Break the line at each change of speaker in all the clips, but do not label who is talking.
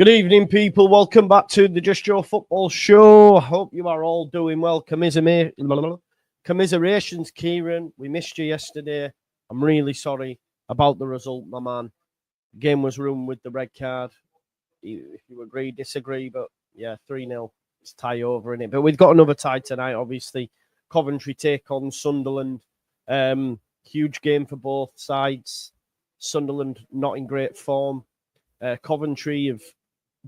Good evening, people. Welcome back to the Just Your Football Show. I hope you are all doing well. Commiserations, Kieran. We missed you yesterday. I'm really sorry about the result, my man. The game was ruined with the red card. If you agree, disagree, but yeah, 3-0. It's tie over in it. But we've got another tie tonight, obviously. Coventry take on Sunderland. Huge game for both sides. Sunderland not in great form. Coventry have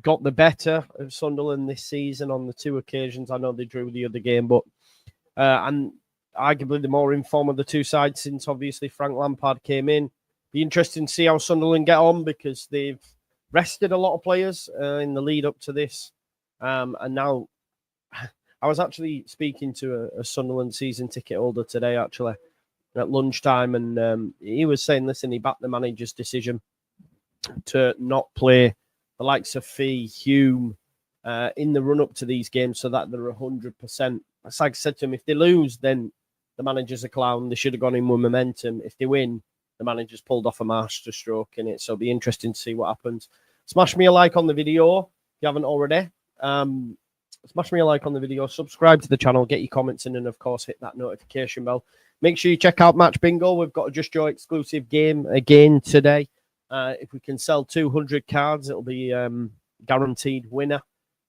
got the better of Sunderland this season on the two occasions. I know they drew the other game, but and arguably the more in form of the two sides since obviously Frank Lampard came in. Be interesting to see how Sunderland get on because they've rested a lot of players in the lead up to this. And now I was actually speaking to a Sunderland season ticket holder today, actually, at lunchtime, and he was saying, listen, he backed the manager's decision to not play the likes of Fee, Hume in the run-up to these games so that they're 100%. It's like I said to him, if they lose, then the manager's a clown. They should have gone in with momentum. If they win, the manager's pulled off a master stroke in it. So it'll be interesting to see what happens. Smash me a like on the video if you haven't already. Smash me a like on the video. Subscribe to the channel. Get your comments in. And, of course, hit that notification bell. Make sure you check out Match Bingo. We've got a Just Your exclusive game again today. If we can sell 200 cards, it'll be guaranteed winner.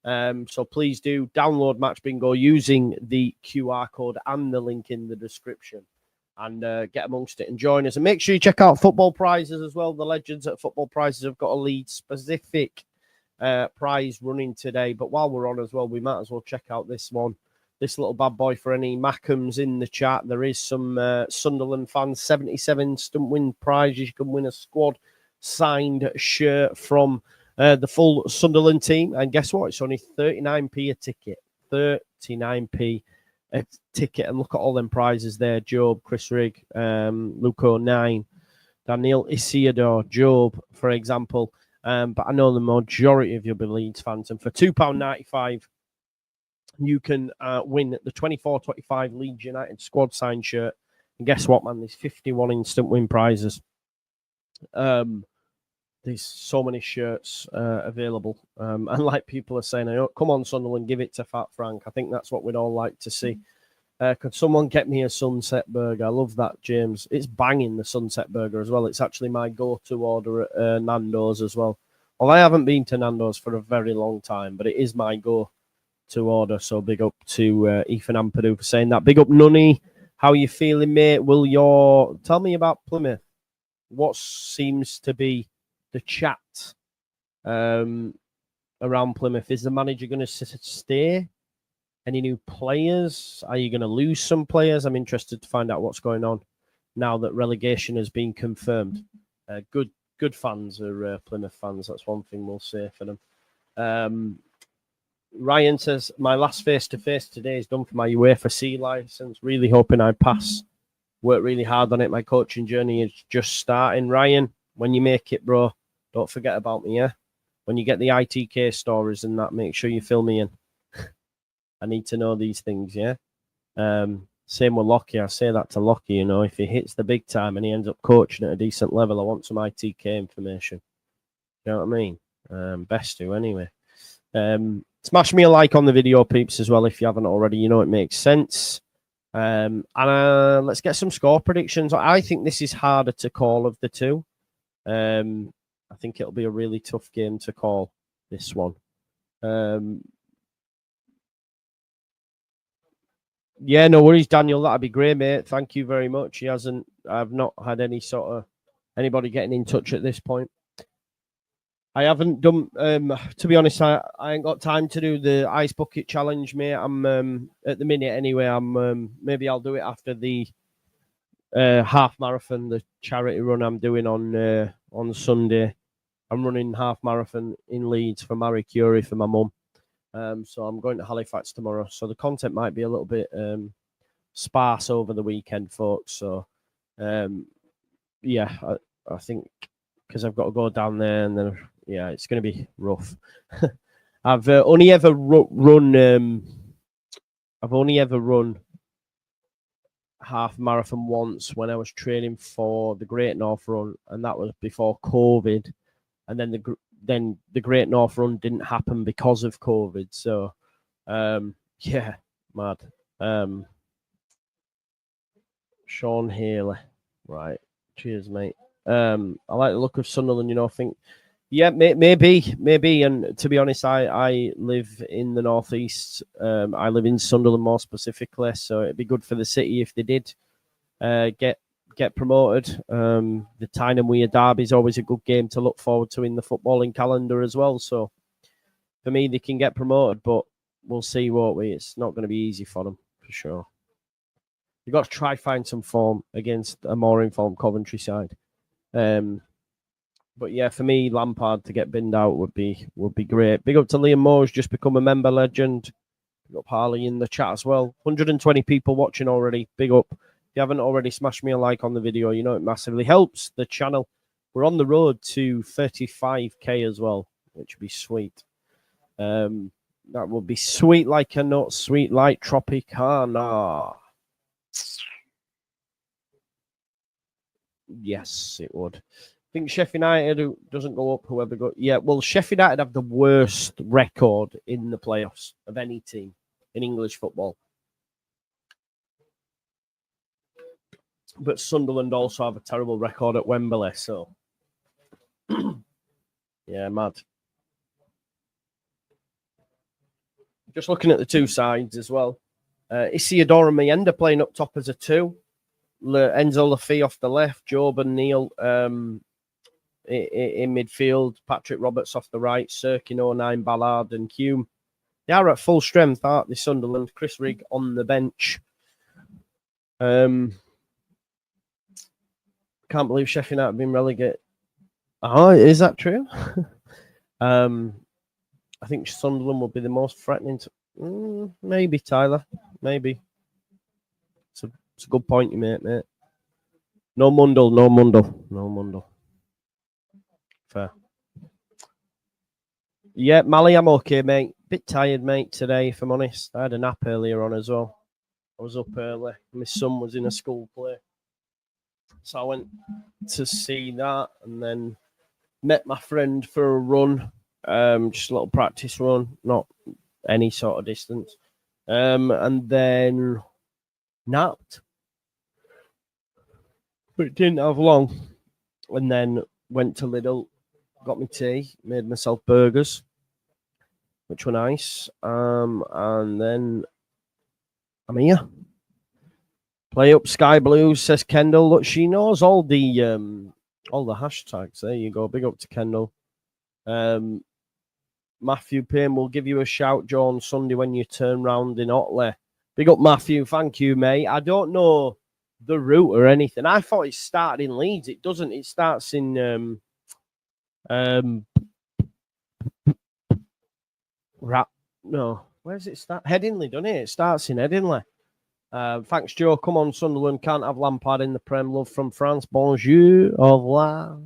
So please do download Match Bingo using the QR code and the link in the description and get amongst it and join us. And make sure you check out Football Prizes as well. The legends at Football Prizes have got a Leeds-specific prize running today. But while we're on as well, we might as well check out this one. This little bad boy for any Mackhams in the chat. There is some Sunderland fans. 77 stunt win prizes. You can win a squad signed shirt from the full Sunderland team. And guess what? It's only 39p a ticket. 39p a ticket. And look at all them prizes there. Job, Chris Rigg, Luco 9, Daniel Isiodor, Job, for example. But I know the majority of you will be Leeds fans. And for £2.95, you can win the 24-25 Leeds United squad signed shirt. And guess what, man? There's 51 instant win prizes. There's so many shirts available. And like people are saying, come on, Sunderland, give it to Fat Frank. I think that's what we'd all like to see. Could someone get me a Sunset Burger? I love that, James. It's banging, the Sunset Burger as well. It's actually my go-to order at Nando's as well. Well, I haven't been to Nando's for a very long time, but it is my go-to order. So big up to Ethan Ampadu for saying that. Big up, Nunny. How are you feeling, mate? Tell me about Plymouth. What seems to be the chat around Plymouth? Is the manager going to stay? Any new players? Are you going to lose some players? I'm interested to find out what's going on now that relegation has been confirmed. Good fans are Plymouth fans. That's one thing we'll say for them. Ryan says, my last face-to-face today is done for my UEFA C license. Really hoping I pass. Worked really hard on it. My coaching journey is just starting. Ryan, when you make it, bro, don't forget about me, yeah? When you get the ITK stories and that, make sure you fill me in. I need to know these things, yeah? Same with Lockie. I say that to Lockie, if he hits the big time and he ends up coaching at a decent level, I want some ITK information. You know what I mean? Best to, anyway. Smash me a like on the video, peeps, as well, if you haven't already. It makes sense. And let's get some score predictions. I think this is harder to call of the two. I think it'll be a really tough game to call, this one. Yeah, no worries, Daniel. That'd be great, mate. Thank you very much. I've not had any sort of anybody getting in touch at this point. I haven't done, to be honest, I ain't got time to do the ice bucket challenge, mate. I'm at the minute anyway. Maybe I'll do it after the half marathon, the charity run I'm doing on Sunday. I'm running half marathon in Leeds for Marie Curie for my mum. So I'm going to Halifax tomorrow. So the content might be a little bit sparse over the weekend, folks. So yeah, I think because I've got to go down there and then it's going to be rough. I've only ever run half marathon once when I was training for the Great North Run, and that was before COVID. And then then the Great North Run didn't happen because of COVID. So, yeah, mad. Sean Haley, right? Cheers, mate. I like the look of Sunderland. I think, yeah, maybe. And to be honest, I live in the northeast. I live in Sunderland more specifically, so it'd be good for the city if they did get promoted. The Tyne and Weir derby is always a good game to look forward to in the footballing calendar as well. So for me, they can get promoted, but we'll see, won't we? It's not going to be easy for them, for sure. You've got to try find some form against a more informed Coventry side. But yeah, for me, Lampard to get binned out would be great. Big up to Liam Moore's just become a member legend. Big up Harley in the chat as well. 120 people watching already. Big up. If you haven't already, smash me a like on the video. It massively helps the channel. We're on the road to 35k as well, which would be sweet. That would be sweet like a nut, sweet like Tropicana. Yes, it would. I think Sheffield United doesn't go up, whoever goes. Yeah, well, Sheffield United have the worst record in the playoffs of any team in English football. But Sunderland also have a terrible record at Wembley, so yeah, mad. Just looking at the two sides as well. Isidore and Mayenda playing up top as a 2. Enzo Lafay off the left, Job and Neil in midfield, Patrick Roberts off the right, Sirkin, 09, Ballard and Hume. They are at full strength, aren't they, Sunderland? Chris Rigg on the bench. Can't believe Sheffield United have been relegated. Oh, is that true? I think Sunderland will be the most threatening. Maybe, Tyler. Maybe. It's a good point you make, mate. No Mundle. Fair. Yeah, Mally, I'm okay, mate. Bit tired, mate, today, if I'm honest. I had a nap earlier on as well. I was up early. My son was in a school play. So I went to see that and then met my friend for a run. Just a little practice run, not any sort of distance. And then napped. But it didn't have long. And then went to Lidl, got me tea, made myself burgers, which were nice. And then I'm here. Play up Sky Blues, says Kendall. Look, she knows all the hashtags. There you go. Big up to Kendall. Matthew Payne will give you a shout, Joe, on Sunday when you turn round in Otley. Big up, Matthew. Thank you, mate. I don't know the route or anything. I thought it started in Leeds. It doesn't. It starts in no. Where does it start? Headingley, doesn't it? It starts in Headingley. Thanks, Joe. Come on, Sunderland. Can't have Lampard in the Prem. Love from France. Bonjour. Au revoir.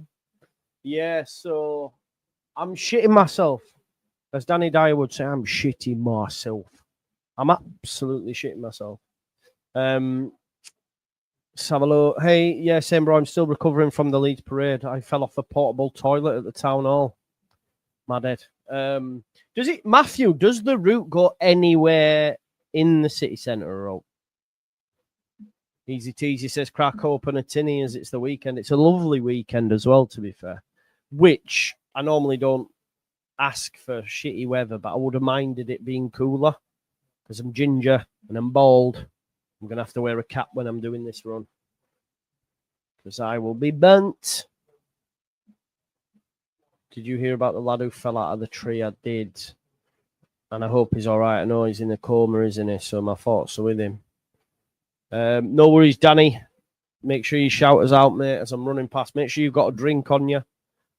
Yeah, so I'm shitting myself. As Danny Dyer would say, I'm shitting myself. I'm absolutely shitting myself. Let's have a look. Hey, yeah, same bro. I'm still recovering from the Leeds parade. I fell off a portable toilet at the town hall. My dead. Matthew, does the route go anywhere in the city centre or Easy Teasy says crack open a tinny as it's the weekend. It's a lovely weekend as well, to be fair. Which I normally don't ask for shitty weather, but I would have minded it being cooler because I'm ginger and I'm bald. I'm going to have to wear a cap when I'm doing this run because I will be burnt. Did you hear about the lad who fell out of the tree? I did. And I hope he's all right. I know he's in a coma, isn't he? So my thoughts are with him. No worries, Danny. Make sure you shout us out, mate, as I'm running past. Make sure you've got a drink on you.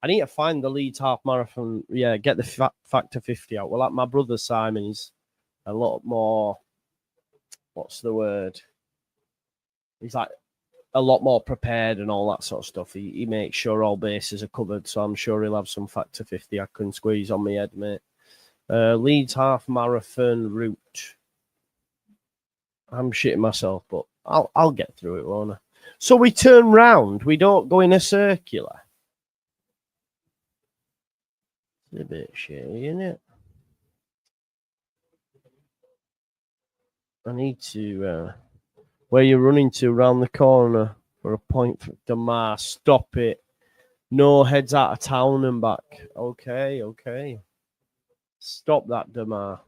I need to find the Leeds half marathon. Yeah, get the Factor 50 out. Well, like my brother Simon, he's a lot more. What's the word? He's like a lot more prepared and all that sort of stuff. He makes sure all bases are covered. So I'm sure he'll have some Factor 50 I can squeeze on my head, mate. Leeds half marathon route. I'm shitting myself, but I'll get through it, won't I? So we turn round. We don't go in a circular. It's a bit shitty, isn't it? I need to. Where you're running to round the corner for a point for Damar. Stop it. No, heads out of town and back. Okay. Stop that, Damar.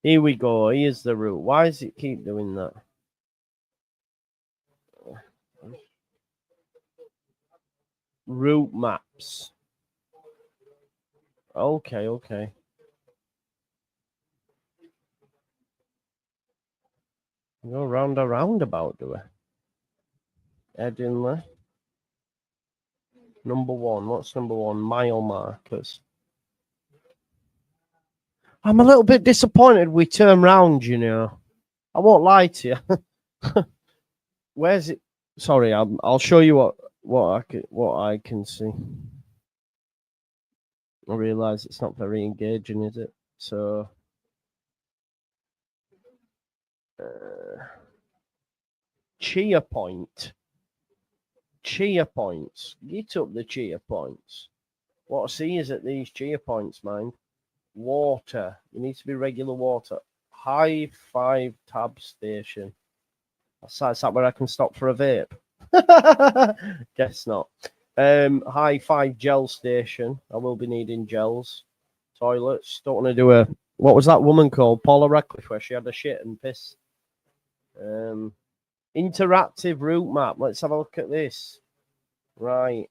Here we go. Here's the route. Why does it keep doing that? Route maps. Okay. Go round a roundabout, do we? Heading left. Number 1. What's number 1? Mile markers. I'm a little bit disappointed we turn round, you know. I won't lie to you. Where's it? Sorry, I'll show you what I can see. I realise it's not very engaging, is it? So, cheer points. Get up the cheer points. What I see is at these cheer points, mind. Water. It needs to be regular water. High 5 tab station. Is that where I can stop for a vape? Guess not. High 5 gel station. I will be needing gels. Toilets. Don't want to do a... What was that woman called? Paula Radcliffe, where she had a shit and piss. Interactive route map. Let's have a look at this. Right.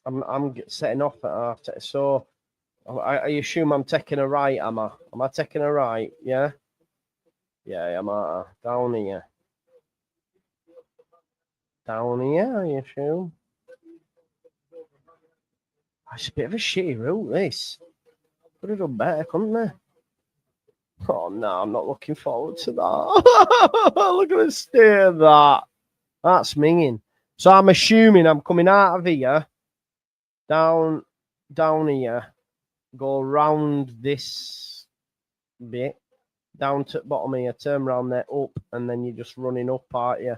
I'm setting off at half. So I assume I'm taking a right, am I? Am I taking a right? Yeah? Yeah, I'm down here. Down here, I assume. It's a bit of a shitty route, this. Could have done better, couldn't they? Oh, no, I'm not looking forward to that. Look at the state of that. That's minging. So I'm assuming I'm coming out of here, down here, go round this bit, down to the bottom here, turn around there, up, and then you're just running up, aren't you?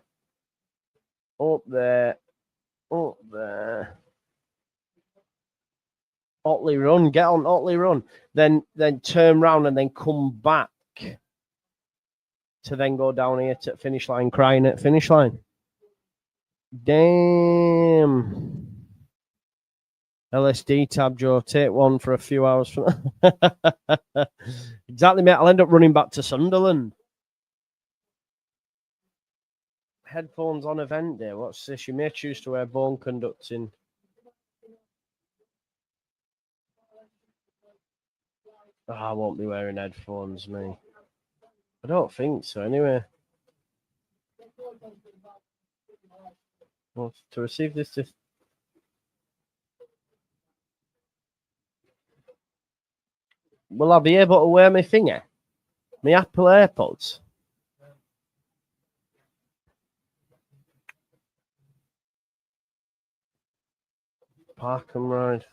Up there. Otley Run, get on Otley Run. Then turn round and then come back to then go down here to finish line, crying at finish line. Damn. LSD tab, Joe. Take one for a few hours. Exactly, mate. I'll end up running back to Sunderland. Headphones on event day. What's this? You may choose to wear bone conducting. Oh, I won't be wearing headphones, me. I don't think so, anyway. Well, to receive this... Will I be able to wear my finger? My Apple AirPods? Park and ride.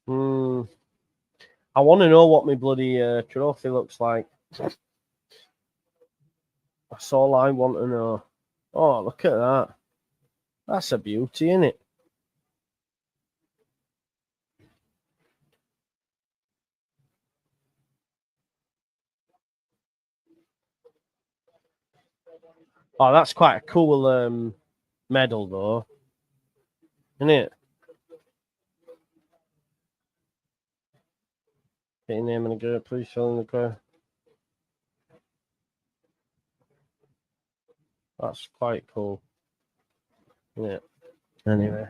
I want to know what my bloody trophy looks like. That's all I want to know. Oh, look at that. That's a beauty, isn't it? Oh, that's quite a cool medal, though. Isn't it? Get your name and a girl, please fill in the crowd. That's quite cool. Yeah. Anyway.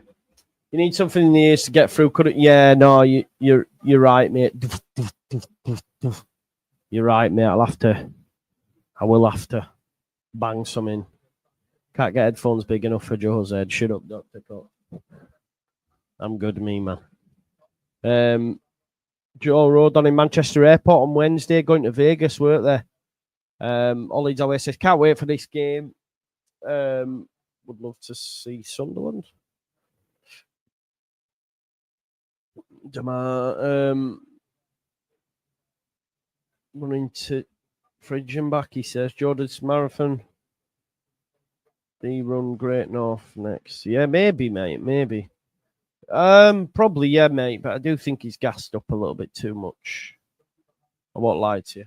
You need something in the ears to get through, could it? Yeah, no, you're right, mate. You're right, mate. I will have to bang some in. Can't get headphones big enough for Joe's head. Shut up, Dr. Cook. I'm good, me, man. Joe rode on in Manchester Airport on Wednesday, going to Vegas, weren't they? Ollie always says, can't wait for this game. Would love to see Sunderland. running to Fridge and back, he says. Jordan's Marathon. They run Great North next. Yeah, maybe, mate. Maybe. Probably, yeah, mate. But I do think he's gassed up a little bit too much. I won't lie to you.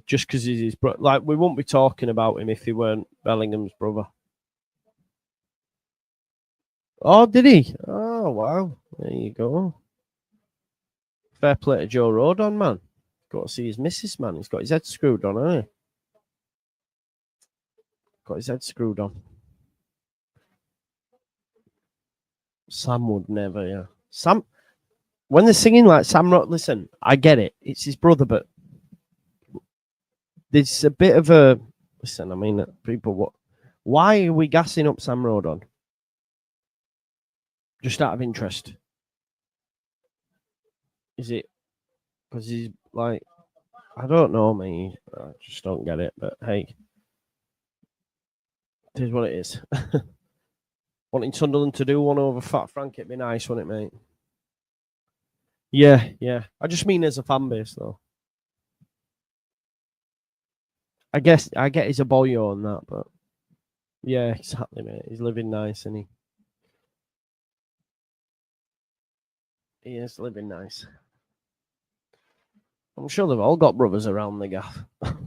Just because he's his brother. Like, we wouldn't be talking about him if he weren't Bellingham's brother. Oh, did he? Oh, wow. There you go. Fair play to Joe Rodon, man. Got to see his missus, man. He's got his head screwed on, hasn't he? Got his head screwed on. Sam would never, yeah. Sam, when they're singing like Sam Rock, listen, I get it. It's his brother, but there's a bit of a listen. I mean, people, what? Why are we gassing up Sam Rodon? Just out of interest, is it because he's like? I don't know, me. I just don't get it. But hey, it is what it is. Wanting Sunderland to do one over Fat Frank, it'd be nice, wouldn't it, mate? Yeah, yeah. I just mean as a fan base, though. I guess I get he's a boyo on that, but yeah, exactly, mate. He's living nice, and he is living nice. I'm sure they've all got brothers around the gaff. I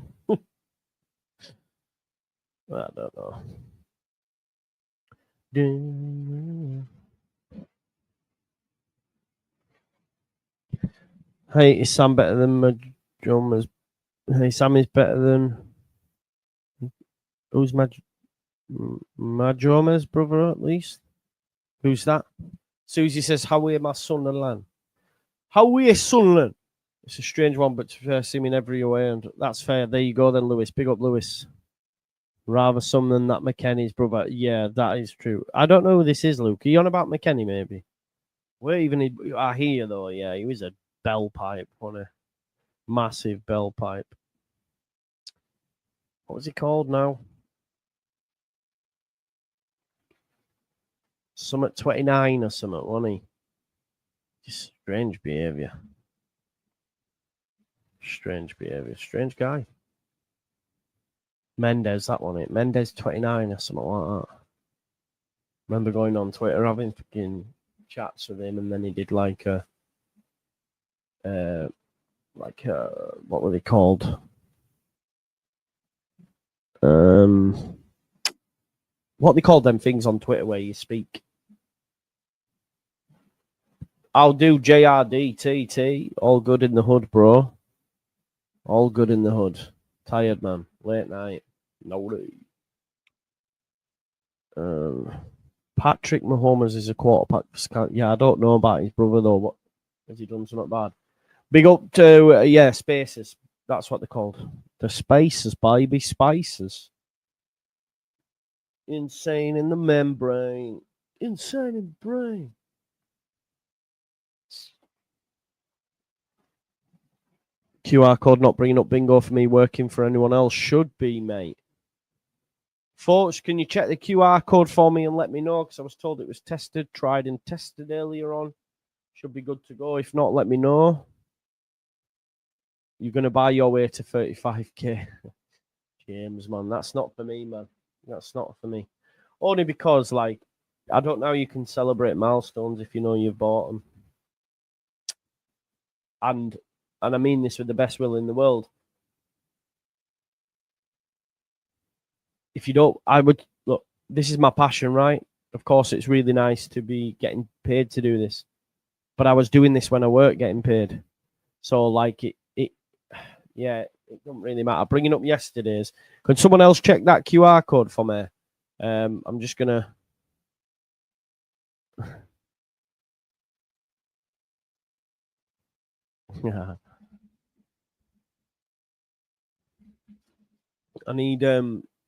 don't know. Hey, is Sam better than Majoma's? Hey, Sam is better than who's Majoma's brother at least? Who's that? Susie says, "How are my Sunderland? How are Sunderland?" It's a strange one, but seeming every way, and that's fair. There you go, then, Lewis. Big up, Lewis. Rather some than that McKenny's brother. Yeah, that is true. I don't know who this is, Luke. Are you on about McKenny, maybe? Where even I hear though, yeah, he was a bell pipe, wasn't he? Massive bell pipe. What was he called now? Summit 29 or something, wasn't he? Just strange behaviour. Strange behaviour. Strange guy. Mendes, that one, it. Mendes 29 or something like that. Remember going on Twitter having fucking chats with him, and then he did like a what were they called? What they called them things on Twitter where you speak? I'll do JRDTT. All good in the hood, bro. All good in the hood. Tired, man. Late night. No. Patrick Mahomes is a quarterback. Yeah, I don't know about his brother though. What has he done? Something bad. Big up to Spaces. That's what they're called. The Spaces, baby, Spices. Insane in the membrane. Insane in brain. QR code not bringing up bingo for me. Working for anyone else should be, mate. Folks, can you check the QR code for me and let me know? Because I was told it was tried and tested earlier on. Should be good to go. If not, let me know. You're going to buy your way to 35k. James, man. That's not for me, man. That's not for me. Only because, like, I don't know how you can celebrate milestones if you know you've bought them. And I mean this with the best will in the world. If you don't, I would look. This is my passion, right? Of course, it's really nice to be getting paid to do this, but I was doing this when I weren't getting paid, so like it don't really matter. Bringing up yesterday's. Can someone else check that QR code for me? I'm just gonna. I need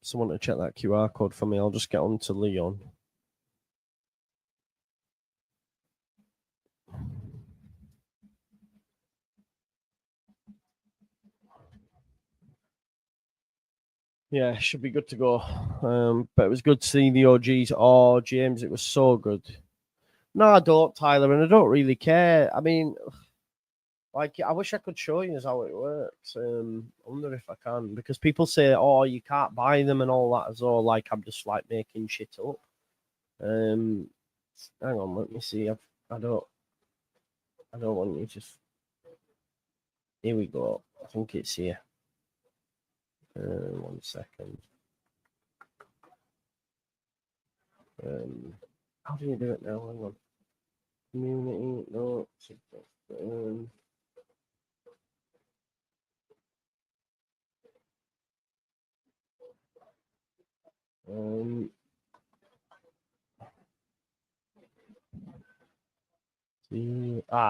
someone to check that QR code for me. I'll just get on to Leon. Yeah, should be good to go. But it was good to see the OGs. Oh, James, it was so good. No, I don't, Tyler, and I don't really care. I mean, Like, I wish I could show you how it works. I wonder if I can, because people say, "Oh, you can't buy them" and all that, as though like I'm just like making shit up. Hang on, let me see. I don't want you to. Here we go. I think it's here. 1 second. How do you do it now? Hang on. Community, no.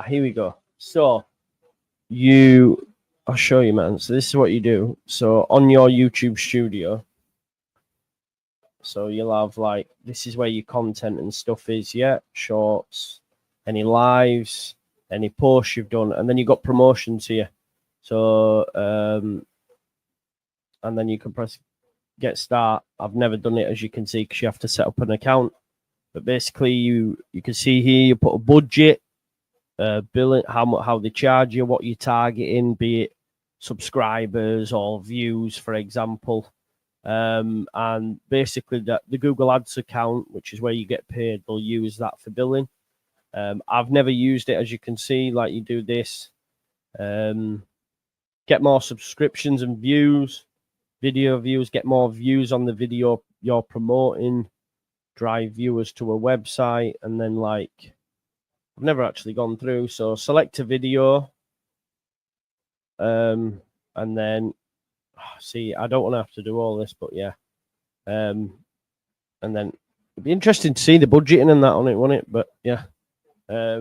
Here we go. So I'll show you, man. So this is what you do. So on your YouTube studio, so you'll have like, this is where your content and stuff is, yeah, shorts, any lives, any posts you've done, and then you've got promotions here. So and then you can press get start. I've never done it, as you can see, because you have to set up an account. But basically, you can see here, you put a budget, billing, how they charge you, what you're targeting, be it subscribers or views, for example. And basically, the Google Ads account, which is where you get paid, they'll use that for billing. I've never used it, as you can see. Like, you do this, get more subscriptions and views, video views, get more views on the video you're promoting, drive viewers to a website, and then like, I've never actually gone through. So select a video, and then see, I don't want to have to do all this, but yeah, and then it'd be interesting to see the budgeting and that on it, won't it? But yeah, I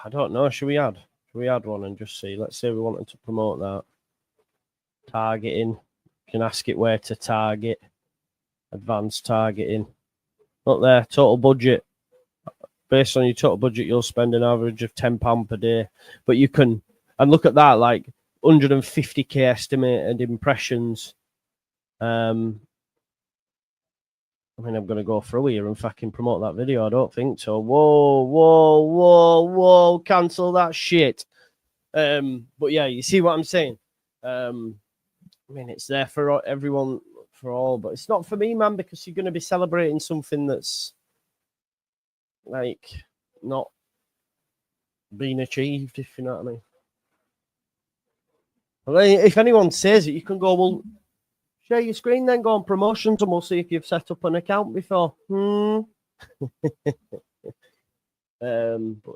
don't know. Should we add one and just see? Let's say we wanted to promote that. Targeting, you can ask it where to target. Advanced targeting. Look there, total budget. Based on your total budget, you'll spend an average of £10 per day. But you can, and look at that, like 150k estimated impressions. I mean, I'm going to go through here and fucking promote that video. I don't think so. Whoa. Cancel that shit. But yeah, you see what I'm saying? I mean, it's there for everyone, for all, but it's not for me, man, because you're going to be celebrating something that's like not being achieved, if you know what I mean. Well, if anyone says it, you can go, well, share your screen, then go on promotions, and we'll see if you've set up an account before. But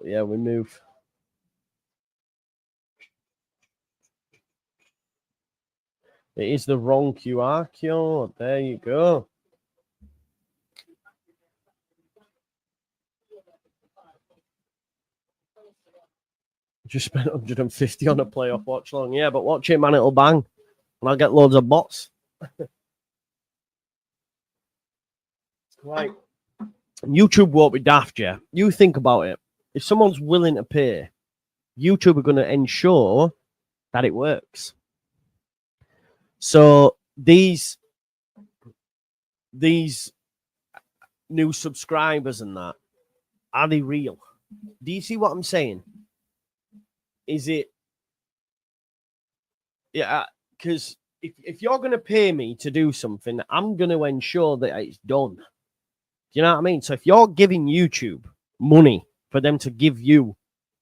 yeah, we move. It is the wrong QR code. There you go. Just spent 150 on a playoff Watchalong. Yeah, but watch it, man. It'll bang. And I'll get loads of bots. Right. YouTube won't be daft, yeah. You think about it. If someone's willing to pay, YouTube are going to ensure that it works. So these new subscribers and that, are they real? Do you see what I'm saying? Is it? Yeah, because if you're going to pay me to do something, I'm going to ensure that it's done. Do you know what I mean? So if you're giving YouTube money for them to give you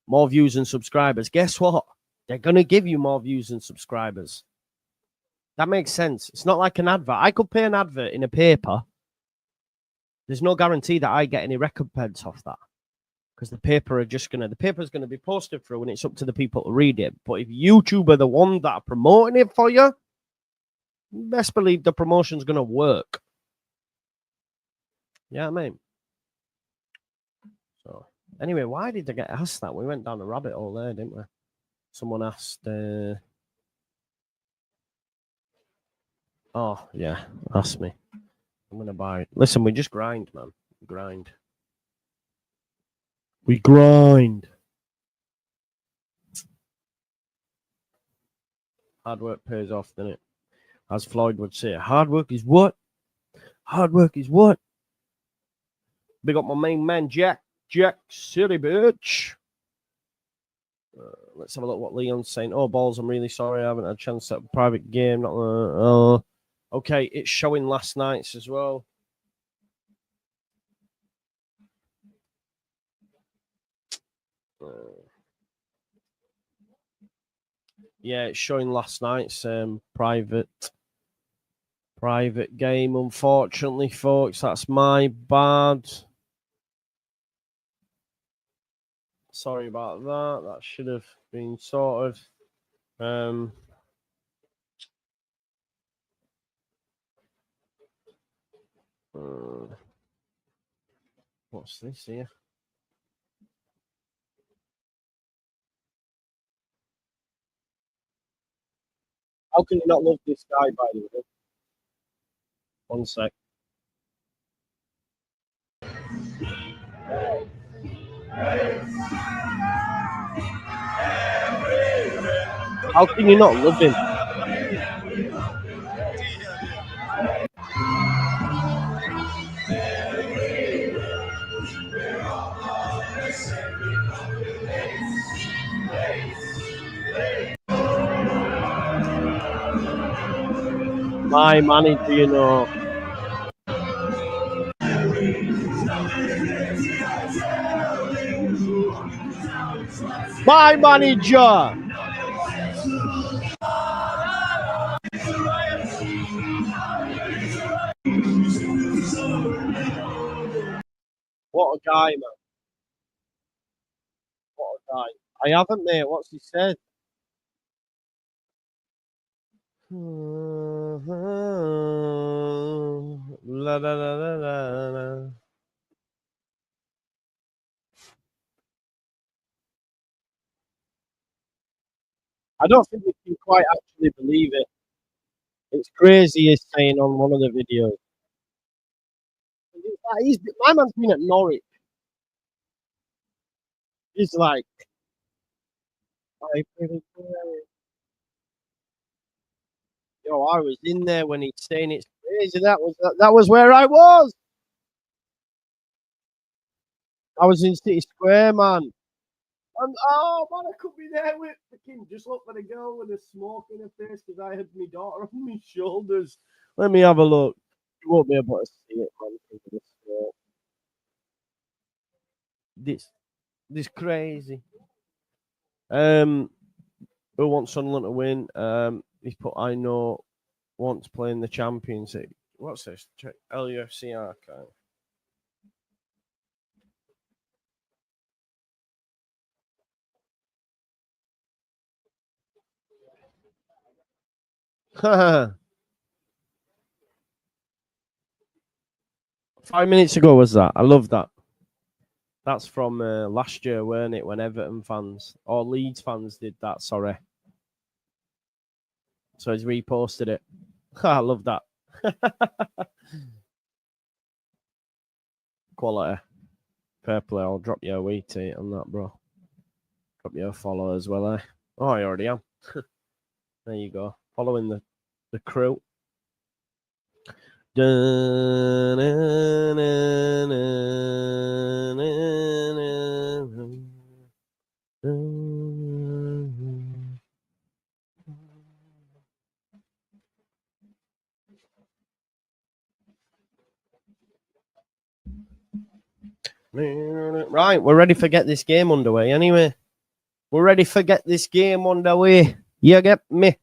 more views and subscribers, guess what? They're going to give you more views and subscribers. That makes sense. It's not like an advert. I could pay an advert in a paper. There's no guarantee that I get any recompense off that, because the paper's going to be posted through, and it's up to the people to read it. But if YouTube are the one that are promoting it for you, best believe the promotion's going to work. Yeah, I mean. So anyway, why did they get asked that? We went down a rabbit hole there, didn't we? Someone asked. Oh yeah, ask me. I'm gonna buy it. Listen, we just grind, man. We grind. Hard work pays off, doesn't it? As Floyd would say, hard work is what? Hard work is what? Big up my main man, Jack City, bitch. Let's have a look what Leon's saying. Oh, balls, I'm really sorry. I haven't had a chance at a private game. Not okay, it's showing last night's as well. Yeah, it's showing last night's private game. Unfortunately, folks, that's my bad. Sorry about that. That should have been sorted. What's this here? How can you not love this guy, by the way? One sec. How can you not love him? My manager, you know. My manager. What a guy, man. What a guy. I haven't, mate. What's he said? La, la, la, la, la, la. I don't think we can quite actually believe it. It's crazy, he's saying on one of the videos. My man's been at Norwich. He's like, I pretty good. Yo, I was in there when he's saying it's crazy. That was where I was. I was in City Square, man. And oh man, I could be there with the king. Just look for the girl with a smoke in her face because I had my daughter on my shoulders. Let me have a look. You won't be able to see it, man. Because of the smoke. This crazy. Who wants Sunderland to win? He's put I know wants playing the Champions League. What's this? Check LUFC archive. 5 minutes ago was that? I love that. That's from last year, weren't it? When Everton fans or Leeds fans did that. Sorry. So he's reposted it. I love that. Quality. Fair play. I'll drop you a tweet on that, bro. Drop you a follow as well, eh? Oh, I already am. There you go. Following the crew. Right, we're ready for get this game underway anyway. We're ready for get this game underway. You get me?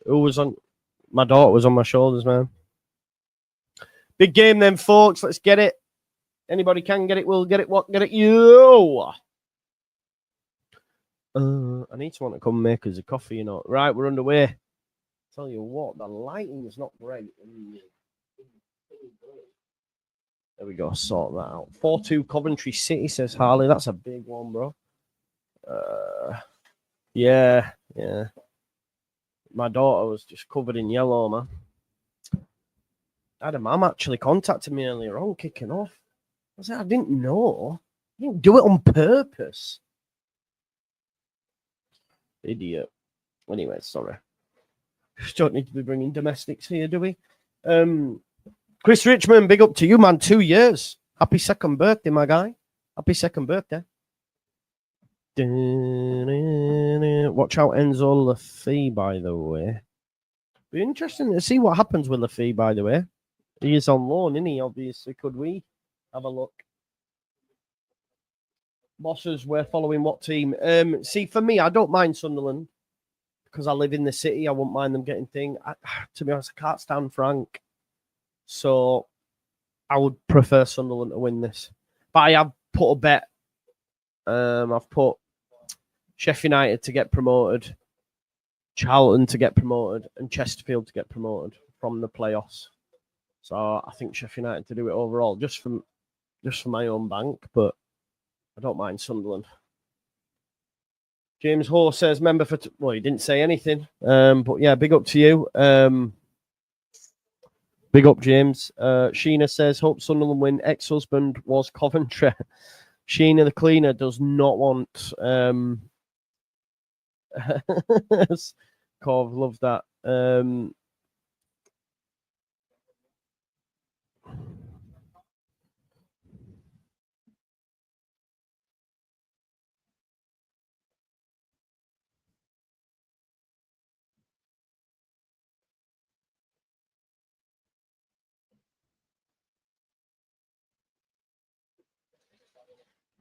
Who was on? My daughter was on my shoulders, man. Big game then, folks. Let's get it. Anybody can get it, we'll get it. What? Get it, you. I need someone to come make us a coffee, you know. Right, we're underway. Tell you what, the lighting is not great. There we go, sort that out. 4-2 Coventry City, says Harley. That's a big one, bro. Yeah. My daughter was just covered in yellow, man. I had a mum actually contacted me earlier on, kicking off. I said, I didn't know. I didn't do it on purpose. Idiot. Anyway, sorry. Don't need to be bringing domestics here, do we? Chris Richmond, big up to you, man. 2 years. Happy second birthday, my guy. Happy second birthday. Watch out Enzo Lafay, by the way. Be interesting to see what happens with Lafay, by the way. He is on loan, isn't he? Obviously, could we have a look? Bosses, we're following what team? See, for me, I don't mind Sunderland because I live in the city. I won't mind them getting thing. To be honest, I can't stand Frank. So I would prefer Sunderland to win this. But I have put a bet. I've put Sheffield United to get promoted, Charlton to get promoted, and Chesterfield to get promoted from the playoffs. So I think Sheffield United to do it overall, just for my own bank, but I don't mind Sunderland. James Hoare says, member for... Well, he didn't say anything. But yeah, big up to you. Big up, James. Sheena says, hope Sunderland win. Ex-husband was Coventry. Sheena the cleaner does not want... Cov, love that.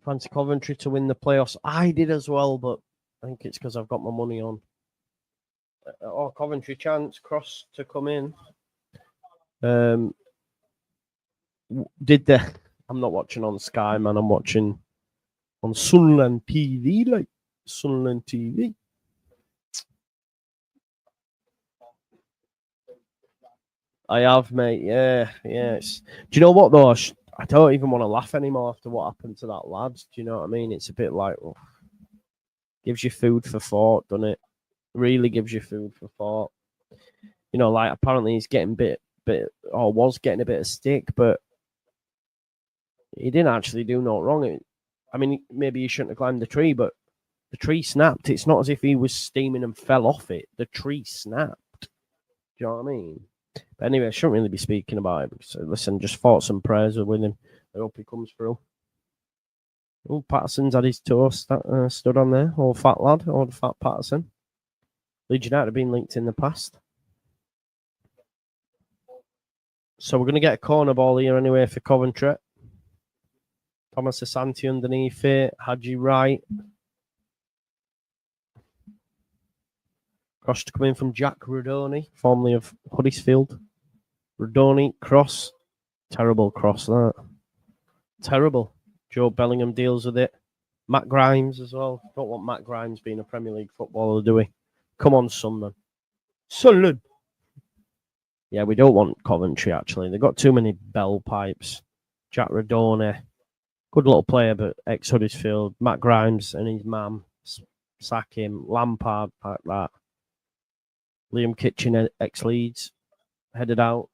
Fancy Coventry to win the playoffs. I did as well, but I think it's because I've got my money on. Coventry chance, Cross to come in. Did they? I'm not watching on Sky, man. I'm watching on Sunderland TV, like Sunderland TV. I have, mate. Yeah. Do you know what, though? I don't even want to laugh anymore after what happened to that lad. Do you know what I mean? It's a bit like, gives you food for thought, doesn't it? Really gives you food for thought. You know, like apparently he's getting was getting a bit of stick, but he didn't actually do no wrong. I mean, maybe he shouldn't have climbed the tree, but the tree snapped. It's not as if he was steaming and fell off it. The tree snapped. Do you know what I mean? But anyway, I shouldn't really be speaking about it because, listen, just thoughts and prayers are with him. I hope he comes through. Oh, Patterson's had his toe stood on there. Old fat lad, old fat Patterson. Leeds United have been linked in the past. So we're going to get a corner ball here anyway for Coventry. Thomas Asante underneath it. Hadji right. Cross to come in from Jack Rodoni, formerly of Huddersfield. Rodoni, cross. Terrible cross, that. Terrible. Joe Bellingham deals with it. Matt Grimes as well. Don't want Matt Grimes being a Premier League footballer, do we? Come on, Sunderland. Sunderland. Yeah, we don't want Coventry, actually. They've got too many bell pipes. Jack Rodoni. Good little player, but ex-Huddersfield. Matt Grimes and his mum. Sack him. Lampard, like that. Liam Kitchen, ex-Leeds. Headed out.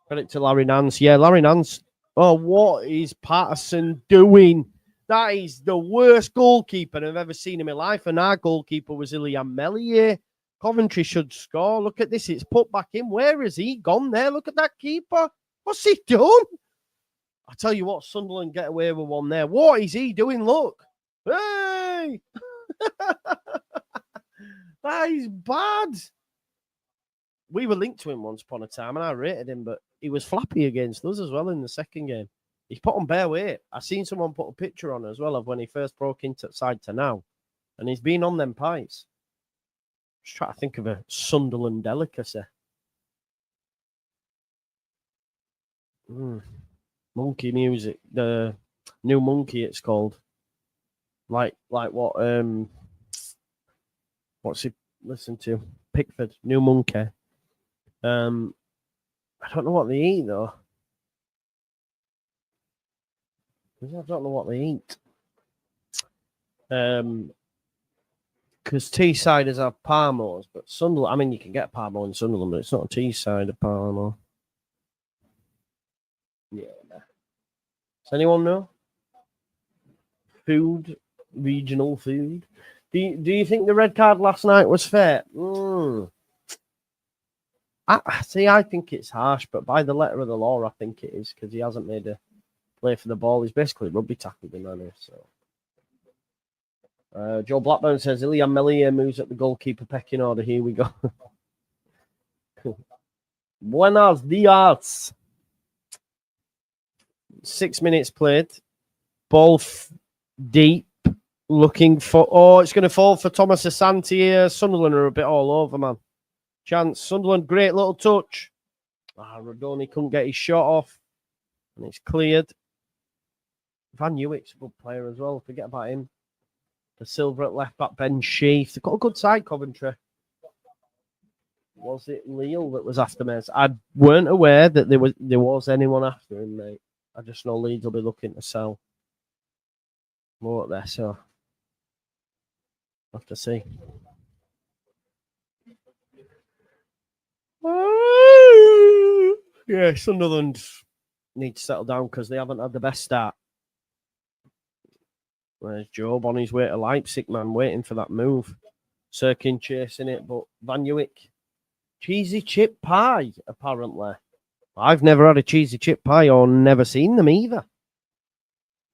Credit to Larry Nance. Yeah, Larry Nance. Oh, what is Patterson doing? That is the worst goalkeeper I've ever seen in my life. And our goalkeeper was Ilian Melier. Coventry should score. Look at this. It's put back in. Where is he gone there? Look at that keeper. What's he done? I tell you what, Sunderland get away with one there. What is he doing? Look. Hey! That is bad. We were linked to him once upon a time, and I rated him, but he was flappy against us as well in the second game. He's put on bare weight. I seen someone put a picture on as well of when he first broke into side to now, and he's been on them pipes. Just trying to think of a Sunderland delicacy. Monkey music, the new Monkey, it's called. Like what? What's he listen to? Pickford, New Monkey. I don't know what they eat though. I don't know what they eat. Because Teessiders have Parmos, but Sunderland, I mean, you can get Parmo in Sunderland, but it's not a Teessider Parmo. Yeah. Does anyone know? Food, regional food. Do you think the red card last night was fair? I think it's harsh, but by the letter of the law, I think it is because he hasn't made a play for the ball. He's basically rugby tackled him, hasn't he? So, Joe Blackburn says Ilian Melia moves at the goalkeeper pecking order. Here we go. Buenos dias. 6 minutes played. Ball deep. Looking for... Oh, it's going to fall for Thomas Asante here. Sunderland are a bit all over, man. Chance. Sunderland, great little touch. Rodoni couldn't get his shot off. And it's cleared. Van Hewitt's a good player as well. Forget about him. The silver at left back, Ben Sheaf. They've got a good side, Coventry. Was it Lille that was after me? I weren't aware that there was anyone after him, mate. I just know Leeds will be looking to sell more up there, so I'll have to see. Yeah, Sunderland need to settle down because they haven't had the best start. There's Job on his way to Leipzig, man, waiting for that move. Sirkin chasing it, but Van Hewitt. Cheesy chip pie, apparently. I've never had a cheesy chip pie or never seen them either.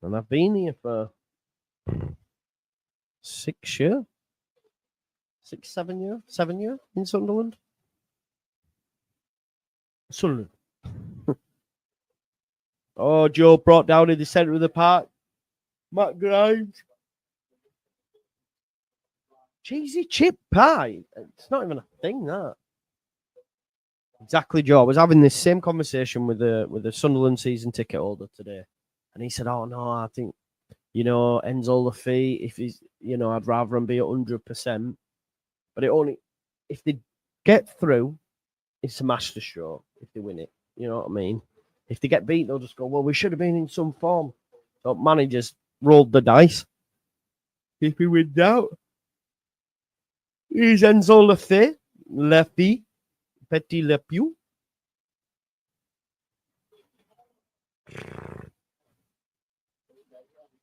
And I've been here for 6 years. 7 years? 7 years in Sunderland. Sunderland. Oh, Joe brought down in the centre of the park. Matt Grimes. Cheesy chip pie. It's not even a thing, that. Exactly, Joe. I was having this same conversation with the Sunderland season ticket holder today. And he said, oh, no, I think, Enzo Lafay, if he's, I'd rather him be 100%. But it only, if they get through, it's a masterstroke if they win it. You know what I mean? If they get beat, they'll just go, well, we should have been in some form. So managers rolled the dice. If he wins out, he's Enzo Lafay, Petit Le Pew.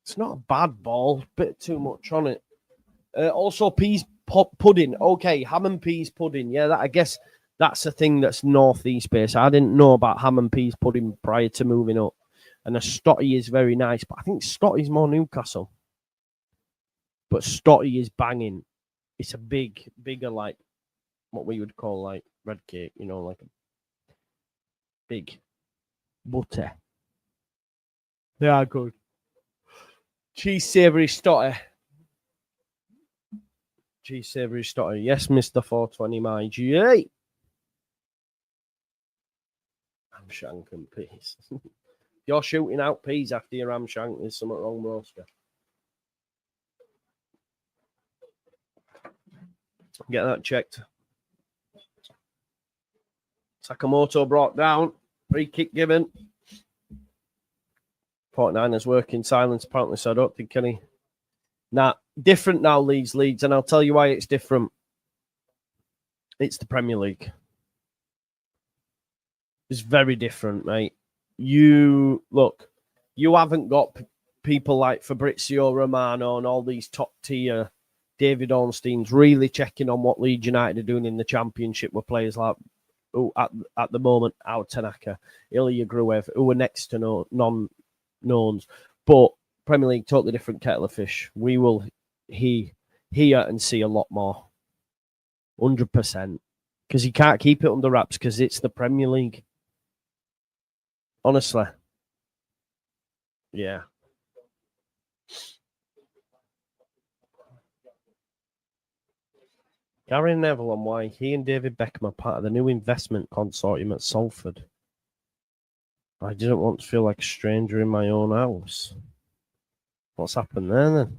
It's not a bad ball, bit too much on it. Also, peas pudding. Okay, ham and peas pudding. Yeah, I guess that's a thing that's northeast based. I didn't know about ham and peas pudding prior to moving up. And a Stotty is very nice, but I think Stotty's more Newcastle. But Stotty is banging. It's a bigger, like, what we would call, like, red cake, like a big butter. They are good. Cheese savoury Stotty. Cheese savoury Stotty. Yes, Mr. 420, my G. I'm shanking peas. If you're shooting out peas after your ham shank, there's something wrong, Rosker. Get that checked. Sakamoto brought down. Free kick given. 49ers work in silence, apparently, so I don't think any. Nah, different now, Leeds, and I'll tell you why it's different. It's the Premier League. It's very different, mate. You haven't got people like Fabrizio Romano and all these top tier David Ornsteins really checking on what Leeds United are doing in the Championship with players like, at the moment, Ao Tanaka, Ilya Gruev, who are next to non-knowns. But Premier League, totally different kettle of fish. We will hear and see a lot more. 100%. Because you can't keep it under wraps because it's the Premier League. Honestly. Yeah. Gary Neville on why he and David Beckham are part of the new investment consortium at Salford. I didn't want to feel like a stranger in my own house. What's happened there then?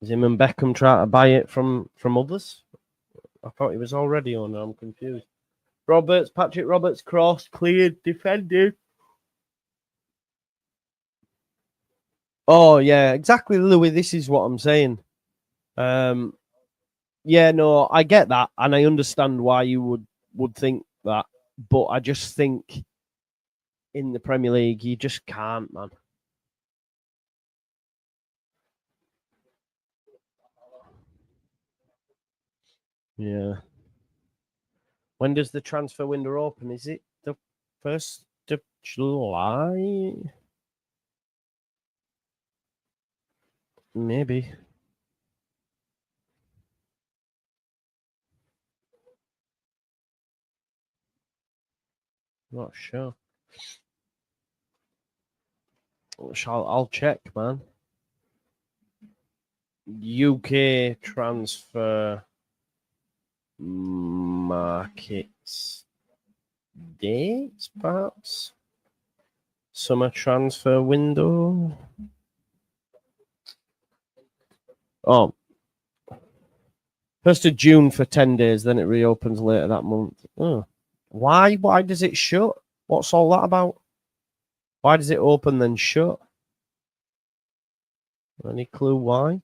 Is him and Beckham trying to buy it from others? I thought he was already on. I'm confused. Patrick Roberts, cross, cleared, defended. Oh, yeah, exactly, Louis. This is what I'm saying. Yeah, no, I get that, and I understand why you would think that, but I just think in the Premier League, you just can't, man. Yeah. When does the transfer window open? Is it the 1st of July? Maybe. Not sure. I'll check, man. UK transfer markets dates, perhaps. Summer transfer window. Oh, 1st of June for 10 days, then it reopens later that month. Oh. Why? Why does it shut? What's all that about? Why does it open then shut? Any clue why?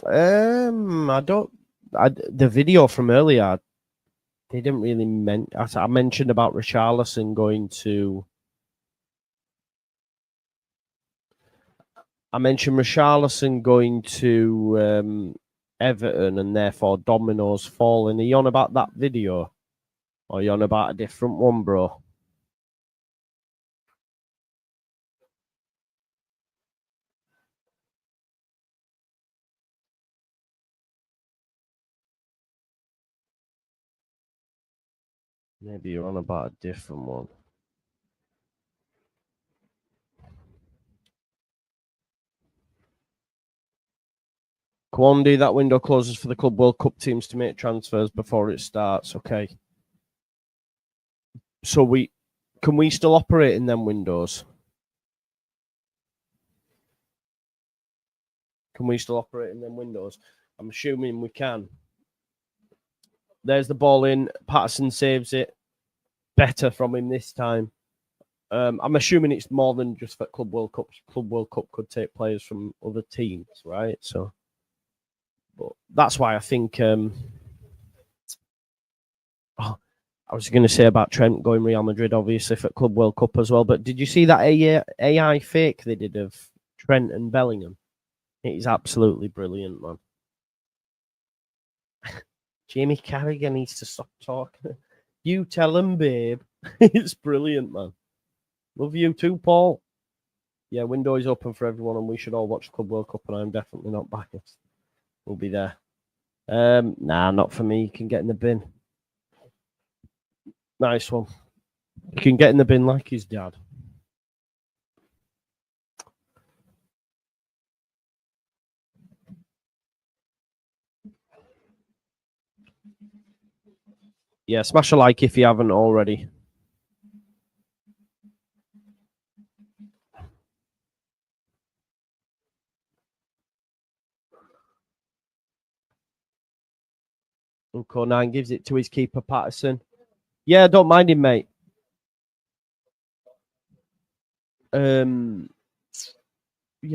I don't. The video from earlier, they didn't really I mentioned about Richarlison going to. I mentioned Richarlison going to Everton and therefore dominoes falling. Are you on about that video? Or are you on about a different one, bro? Maybe you're on about a different one. Kwandi, that window closes for the Club World Cup teams to make transfers before it starts. Okay. So can we still operate in them windows? Can we still operate in them windows? I'm assuming we can. There's the ball in. Patterson saves it. Better from him this time. I'm assuming it's more than just for Club World Cup. Club World Cup could take players from other teams, right? So, but that's why I think. I was going to say about Trent going Real Madrid, obviously for Club World Cup as well. But did you see that AI fake they did of Trent and Bellingham? It is absolutely brilliant, man. Jamie Carragher needs to stop talking. You tell him, babe. It's brilliant, man. Love you too, Paul. Yeah, window is open for everyone, and we should all watch Club World Cup, and I'm definitely not biased. We'll be there. Nah, not for me. You can get in the bin. Nice one. You can get in the bin like his dad. Yeah, smash a like if you haven't already. Uncle 9 gives it to his keeper, Patterson. Yeah, don't mind him, mate. Yeah,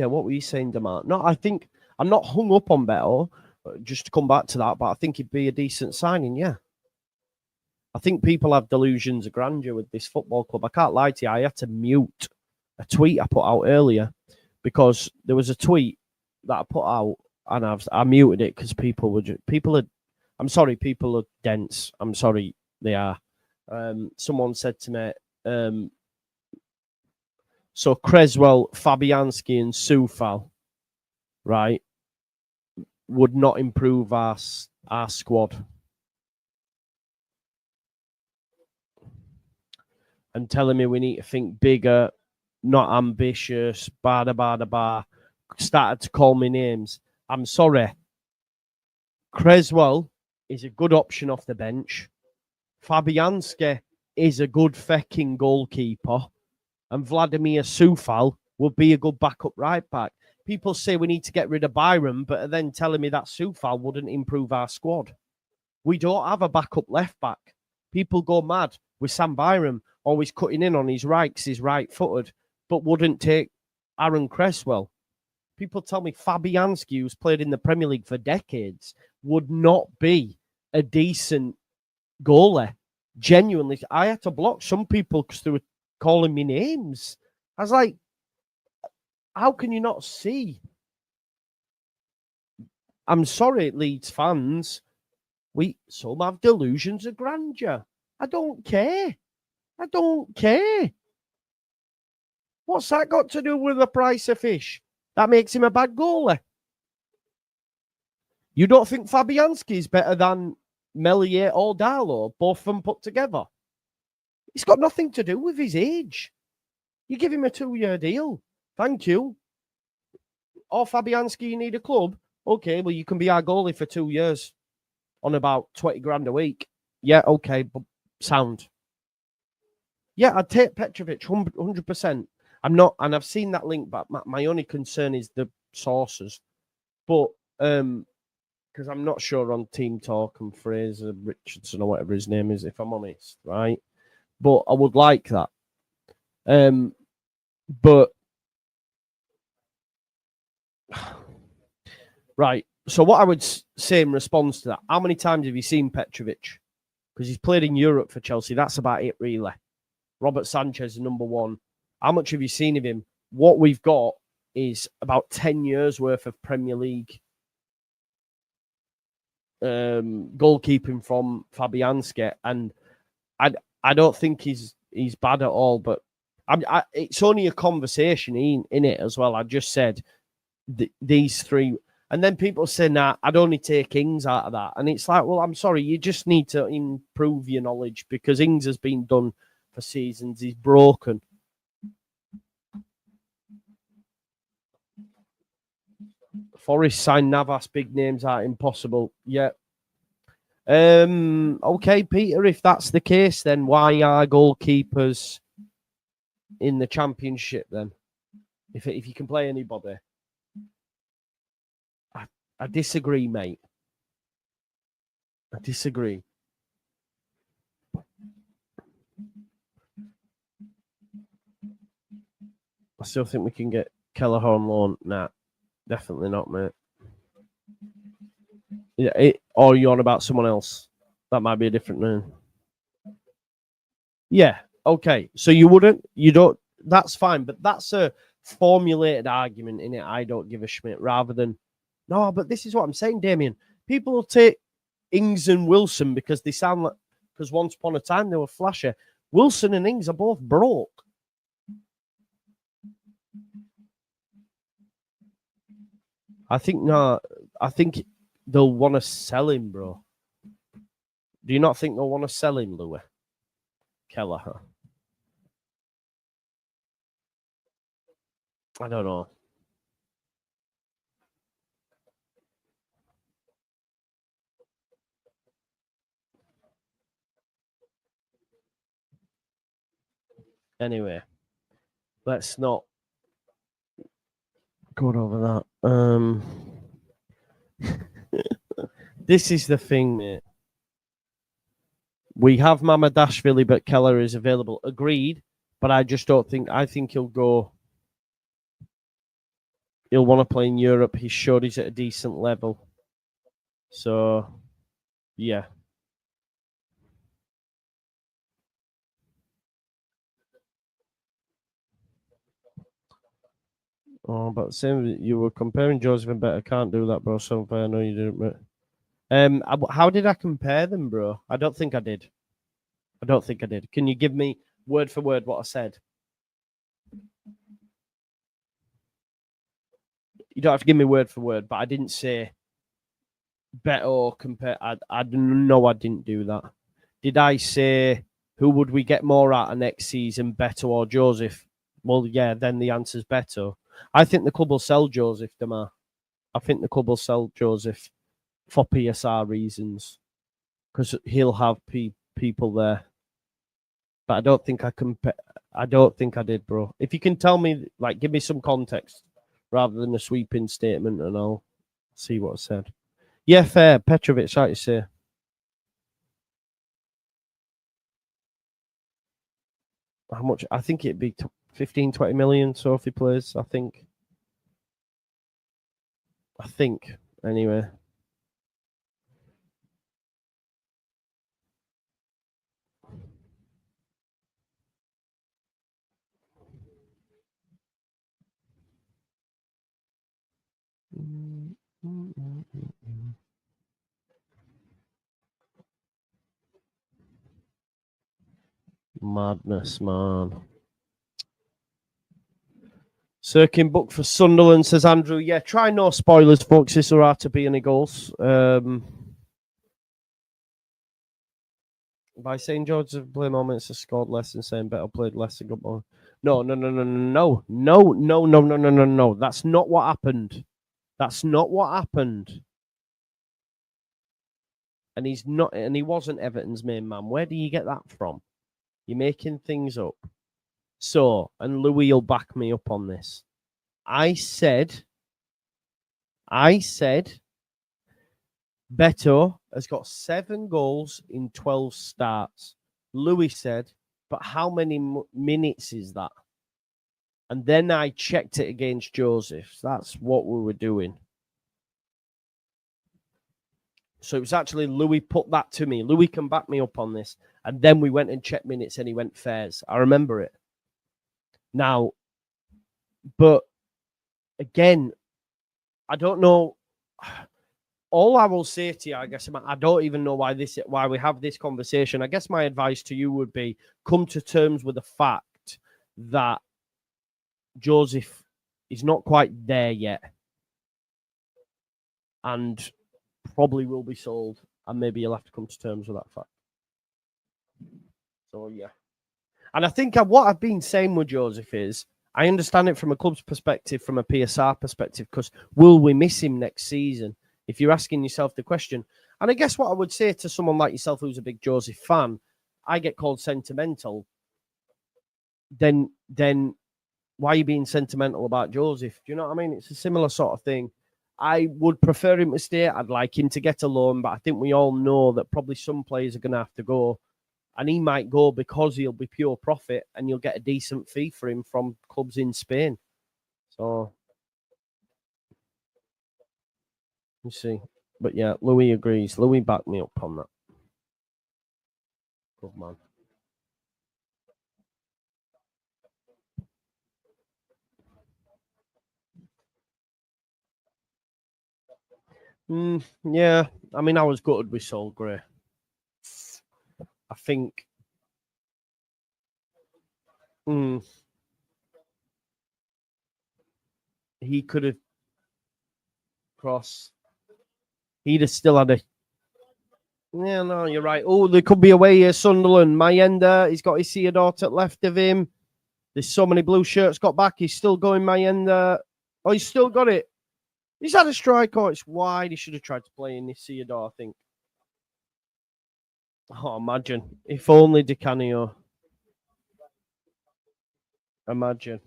what were you saying, Demar? No, I think I'm not hung up on Beto, just to come back to that, but I think he'd be a decent signing, yeah. I think people have delusions of grandeur with this football club. I can't lie to you, I had to mute a tweet I put out earlier because there was a tweet that I put out and I muted it because people are dense. I'm sorry, they are. Someone said to me, so Creswell, Fabianski, and Soufal, right, would not improve our squad. And telling me we need to think bigger, not ambitious, started to call me names. I'm sorry. Creswell is a good option off the bench. Fabianski is a good fecking goalkeeper. And Vladimir Soufal would be a good backup right back. People say we need to get rid of Byron, but are then telling me that Soufal wouldn't improve our squad. We don't have a backup left back. People go mad with Sam Byron always cutting in on his right because he's right-footed, but wouldn't take Aaron Creswell. People tell me Fabianski, who's played in the Premier League for decades, would not be a decent goalie. Genuinely, I had to block some people because they were calling me names. I was like, how can you not see? I'm sorry, Leeds fans, Some have delusions of grandeur. I don't care. I don't care. What's that got to do with the price of fish? That makes him a bad goalie. You don't think Fabianski's better than Melier or Darlow, both of them put together? It's got nothing to do with his age. You give him a 2-year deal. Thank you. Or Fabianski, you need a club? Okay, well, you can be our goalie for 2 years on about 20 grand a week. Yeah, okay, but sound. Yeah, I'd take Petrovic 100%. I'm not, and I've seen that link, but my only concern is the sources. But, because I'm not sure on Team Talk and Fraser Richardson or whatever his name is, if I'm honest, right? But I would like that. But right. So what I would say in response to that, how many times have you seen Petrovic? Because he's played in Europe for Chelsea. That's about it, really. Robert Sanchez, number one. How much have you seen of him? What we've got is about 10 years worth of Premier League goalkeeping from Fabianski, and I don't think he's bad at all. But it's only a conversation in it as well. I just said these three, and then people say, "Nah, I'd only take Ings out of that," and it's like, well, I'm sorry, you just need to improve your knowledge because Ings has been done for seasons. He's broken. Forest signed Navas, big names are impossible. Yeah. Okay, Peter, if that's the case, then why are goalkeepers in the Championship then? If you can play anybody. I disagree, mate. I disagree. I still think we can get Kelleher on loan. Nah, definitely not, mate. Yeah, or you're on about someone else. That might be a different name. Yeah, okay. So you don't, that's fine, but that's a formulated argument in it. I don't give a schmidt rather than, no, but this is what I'm saying, Damien. People will take Ings and Wilson because they sound like, because once upon a time they were flashy. Wilson and Ings are both broke. I think they'll want to sell him, bro. Do you not think they'll want to sell him, Louis Kelleher? I don't know. Anyway, let's not go over that. This is the thing, mate. We have Mamadashvili, but Keller is available. Agreed, but I just don't think. I think he'll go. He'll want to play in Europe. He's showed he's at a decent level. So, yeah. Oh, but same. You were comparing Joseph and Better. Can't do that, bro. So fair. No, you didn't. But how did I compare them, bro? I don't think I did. Can you give me word for word what I said? You don't have to give me word for word, but I didn't say better or compare. I know I didn't do that. Did I say who would we get more out of next season, Beto or Joseph? Well, yeah, then the answer's Beto. I think the club will sell Joseph, Demar. I think the club will sell Joseph for PSR reasons because he'll have people there. But I don't think I don't think I did, bro. If you can tell me, like, give me some context rather than a sweeping statement, and I'll see what I said. Yeah, fair. Petrovic, like you say. How much? I think it'd be 15, 20 million. So if he plays, I think. Anyway. Madness, man. Cirkin book for Sunderland, says Andrew. Yeah, try no spoilers, folks. This are to be any goals. By saying George play moments have scored less and saying better played less and got more. No. That's not what happened. That's not what happened. And he's not, and he wasn't Everton's main man. Where do you get that from? You're making things up. So, and Louis will back me up on this. I said, Beto has got 7 goals in 12 starts. Louis said, but how many minutes is that? And then I checked it against Joseph. That's what we were doing. So it was actually Louis put that to me. Louis can back me up on this. And then we went and checked minutes and he went fairs. I remember it. Now, but again, I don't know. All I will say to you, I guess, I don't even know why we have this conversation. I guess my advice to you would be come to terms with the fact that Joseph is not quite there yet. And probably will be sold, and maybe you'll have to come to terms with that fact. So, yeah. And I think what I've been saying with Joseph is, I understand it from a club's perspective, from a PSR perspective, because will we miss him next season? If you're asking yourself the question. And I guess what I would say to someone like yourself who's a big Joseph fan, I get called sentimental, then why are you being sentimental about Joseph? Do you know what I mean? It's a similar sort of thing. I would prefer him to stay. I'd like him to get a loan, but I think we all know that probably some players are going to have to go. And he might go because he'll be pure profit and you'll get a decent fee for him from clubs in Spain. So, you see. But yeah, Louis agrees. Louis backed me up on that. Good man. Yeah, I mean, I was gutted with Sol Gray. I think he could have crossed. He'd have still had a. Yeah, no, you're right. Oh, there could be a way here, Sunderland. Mayenda, he's got his Theodore at left of him. There's so many blue shirts got back. He's still going, Mayenda. Oh, he's still got it. He's had a strike. Oh, it's wide. He should have tried to play in this Theodore, I think. Oh, imagine. If only Di Canio. Imagine.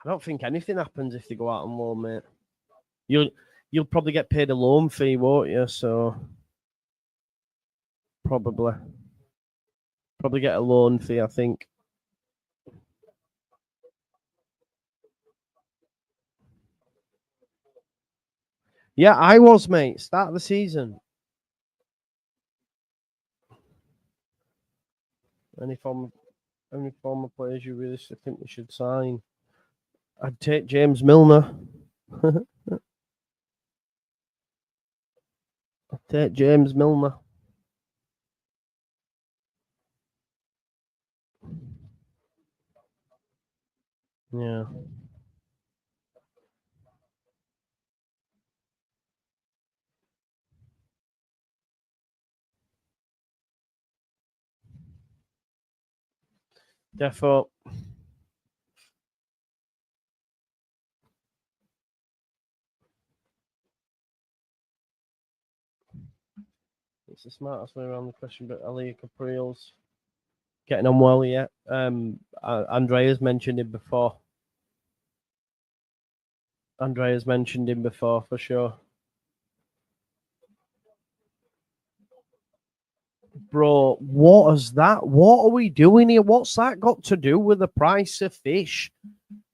I don't think anything happens if they go out on loan, mate. You'll probably get paid a loan fee, won't you? So probably get a loan fee, I think. Yeah, I was, mate. Start of the season. Any former players you really think we should sign? I'd take James Milner. I'd take James Milner. Yeah. Defo. It's the smartest way around the question, but Ali Caprile's getting on well yet. Andrea's mentioned him before. Andrea's mentioned him before for sure. Bro, what is that? What are we doing here? What's that got to do with the price of fish?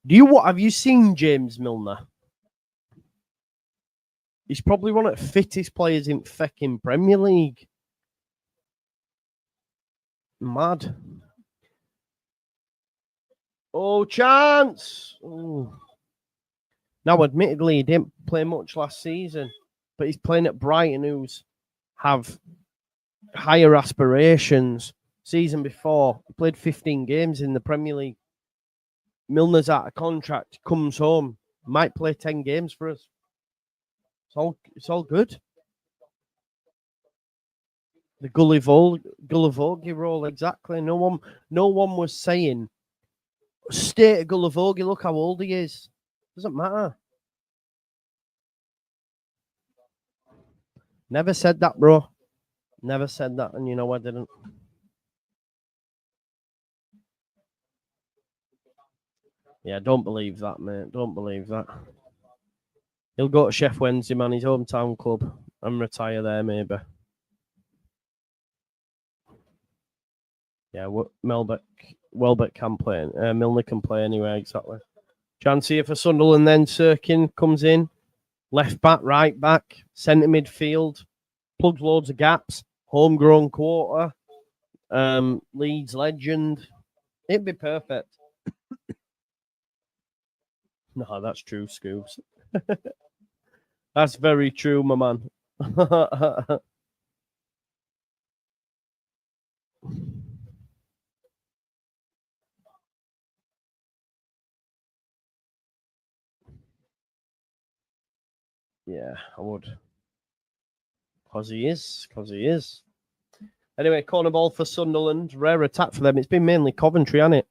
Have you seen James Milner? He's probably one of the fittest players in fucking Premier League. Mad. Oh, chance. Ooh. Now, admittedly, he didn't play much last season. but he's playing at Brighton, who's have higher aspirations. Season before, he played 15 games in the Premier League. Milner's out of contract, comes home, might play 10 games for us. It's all good. The Gullivogi role, exactly. No one was saying, stay at Gullivogi, look how old he is. Doesn't matter. Never said that, bro. Never said that, and you know I didn't. Yeah, don't believe that, mate. Don't believe that. He'll go to Chef Wednesday, man, his hometown club, and retire there, maybe. Yeah, Welbeck can play. Milner can play anyway, exactly. Chance here for Sunderland then. Sirkin comes in. Left back, right back, centre midfield. Plugs loads of gaps. Homegrown quarter. Leeds legend. It'd be perfect. No, that's true, Scoobs. That's very true, my man. Yeah, I would. Because he is. Anyway, corner ball for Sunderland. Rare attack for them. It's been mainly Coventry, hasn't it?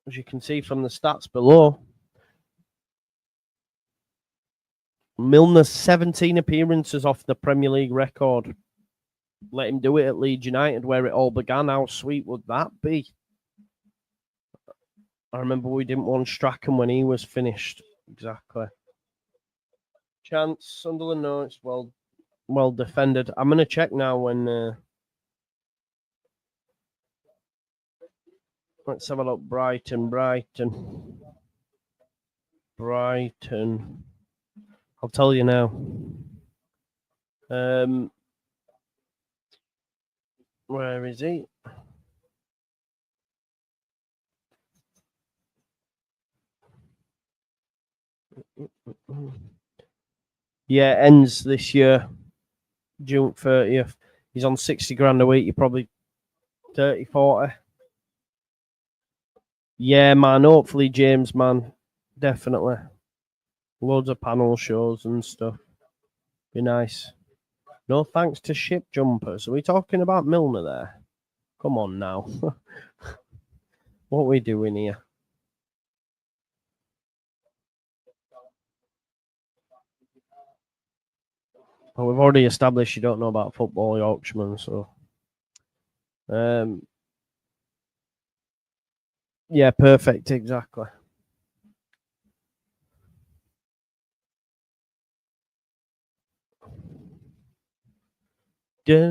As you can see from the stats below. Milner's 17 appearances off the Premier League record. Let him do it at Leeds United, where it all began. How sweet would that be? I remember we didn't want Strachan when he was finished. Exactly. Chance, Sunderland, no, it's well defended. I'm going to check now when... Let's have a look. Brighton. I'll tell you now. Where is he? Yeah, ends this year, June 30th. He's on 60 grand a week. You're probably 30, 40. Yeah, man. Hopefully, James, man. Definitely. Loads of panel shows and stuff. Be nice. No thanks to ship jumpers. Are we talking about Milner there? Come on now. What are we doing here? Well, we've already established you don't know about football, Yorkshireman, so... Yeah, perfect, exactly. Have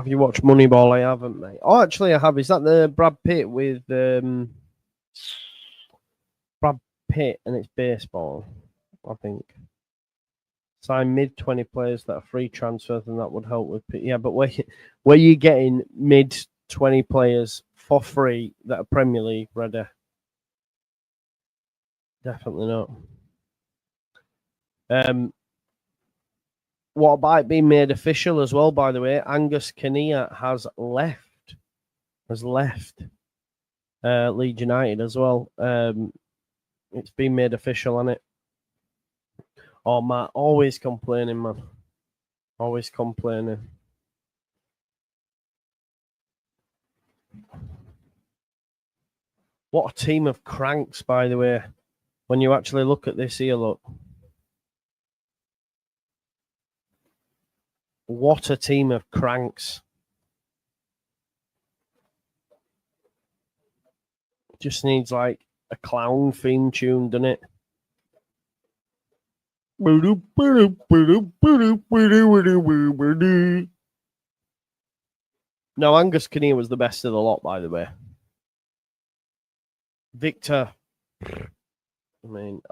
you watched Moneyball? I haven't, mate. Oh, actually, I have. Is that the Brad Pitt with Brad Pitt and it's baseball? I think. Sign mid 20 players that are free transfers, and that would help with. Yeah, but where you getting mid 20 players for free that are Premier League ready? Definitely not. What about being made official as well, by the way? Angus Kinnear has left Leeds United as well. It's been made official, hasn't it? Oh, Matt, always complaining, man. Always complaining. What a team of cranks, by the way. When you actually look at this here, look. What a team of cranks. Just needs like a clown theme tune, doesn't it? No, Angus Kinnear was the best of the lot, by the way. Victor. I mean,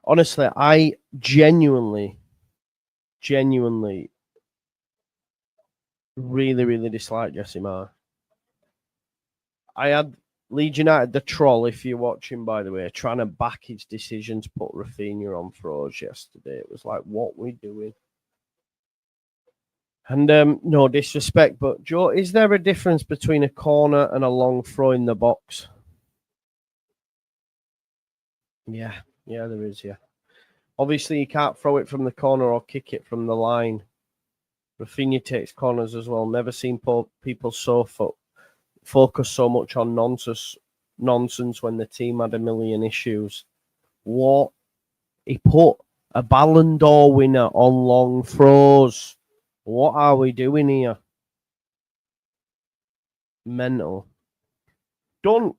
honestly, I genuinely really dislike Jesse Marr. I had Leeds United, the troll, if you're watching, by the way, trying to back his decision to put Rafinha on for us yesterday. It was like, what we doing? And no disrespect, but Joe, is there a difference between a corner and a long throw in the box? Yeah, there is, yeah. Obviously, you can't throw it from the corner or kick it from the line. Rafinha takes corners as well. Never seen people so focus so much on nonsense when the team had a million issues. What? He put a Ballon d'Or winner on long throws. What are we doing here? Mental. Don't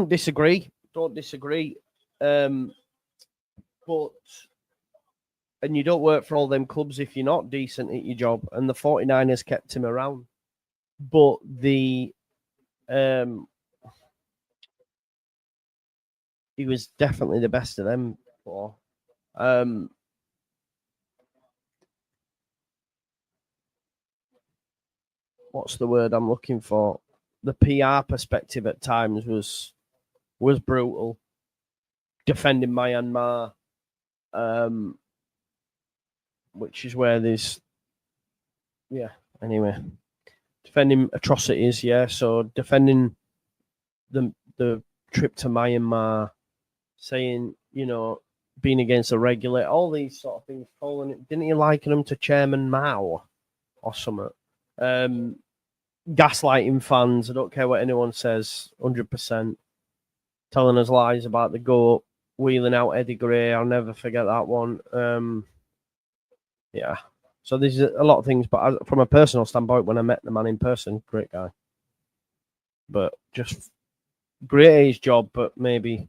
disagree. Don't disagree. But and you don't work for all them clubs if you're not decent at your job. And the 49ers kept him around. But he was definitely the best of them. What's the word I'm looking for? The PR perspective at times was brutal. Defending Myanmar, which is where there's, anyway, defending atrocities, so defending the trip to Myanmar, saying, being against the regulator, all these sort of things, calling it, didn't you liken them to Chairman Mao or something? Gaslighting fans, I don't care what anyone says, 100%. Telling us lies about the GOAT, wheeling out Eddie Gray, I'll never forget that one. So there's a lot of things, but from a personal standpoint, when I met the man in person, great guy. But just great at his job, but maybe...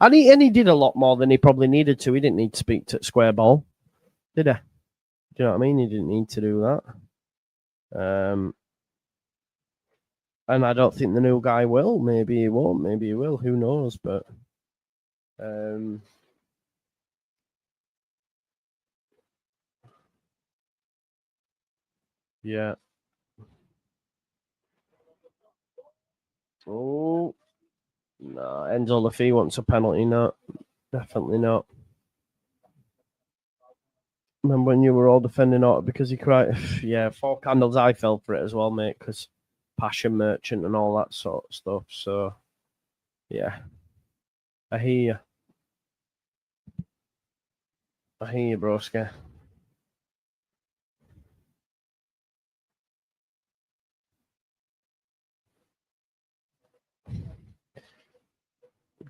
And he did a lot more than he probably needed to. He didn't need to speak to Square Ball, did he? Do you know what I mean? He didn't need to do that. And I don't think the new guy will. Maybe he won't. Maybe he will. Who knows? But yeah. Oh no, Enzo Lafay wants a penalty. No, definitely not. Remember when you were all defending Otto because he cried? Yeah, 4 candles. I fell for it as well, mate, because passion merchant and all that sort of stuff. So, yeah, I hear you, broski.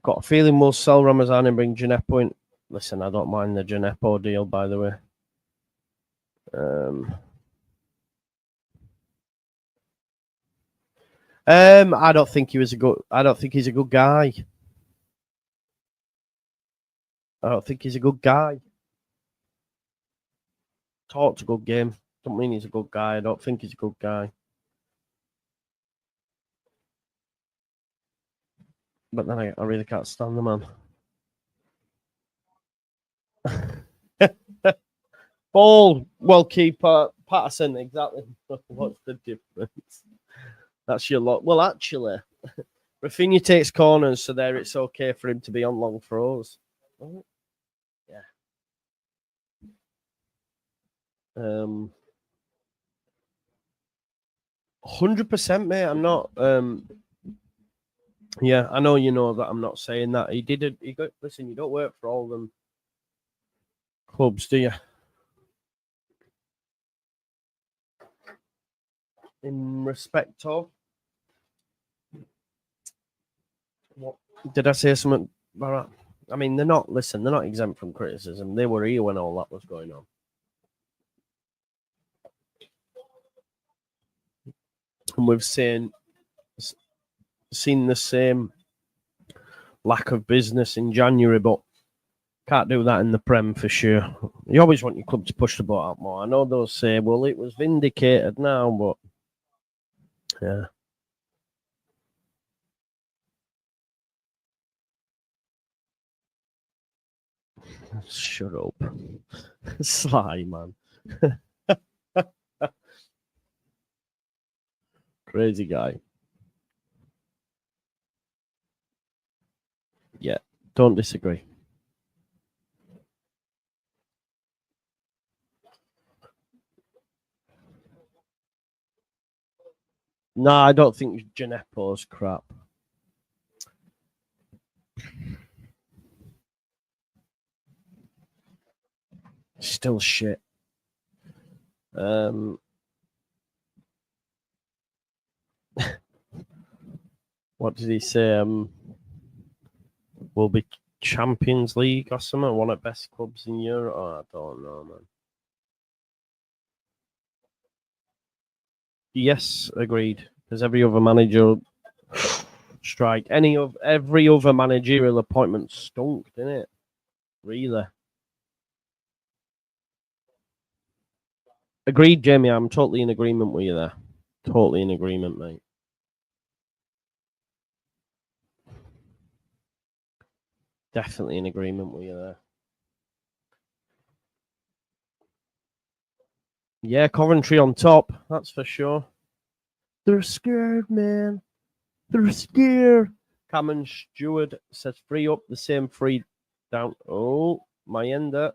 Got a feeling we'll sell Ramazan and bring Gineppo in. Listen, I don't mind the Gineppo deal, by the way. I don't think he's a good guy. I don't think he's a good guy. Talked a good game. Don't mean he's a good guy. I don't think he's a good guy. But then I really can't stand the man. Ball, Goalkeeper, Patterson, exactly. What's the difference? That's your lot. Well, actually, Rafinha takes corners, so there it's okay for him to be on long throws. Oh, yeah. 100%, mate. I'm not. Yeah, I know you know that I'm not saying that. He did it. Listen, you don't work for all them clubs, do you? In respect of what did I say something? I mean, they're not exempt from criticism. They were here when all that was going on. And we've seen the same lack of business in January, but can't do that in the Prem for sure. You always want your club to push the boat out more. I know they'll say, well, it was vindicated now, but yeah. Shut up. Sly, man. Crazy guy. Don't disagree. No, I don't think Gineppo's crap. Still shit. What did he say? Will be Champions League or something? One of the best clubs in Europe? Oh, I don't know, man. Yes, agreed. Because every other manager strike, every other managerial appointment stunk, didn't it? Really. Agreed, Jamie. I'm totally in agreement with you there. Totally in agreement, mate. Definitely in agreement with you there. Yeah, Coventry on top. That's for sure. They're scared, man. They're scared. Cameron Stewart says free up, the same free down. Oh, my ender.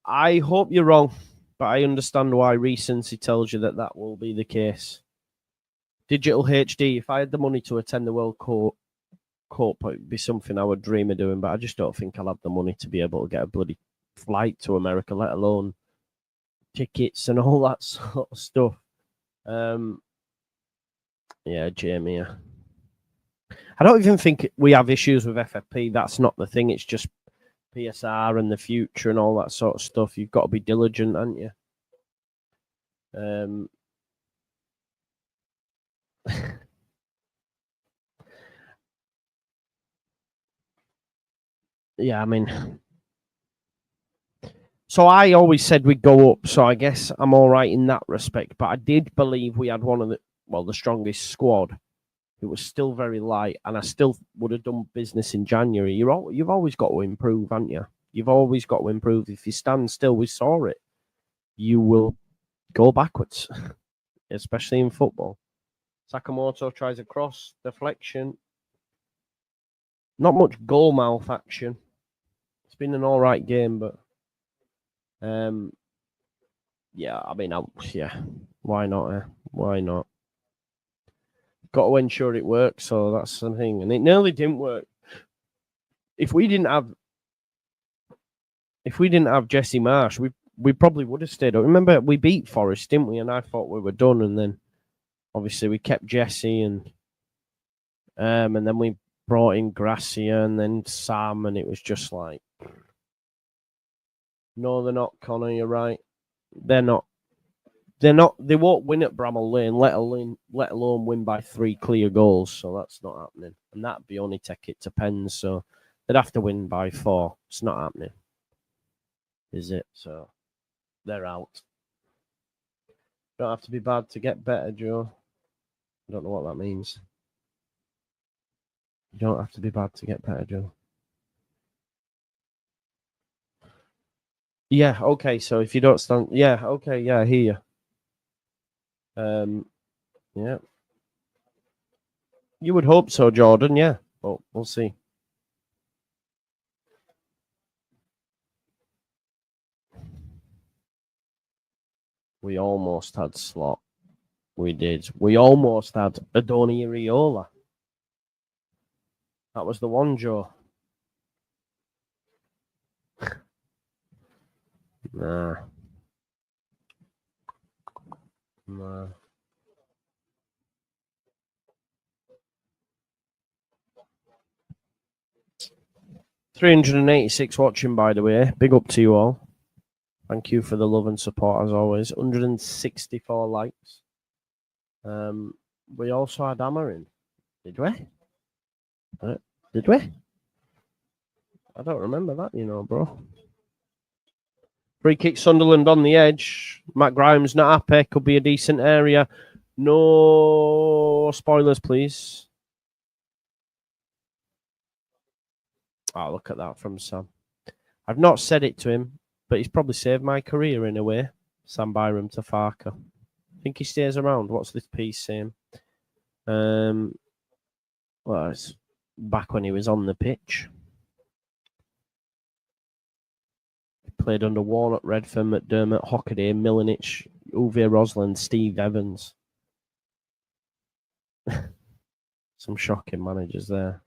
I hope you're wrong, but I understand why recency tells you that will be the case. Digital HD, if I had the money to attend the World Cup, it would be something I would dream of doing, but I just don't think I'll have the money to be able to get a bloody flight to America, let alone tickets and all that sort of stuff. Yeah, Jamie. I don't even think we have issues with FFP. That's not the thing. It's just PSR and the future and all that sort of stuff. You've got to be diligent, haven't you? Yeah, I mean, so I always said we'd go up, so I guess I'm all right in that respect. But I did believe we had one of the strongest squad. It was still very light, and I still would have done business in January. You've always got to improve, haven't you? You've always got to improve. If you stand still, we saw it, you will go backwards, especially in football. Sakamoto tries a cross, deflection. Not much goal mouth action. It's been an all right game, but yeah, I mean, why not? Why not? Got to ensure it works, so that's the thing. And it nearly didn't work. If we didn't have Jesse Marsh, we probably would have stayed up. Remember, we beat Forest, didn't we? And I thought we were done, and then obviously we kept Jesse, and then we brought in Gracia and then Sam, and it was just like, no, they're not, Connor. You're right. They're not. They won't win at Bramall Lane, let alone win by 3 clear goals. So that's not happening, and that'd be only take it to pens. So they'd have to win by 4. It's not happening, is it? So they're out. Don't have to be bad to get better, Joe. I don't know what that means. You don't have to be bad to get better, Joe. Yeah, okay. So if you don't stand, yeah, okay, yeah, I hear you. Yeah. You would hope so, Jordan, yeah. But we'll see. We almost had Slot. We did. We almost had Adoni Iriola. That was the one, Joe. Nah. 386 watching, by the way. Big up to you all. Thank you for the love and support, as always. 164 likes. We also had Amarin. Did we? Did we? I don't remember that, bro. Free kick, Sunderland on the edge. Matt Grimes not happy. Could be a decent area. No spoilers, please. Oh, look at that from Sam. I've not said it to him, but he's probably saved my career in a way. Sam Byram to Farker. I think he stays around. What's this piece saying? Well, back when he was on the pitch. He played under Warnock, Redfern, McDermott, Hockaday, Milinich, Uwe Rosland, Steve Evans. Some shocking managers there.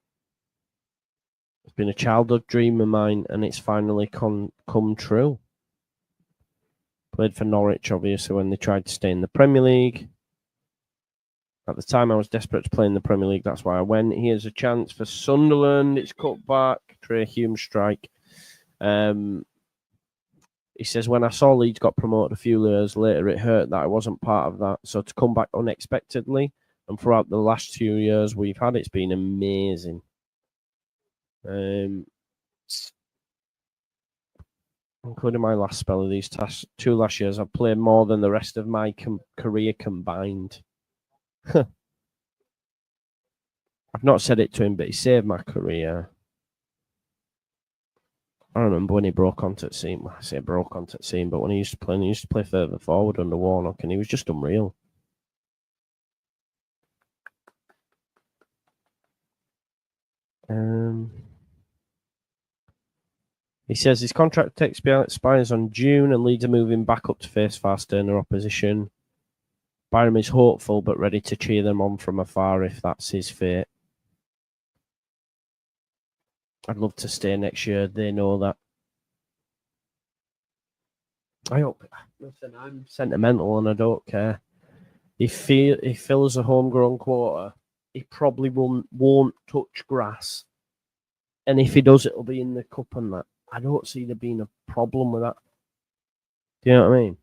It's been a childhood dream of mine, and it's finally come true. Played for Norwich, obviously, when they tried to stay in the Premier League. At the time, I was desperate to play in the Premier League. That's why I went. Here's a chance for Sunderland. It's cut back. Trey Hume strike. He says, when I saw Leeds got promoted a few years later, it hurt that I wasn't part of that. So to come back unexpectedly, and throughout the last 2 years we've had, it's been amazing. Including my last spell of these 2 last years, I've played more than the rest of my career combined. I've not said it to him, but he saved my career. I remember when he broke onto the scene. I say broke onto the scene, but when he used to play further forward under Warnock, and he was just unreal. He says his contract expires on June, and Leeds are moving back up to face far sterner opposition. Byram is hopeful, but ready to cheer them on from afar if that's his fate. I'd love to stay next year. They know that. I hope. Listen, I'm sentimental and I don't care. If he fills a homegrown quota, he probably won't touch grass. And if he does, it'll be in the cup and that. I don't see there being a problem with that. Do you know what I mean?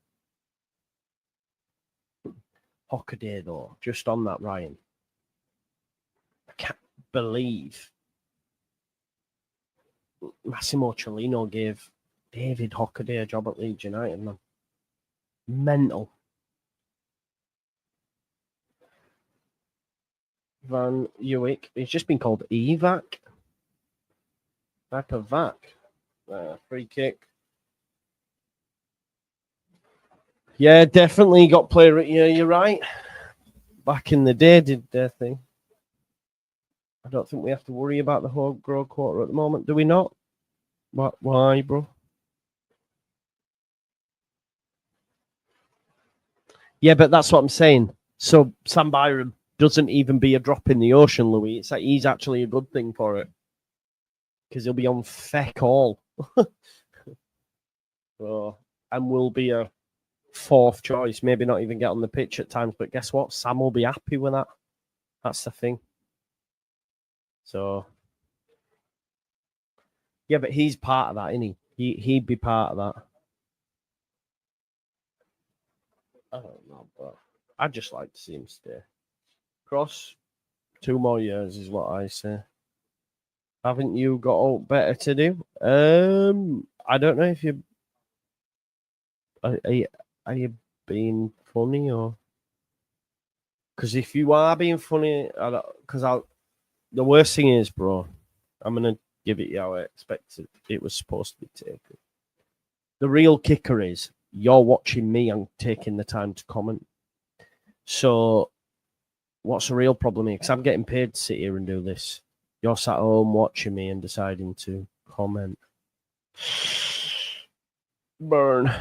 Hockaday, though, just on that, Ryan. I can't believe Massimo Cellino gave David Hockaday a job at Leeds United, man. Mental. Van Uwick. He's just been called Evac. Back of Vac. Free kick. Yeah, definitely got player. Yeah, you're right. Back in the day, did their thing. I don't think we have to worry about the homegrown quarter at the moment, do we not? Why, bro? Yeah, but that's what I'm saying. So Sam Byram doesn't even be a drop in the ocean, Louis. It's like he's actually a good thing for it. Because he'll be on feck all. And will be a fourth choice. Maybe not even get on the pitch at times. But guess what? Sam will be happy with that. That's the thing. So, yeah, but he's part of that, isn't he? He'd be part of that. I don't know, but I'd just like to see him stay. Cross, 2 more years is what I say. Haven't you got better to do? I don't know if you are you being funny or because if you are being funny, the worst thing is, bro, I'm gonna give it you how I expected it was supposed to be taken. The real kicker is you're watching me and taking the time to comment. So, what's the real problem here? Because I'm getting paid to sit here and do this. You're sat at home watching me and deciding to comment. Burn.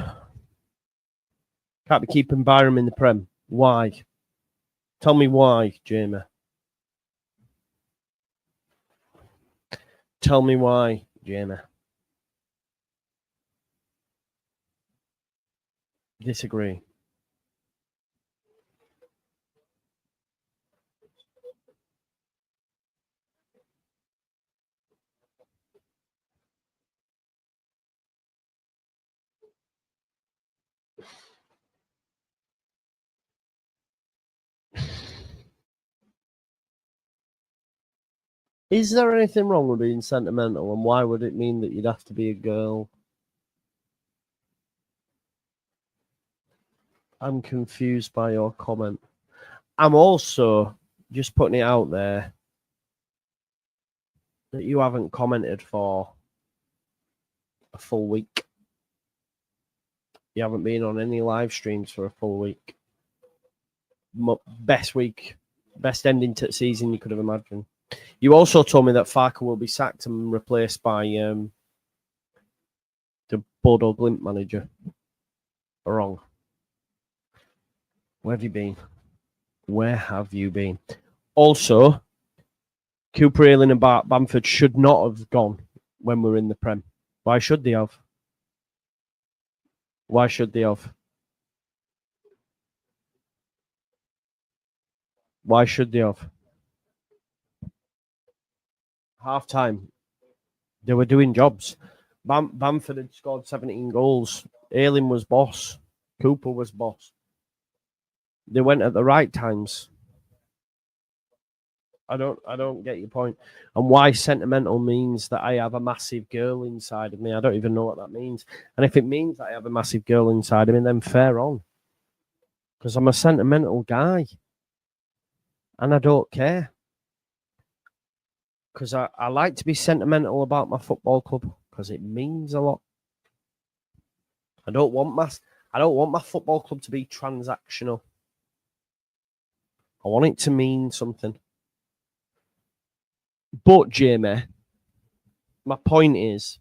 Can't be keeping Byram in the Prem. Why? Tell me why, Jamie. Tell me why, Jamie. Disagree. Is there anything wrong with being sentimental, and why would it mean that you'd have to be a girl? I'm confused by your comment. I'm also just putting it out there that you haven't commented for a full week. You haven't been on any live streams for a full week. Best week, best ending to the season you could have imagined. You also told me that Farker will be sacked and replaced by the Bodo Glimt manager. Wrong. Where have you been? Where have you been? Also, Cooper, Ayling and Bamford should not have gone when we were in the Prem. Why should they have? Why should they have? Why should they have? Half time, they were doing jobs. Bamford had scored 17 goals. Ayling was boss. Cooper was boss. They went at the right times. I don't get your point. And why sentimental means that I have a massive girl inside of me. I don't even know what that means. And if it means that I have a massive girl inside of me, then fair on. Because I'm a sentimental guy. And I don't care. Because I like to be sentimental about my football club. Because it means a lot. I don't want my football club to be transactional. I want it to mean something. But, Jamie, my point is,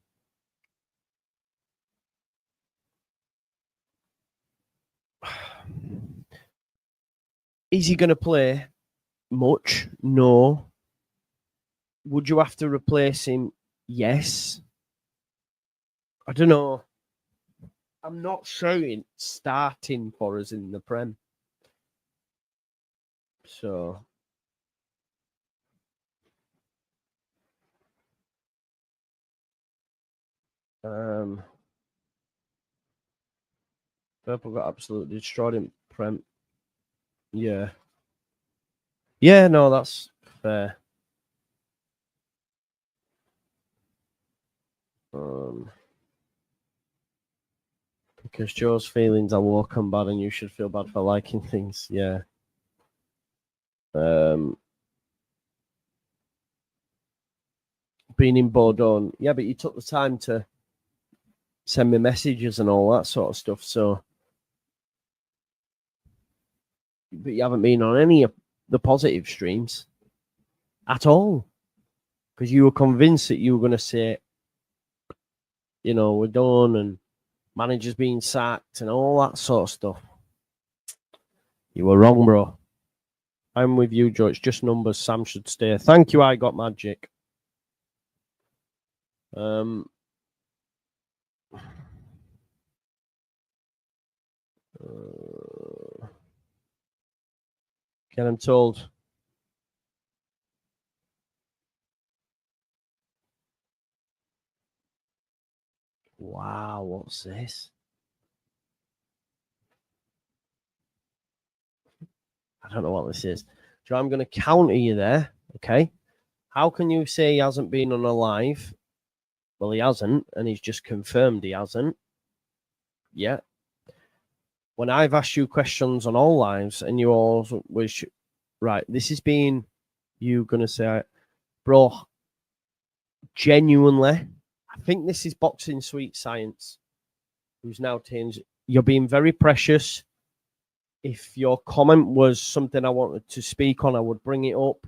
is he going to play much? No. Would you have to replace him? Yes. I don't know. I'm not showing starting for us in the Prem. So... Purple got absolutely destroyed in Prem. Yeah. Yeah, no, that's fair. Because Joe's feelings are welcome bad and you should feel bad for liking things. Yeah. Being in Bordeaux. Yeah, but you took the time to send me messages and all that sort of stuff. So, but you haven't been on any of the positive streams at all. Because you were convinced that you were going to say, you know, we're done and managers being sacked and all that sort of stuff. You were wrong, bro. I'm with you, Joe. It's just numbers. Sam should stay. Thank you, I Got Magic. Get him told. Wow, what's this? I don't know what this is. Joe, I'm going to counter you there, okay? How can you say he hasn't been on a live? Well, he hasn't, and he's just confirmed he hasn't. Yeah. When I've asked you questions on all lives, and you all was right, this has been you going to say, bro, genuinely, I think this is Boxing Sweet Science, who's now changed. You're being very precious. If your comment was something I wanted to speak on, I would bring it up.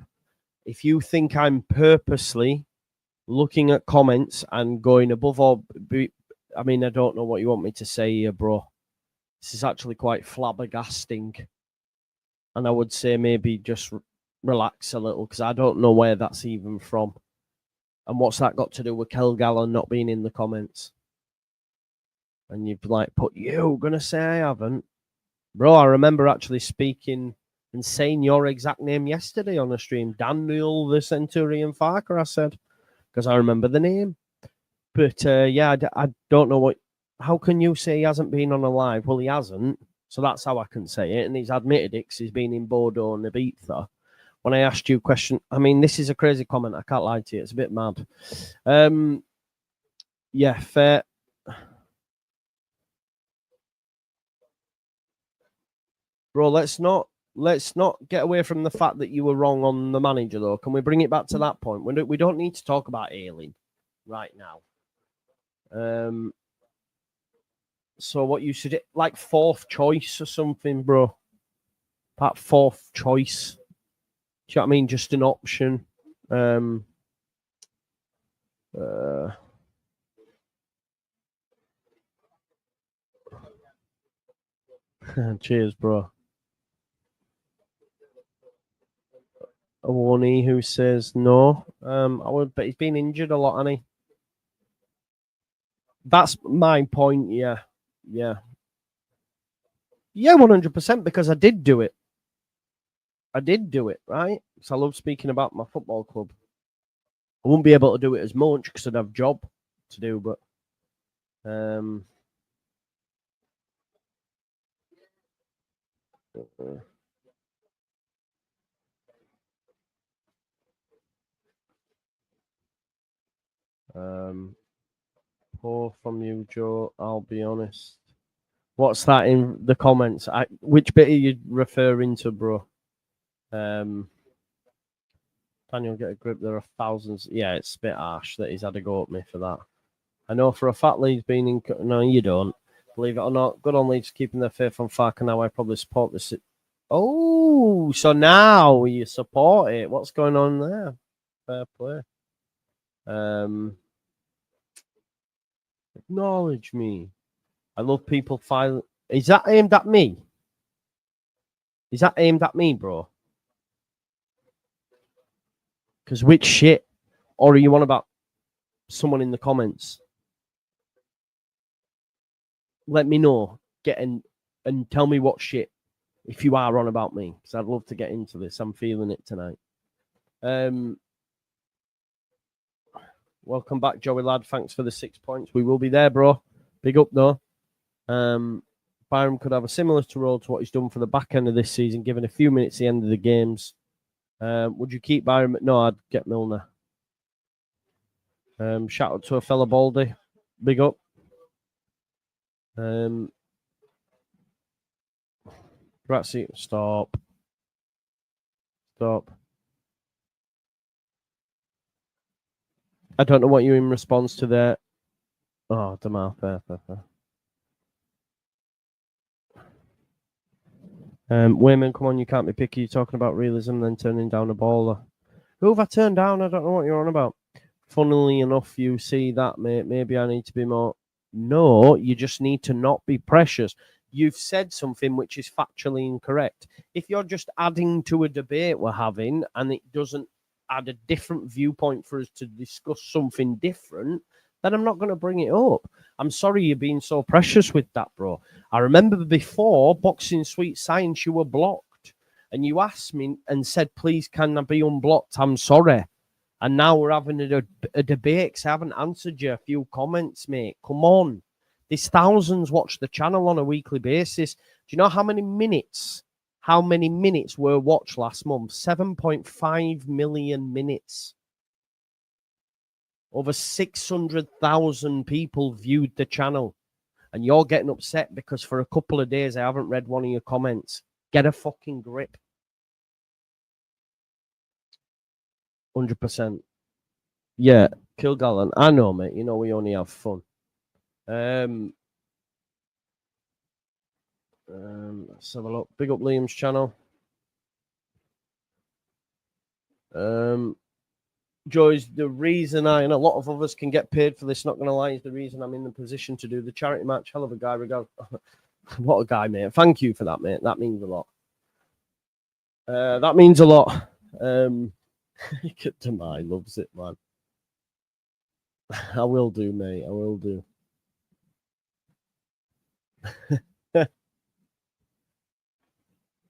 If you think I'm purposely looking at comments and going above or... I mean, I don't know what you want me to say here, bro. This is actually quite flabbergasting. And I would say maybe just relax a little, because I don't know where that's even from. And what's that got to do with Kel Gallon not being in the comments? And you've like put, you going to say I haven't? Bro, I remember actually speaking and saying your exact name yesterday on a stream. Daniel the Centurion Farker, I said, because I remember the name. But yeah, I don't know what... How can you say he hasn't been on a live? Well, he hasn't. So that's how I can say it. And he's admitted it because he's been in Bordeaux and Ibiza. When I asked you a question, I mean, this is a crazy comment. I can't lie to you. It's a bit mad. Yeah, fair. Bro, let's not get away from the fact that you were wrong on the manager, though. Can we bring it back to that point? We don't need to talk about Ayling right now. So what you should, like fourth choice or something, bro. That fourth choice. Do you know what I mean? Just an option. Cheers, bro. Awani who says no. I would, but he's been injured a lot, hasn't he? That's my point. Yeah, 100%. Because I did do it. Right. So I love speaking about my football club. I wouldn't be able to do it as much because I'd have a job to do, but poor from you, Joe. I'll be honest. What's that in the comments? Which bit are you referring to, bro? Daniel, get a grip. There are thousands. Yeah, it's a bit harsh that he's had a go at me for that. I know for a fact Leeds been in. No, you don't. Believe it or not, good on Leeds keeping their faith on Fark, and now I probably support this. Oh, so now you support it. What's going on there? Fair play. Acknowledge me. I love people filing. Is that aimed at me? Is that aimed at me, bro? Because which shit? Or are you on about someone in the comments? Let me know. Get in and tell me what shit if you are on about me. Because I'd love to get into this. I'm feeling it tonight. Welcome back, Joey lad. Thanks for the 6 points. We will be there, bro. Big up, though. Byram could have a similar role to what he's done for the back end of this season, given a few minutes at the end of the games. Would you keep Byram? No, I'd get Milner. Shout out to a fella Baldy. Big up. Grazie. Stop. I don't know what you're in response to there. Oh, Damar. Fair. Wayman, come on, you can't be picky. You're talking about realism, then turning down a baller. Who have I turned down? I don't know what you're on about. Funnily enough, you see that, mate. Maybe I need to be more. No, you just need to not be precious. You've said something which is factually incorrect. If you're just adding to a debate we're having and it doesn't add a different viewpoint for us to discuss something different, then I'm not going to bring it up. I'm sorry you're being so precious with that, bro. I remember before Boxing Sweet Science, you were blocked and you asked me and said, please, can I be unblocked? I'm sorry. And now we're having a debate because I haven't answered you a few comments, mate. Come on. There's thousands watch the channel on a weekly basis. Do you know how many minutes were watched last month? 7.5 million minutes. Over 600,000 people viewed the channel. And you're getting upset because for a couple of days I haven't read one of your comments. Get a fucking grip. 100%. Yeah, Kilgallen. I know, mate. You know we only have fun. Let's have a look. Big up Liam's channel. Joy's the reason and a lot of others can get paid for this, not going to lie, is the reason I'm in the position to do the charity match. Hell of a guy, regard. What a guy, mate. Thank you for that, mate. That means a lot. That means a lot. Demai loves it, man. I will do, mate. I will do.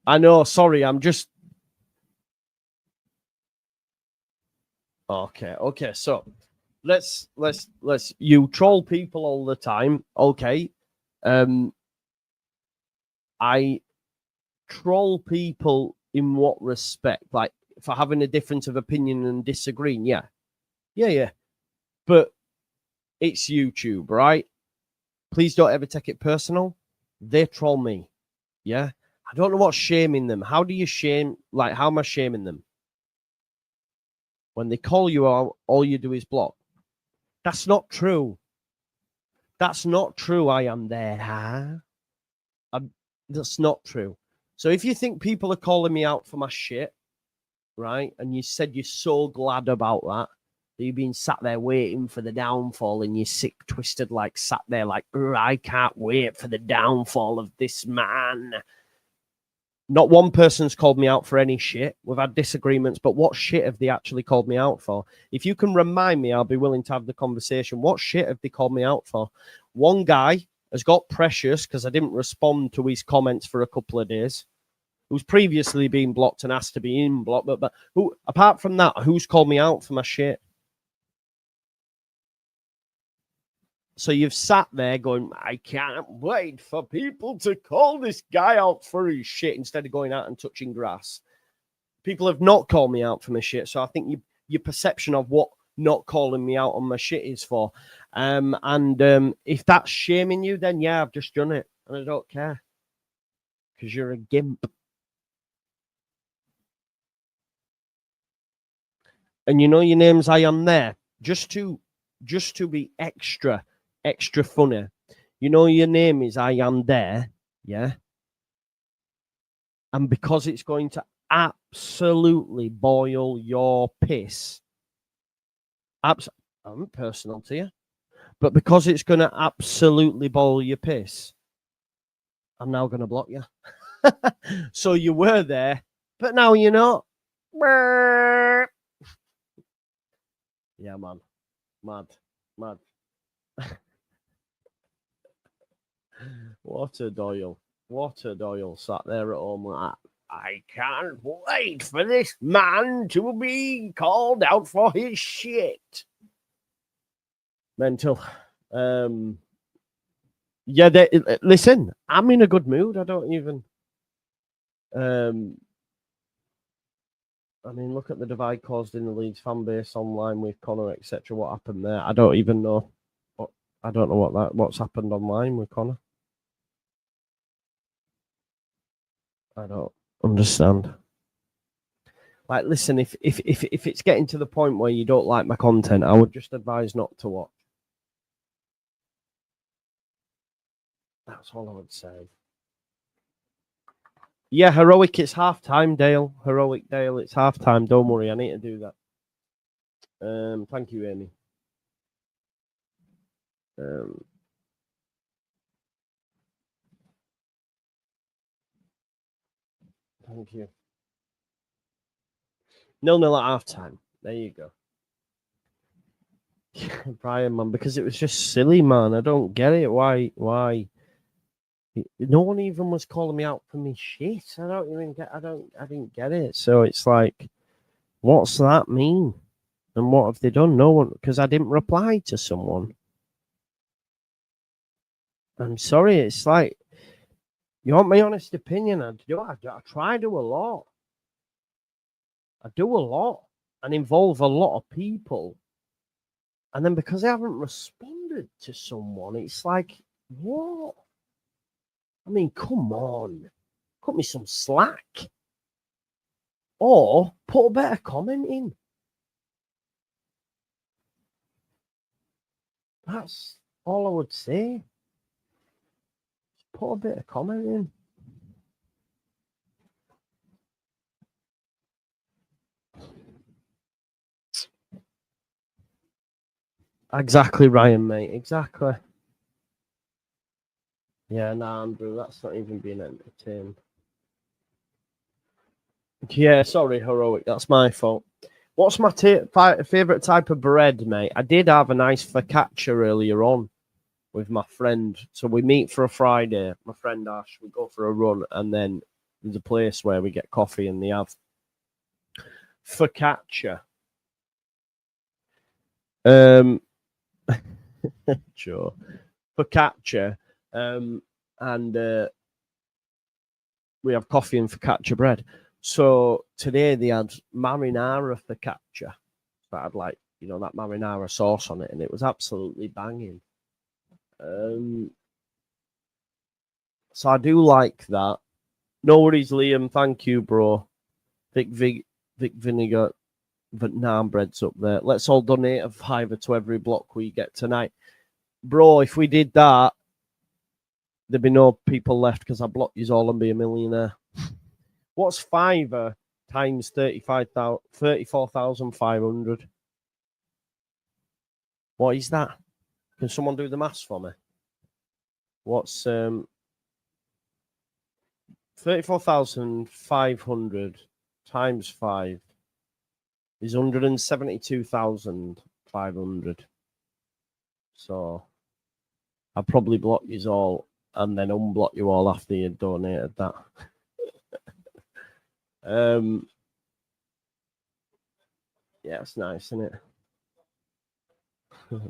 I know. Sorry, I'm just. Okay. So let's. You troll people all the time. Okay. I troll people in what respect? Like for having a difference of opinion and disagreeing. Yeah. But it's YouTube, right? Please don't ever take it personal. They troll me. Yeah. I don't know what's shaming them. How do you shame? Like, how am I shaming them? When they call you out, all you do is block. That's not true. That's not true. I am there. That's not true. So if you think people are calling me out for my shit, right? And you said you're so glad about that. You've been sat there waiting for the downfall, and you're sick, twisted, like sat there like, I can't wait for the downfall of this man. Not one person's called me out for any shit. We've had disagreements, but what shit have they actually called me out for? If you can remind me, I'll be willing to have the conversation. What shit have they called me out for? One guy has got precious because I didn't respond to his comments for a couple of days, who's previously been blocked and asked to be in blocked. But who, apart from that, who's called me out for my shit? So you've sat there going, I can't wait for people to call this guy out for his shit instead of going out and touching grass. People have not called me out for my shit. So I think your perception of what not calling me out on my shit is for. If that's shaming you, then yeah, I've just done it. And I don't care. Because you're a gimp. And you know your name's I am there. Just to be extra funny. You know your name is I am there, yeah? And because it's going to absolutely boil your piss. I'm personal to you. But because it's going to absolutely boil your piss, I'm now going to block you. So you were there, but now you're not. Yeah, man. Mad. What a Doyle sat there at home like, I can't wait for this man to be called out for his shit. Mental. Listen, I'm in a good mood. I don't even... look at the divide caused in the Leeds fan base online with Connor, etc. What happened there? I don't even know. I don't know what's happened online with Connor. I don't understand. Like, listen, if it's getting to the point where you don't like my content, I would just advise not to watch. That's all I would say. Yeah, Heroic, it's half-time, Dale. Heroic Dale, it's half-time. Don't worry, I need to do that. Thank you, Amy. Thank you. 0-0 at half-time. There you go. Brian, man, because it was just silly, man. I don't get it. Why? No one even was calling me out for me shit. I didn't get it. So it's like, what's that mean? And what have they done? No one, because I didn't reply to someone. I'm sorry. It's like, you want my honest opinion? I try to do a lot. I do a lot and involve a lot of people. And then because I haven't responded to someone, it's like, what? I mean, come on. Cut me some slack. Or put a better comment in. That's all I would say. Put a bit of comment in. Exactly, Ryan, mate. Exactly. Yeah, nah, Andrew, that's not even being entertained. Yeah, sorry, Heroic. That's my fault. What's my favourite type of bread, mate? I did have a nice focaccia earlier on with my friend. So we meet for a Friday. My friend Ash, we go for a run, and then there's a place where we get coffee, and they have focaccia. Sure. Focaccia. And we have coffee and focaccia bread. So today they had marinara focaccia. That had that marinara sauce on it, and it was absolutely banging. So I do like that. No worries, Liam. Thank you, bro. Vic Vinegar Vietnam bread's up there. Let's all donate a $5 to every block we get tonight. Bro, if we did that, there'd be no people left because I blocked you all and be a millionaire. What's $5 times 34,500. What is that? Can someone do the maths for me? What's 34,500 times 5 is 172,500. So I'll probably block you all and then unblock you all after you donated that. Yeah, it's nice, isn't it?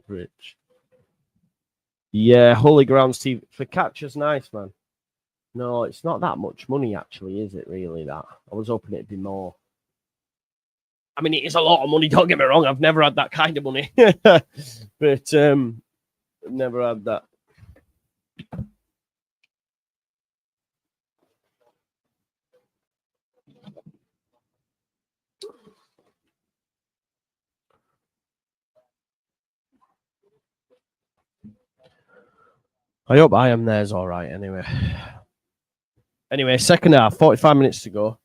Rich. Yeah, Holy Grounds TV for catcher's nice, man. No, it's not that much money, actually, is it? Really? That I was hoping it'd be more. I mean, it is a lot of money. Don't get me wrong. I've never had that kind of money, but never had that. I hope I am there's all right. Anyway, second half, 45 minutes to go.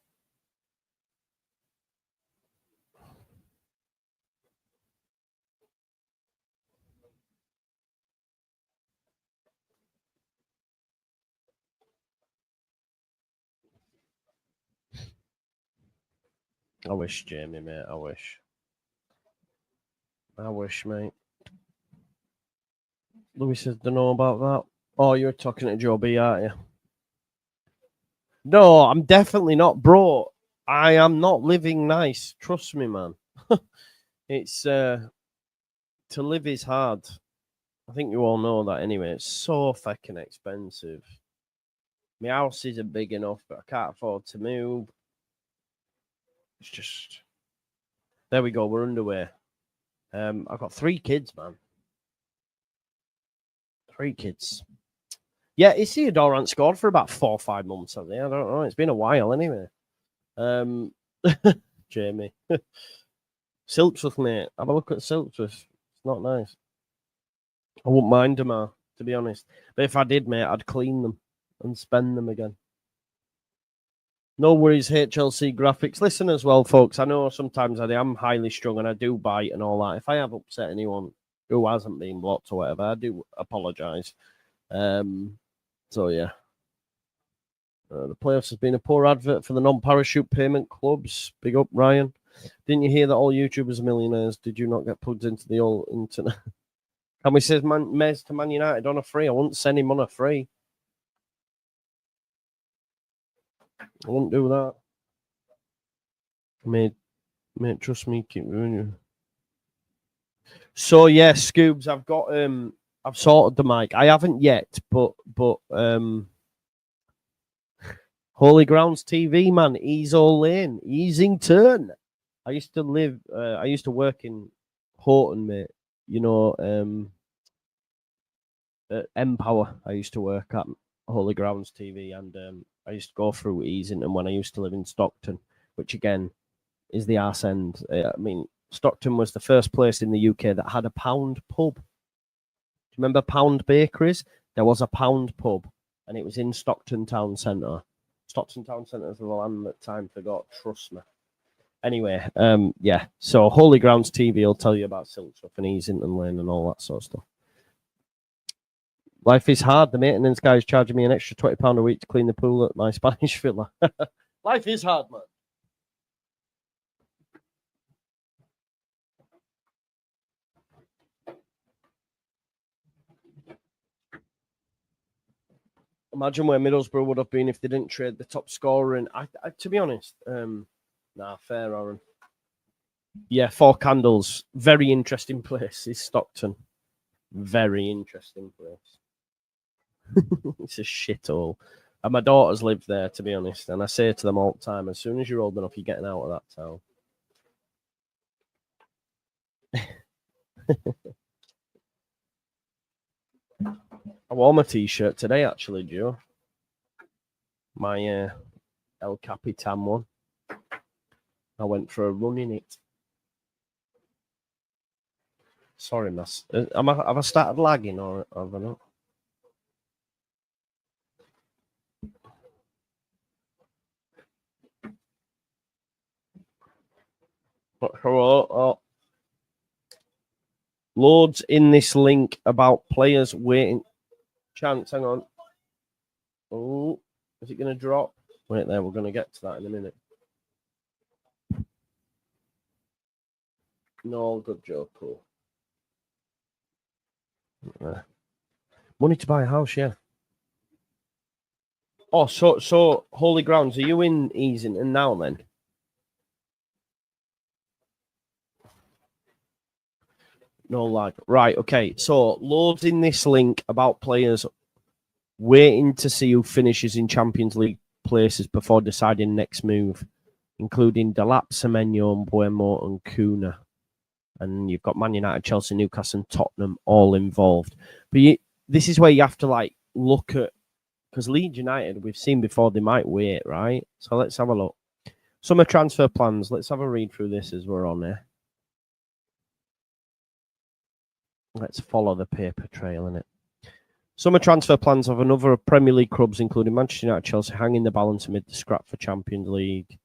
I wish, Jamie, mate. I wish, mate. Louis says, don't know about that. Oh, you're talking to Joe B, aren't you? No, I'm definitely not, bro. I am not living nice. Trust me, man. It's to live is hard. I think you all know that anyway. It's so fucking expensive. My house isn't big enough, but I can't afford to move. It's just there we go. We're underway. I've got 3 kids, man. 3 kids. Yeah, Isidore hasn't scored for about 4 or 5 months, have they? I don't know. It's been a while anyway. Jamie. Silksworth, mate. Have a look at Silksworth. It's not nice. I wouldn't mind them, to be honest. But if I did, mate, I'd clean them and spend them again. No worries, HLC Graphics. Listen as well, folks. I know sometimes I am highly strung and I do bite and all that. If I have upset anyone who hasn't been blocked or whatever, I do apologise. So, yeah. The playoffs has been a poor advert for the non-parachute payment clubs. Big up, Ryan. Didn't you hear that all YouTubers are millionaires? Did you not get plugged into the old internet? Can we send Mez to Man United on a free? I wouldn't send him on a free. I wouldn't do that. Mate, trust me, keep doing you. So yeah, Scoobs, I've sorted the mic. I haven't yet, but Holy Grounds TV, man, he's all in. He's in turn. I used to work in Horton, mate. You know, at Empower. I used to work at Holy Grounds TV, and I used to go through Easington when I used to live in Stockton, which again is the arse end. I mean, Stockton was the first place in the UK that had a pound pub. Do you remember Pound Bakeries? There was a pound pub, and it was in Stockton Town Centre. Stockton Town Centre is the land that time forgot. Trust me. Anyway, yeah. So Holy Grounds TV will tell you about Silk stuff and Easington Lane and all that sort of stuff. Life is hard. The maintenance guy is charging me an extra £20 a week to clean the pool at my Spanish villa. Life is hard, man. Imagine where Middlesbrough would have been if they didn't trade the top scorer. And to be honest, fair, Aaron. Yeah, 4 Candles. Very interesting place is Stockton. Very interesting place. It's a shithole. And my daughters live there, to be honest. And I say to them all the time, as soon as you're old enough, you're getting out of that town. I wore my t-shirt today, actually, Joe. My El Capitan one. I went for a run in it. Sorry, miss. Have I started lagging or have I not? Loads in this link about players waiting. Chance, hang on. Oh, is it going to drop? Wait there, we're going to get to that in a minute. No, good joke, cool. Money to buy a house, yeah. Oh, so Holy Grounds, are you in Easington now then? No lag. Right, okay. So loads in this link about players waiting to see who finishes in Champions League places before deciding next move, including Delap, Semenyo, Mbuemo, and Kuna. And you've got Man United, Chelsea, Newcastle, and Tottenham all involved. But this is where you have to look at, because Leeds United, we've seen before, they might wait, right? So let's have a look. Summer transfer plans. Let's have a read through this as we're on there. Let's follow the paper trail, innit? Summer transfer plans of another Premier League clubs, including Manchester United, Chelsea, hanging the balance amid the scrap for Champions League.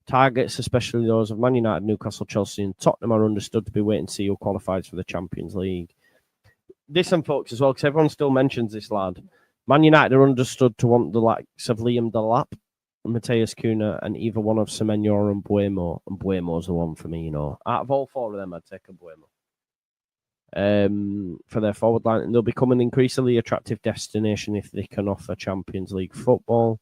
Targets, especially those of Man United, Newcastle, Chelsea, and Tottenham, are understood to be waiting to see who qualifies for the Champions League. This, and folks, as well, because everyone still mentions this lad. Man United are understood to want the likes of Liam Delap, Mateus Cunha, and either one of Semenyo and Mbuemo. And Mbuemo's the one for me, Out of all four of them, I'd take a Mbuemo. For their forward line, and they'll become an increasingly attractive destination if they can offer Champions League football.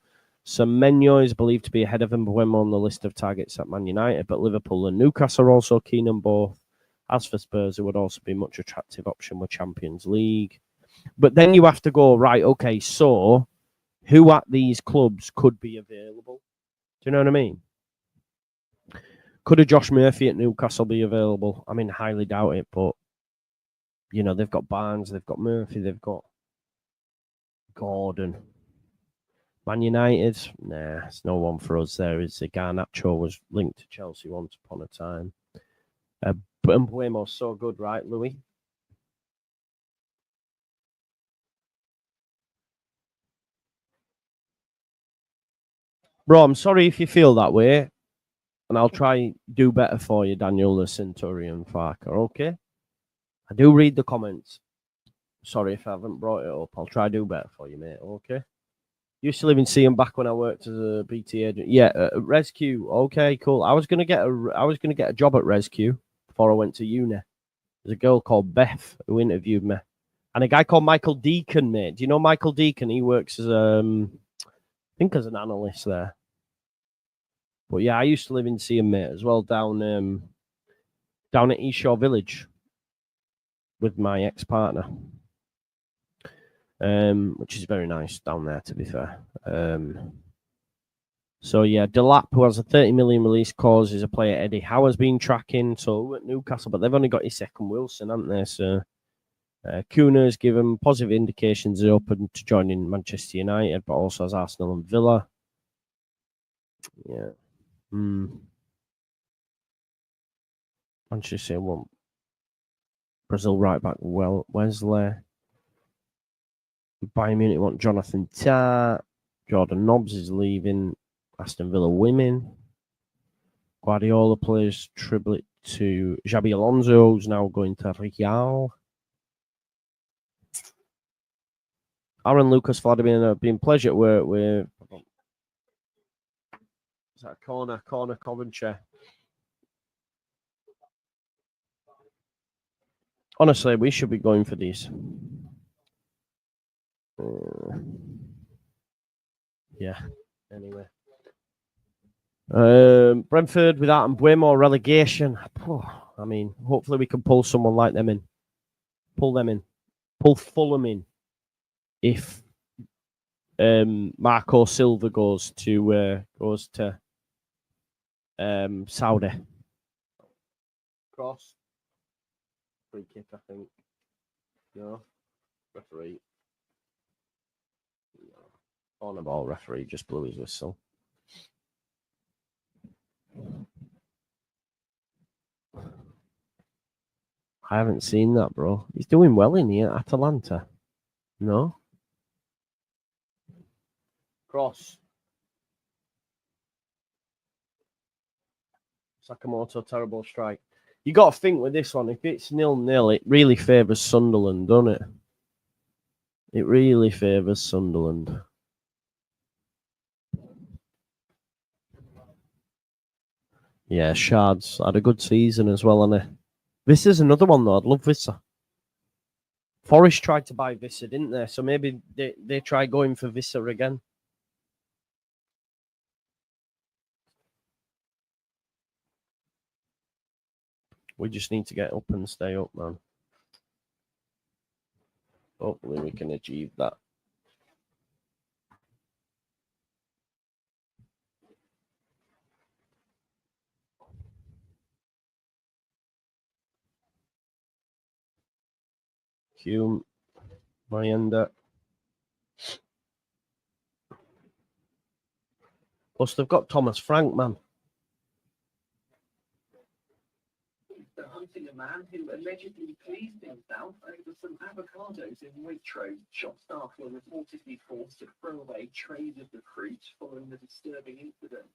Semenyo is believed to be ahead of Mbuemo on the list of targets at Man United, but Liverpool and Newcastle are also keen on both. As for Spurs, it would also be a much attractive option with Champions League. But then you have to go, right, okay, so who at these clubs could be available? Do you know what I mean? Could a Josh Murphy at Newcastle be available? I mean, highly doubt it, but they've got Barnes, they've got Murphy, they've got Gordon. Man United, nah, it's no one for us there. Is Garnacho was linked to Chelsea once upon a time. But Mbuemo's so good, right, Louis? Bro, I'm sorry if you feel that way, and I'll try do better for you, Daniel, the Centurion Farker, okay? I do read the comments. Sorry if I haven't brought it up. I'll try do better for you, mate, okay? Used to live in Seaham back when I worked as a BT agent. Yeah, Rescue. Okay, cool. I was gonna get a job at Rescue before I went to uni. There's a girl called Beth who interviewed me, and a guy called Michael Deacon, mate. Do you know Michael Deacon? He works as I think as an analyst there. But yeah, I used to live in Seaham, mate, as well, down at East Shore Village with my ex-partner. Which is very nice down there, to be fair. So yeah, Delap, who has a 30 million release clause, is a player Eddie Howe has been tracking. So at Newcastle, but they've only got his second Wilson, haven't they? So Kuna has given positive indications they're open to joining Manchester United, but also has Arsenal and Villa. Yeah. Manchester want Brazil right back Wesley. Bayern Munich want Jonathan Tah. Jordan Nobbs is leaving Aston Villa women. Guardiola plays tribute to Xabi Alonso, who's now going to Real. Aaron Lucas Vladimir, been pleasure with is that a corner Coventry. Honestly, we should be going for these. Yeah. Anyway. Brentford without Mbuemo relegation. I mean, hopefully we can pull someone like them in. Pull them in. Pull Fulham in. If Marco Silva goes to Saudi. Cross. Free kick, I think. No. Referee. No. On the ball, referee just blew his whistle. I haven't seen that, bro. He's doing well in here, Atalanta. No? Cross. Sakamoto, terrible strike. You got to think with this one, if it's 0-0, it really favours Sunderland, doesn't it? It really favours Sunderland. Yeah, Shards had a good season as well, hasn't he? This is another one, though. I'd love Vissa. Forest tried to buy Vissa, didn't they? So maybe they try going for Vissa again. We just need to get up and stay up, man. Hopefully we can achieve that. Hume, Mayenda. Plus, they've got Thomas Frank, man.
They're hunting a man who allegedly pleased himself over some avocados in Waitrose. Shop staff were reportedly forced to throw away trays of the fruit following the disturbing incident.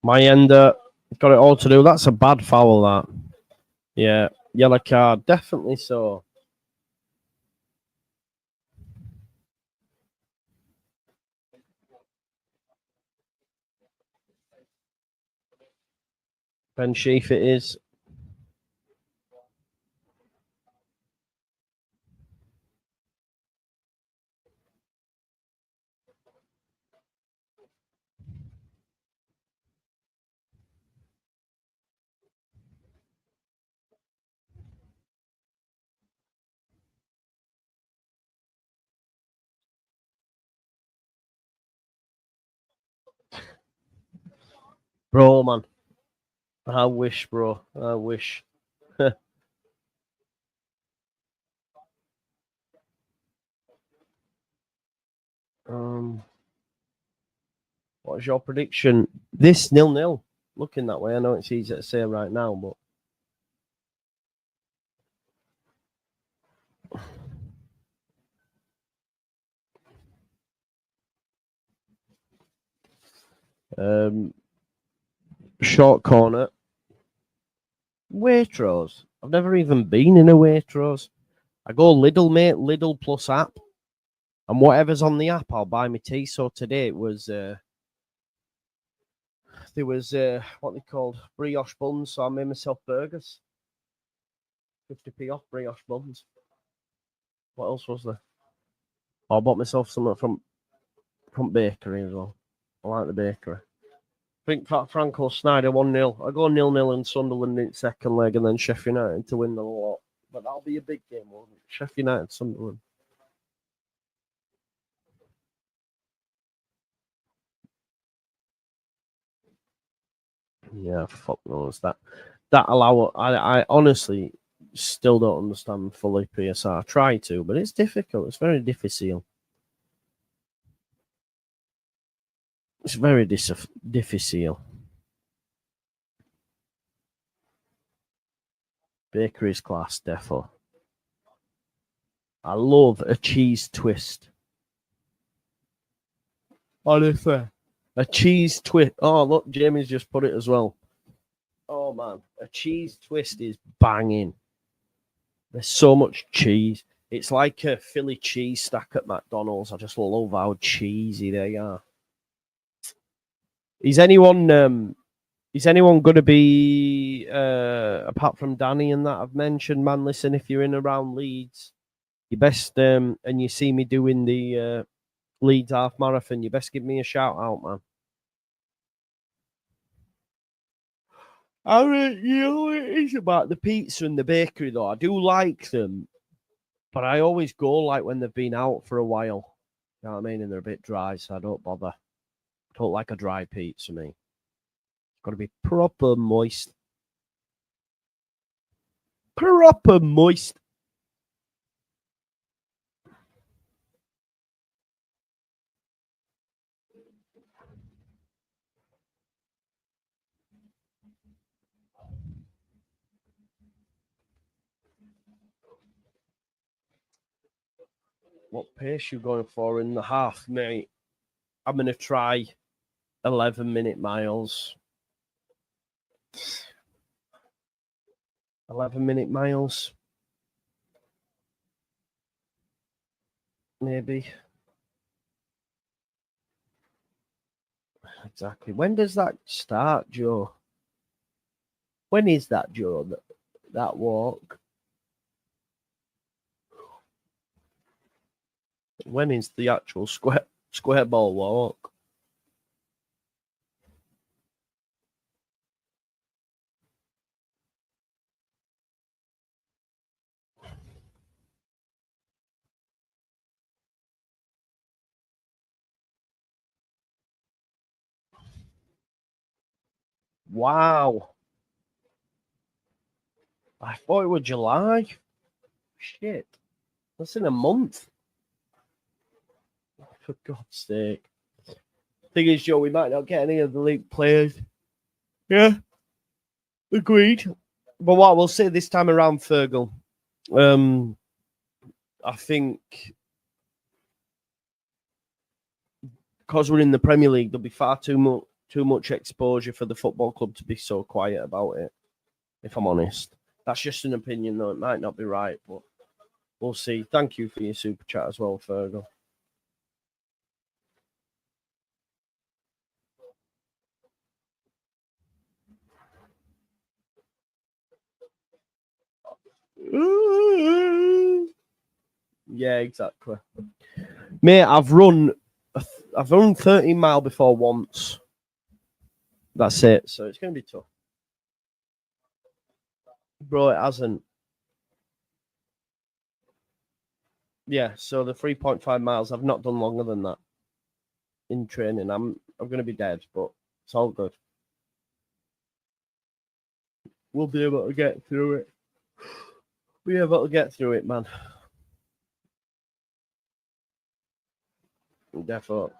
Mayenda got it all to do. That's a bad foul, that. Yeah, yellow card. Definitely so. Ben Sheaf it is. Bro, man. I wish, bro. I wish. What's your prediction? This 0-0. Looking that way. I know it's easy to say right now, but short corner. Waitrose. I've never even been in a Waitrose. I go Lidl, mate. Lidl plus app. And whatever's on the app, I'll buy my tea. So today it was there was what they called brioche buns, so I made myself burgers. 50p off brioche buns. What else was there? Oh, I bought myself something from bakery as well. I like the bakery. I think Franco Snyder 1-0. I go 0-0 and Sunderland in second leg, and then Sheffield United to win the lot. But that'll be a big game, won't it? Sheffield United, Sunderland. Yeah, fuck knows that. That allow. I honestly still don't understand fully PSR. I try to, but it's difficult. It's very difficult. It's very difficult. Bakery's class, defo. I love a cheese twist. Honestly. A cheese twist. Oh, look, Jamie's just put it as well. Oh, man. A cheese twist is banging. There's so much cheese. It's like a Philly cheese stack at McDonald's. I just love how cheesy they are. Is anyone going to be apart from Danny and that I've mentioned, man? Listen, if you're in around Leeds, you best and you see me doing the Leeds half marathon, you best give me a shout out, man. You know, it is about the pizza and the bakery, though. I do like them, but I always go like when they've been out for a while. You know what I mean? And they're a bit dry, so I don't bother. I don't like a dry pizza, me. Got to be proper moist. Proper moist. What pace you going for in the half, mate? I'm going to try 11-minute miles. 11-minute miles. Maybe. Exactly. When does that start, Joe? When is that, Joe? That walk? When is the actual square ball walk? Wow. I thought it was July. Shit. That's in a month. For God's sake. Thing is, Joe, we might not get any of the league players. Yeah. Agreed. But what we'll say this time around, Fergal, I think because we're in the Premier League, there'll be far too much exposure for the football club to be so quiet about it, if I'm honest. That's just an opinion, though. It might not be right, but we'll see. Thank you for your super chat as well, Fergal. Yeah, exactly. Mate, I've run 13 mile before once. That's it. So it's going to be tough. Bro, it hasn't. Yeah, so the 3.5 miles, I've not done longer than that in training. I'm going to be dead, but it's all good. We'll be able to get through it. Be able to get through it, man. Definitely.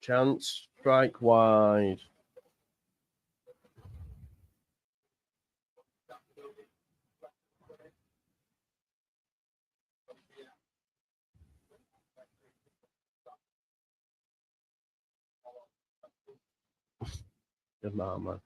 Chance, strike wide. Good man.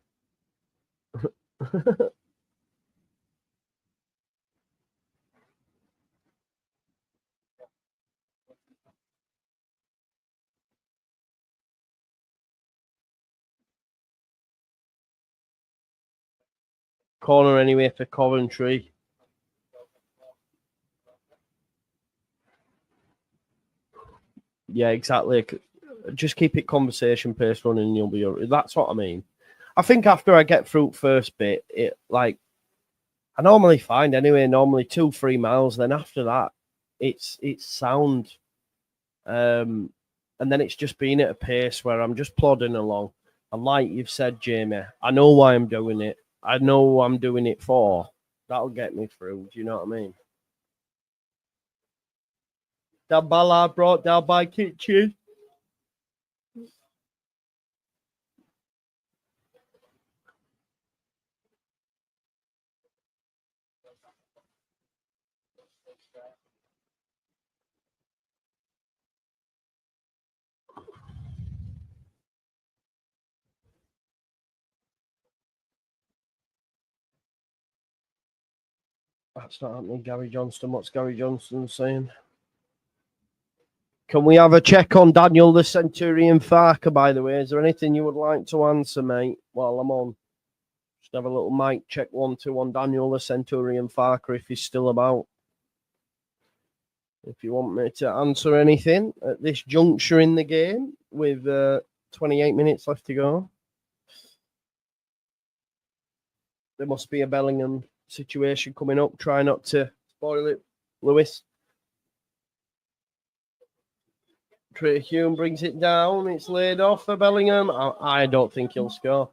Corner anyway for Coventry. Yeah, exactly. Just keep it conversation pace running and you'll be all right. That's what I mean. I think after I get through first bit, it like I normally find anyway, normally 2-3 miles. Then after that, it's sound. And then it's just been at a pace where I'm just plodding along. And like you've said, Jamie, I know why I'm doing it. I know who I'm doing it for. That'll get me through. Do you know what I mean? That ballad brought down by kitchen. That's not happening, Gary Johnston. What's Gary Johnston saying? Can we have a check on Daniel the Centurion Farker, by the way? Is there anything you would like to answer, mate, while I'm on? Just have a little mic check 1-2 on Daniel the Centurion Farker if he's still about. If you want me to answer anything at this juncture in the game with 28 minutes left to go. There must be a Bellingham situation coming up. Try not to spoil it, Lewis. Trey Hume brings it down. It's laid off for Bellingham. I don't think he'll score.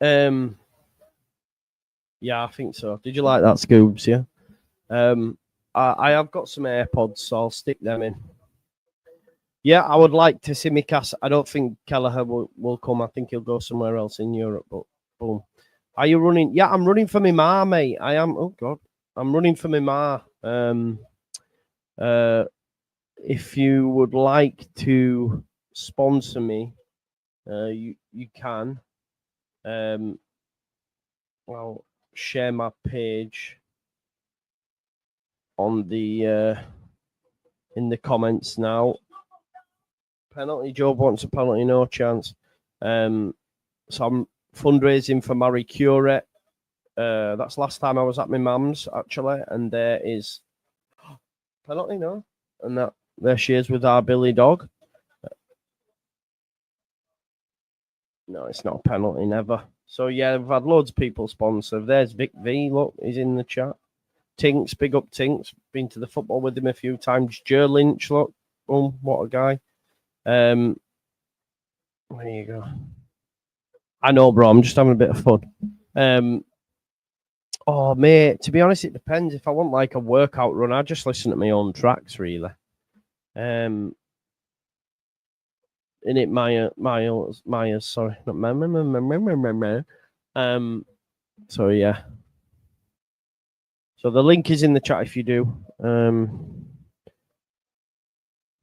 Yeah, I think so. Did you like that, Scoobs? Yeah. I have got some AirPods, so I'll stick them in. Yeah, I would like to see Mikas. I don't think Kelleher will come. I think he'll go somewhere else in Europe. But boom. Are you running? Yeah, I'm running for my ma, mate. I am. Oh God, I'm running for my ma. If you would like to sponsor me, you can. I'll share my page on the in the comments now. Penalty. Job wants a penalty. No chance. So I'm fundraising for Marie Curie. That's last time I was at my mum's actually, and there is penalty. No, and that there she is with our Billy dog. No, it's not a penalty, never. So yeah, we've had loads of people sponsor. There's Vic V. Look, he's in the chat. Tinks, big up Tinks. Been to the football with him a few times. Jer Lynch, look, what a guy. There you go. I know, bro. I'm just having a bit of fun. Oh, mate. To be honest, it depends. If I want like a workout run, I just listen to my own tracks, really. In it, Myers, sorry, not so yeah. So the link is in the chat if you do.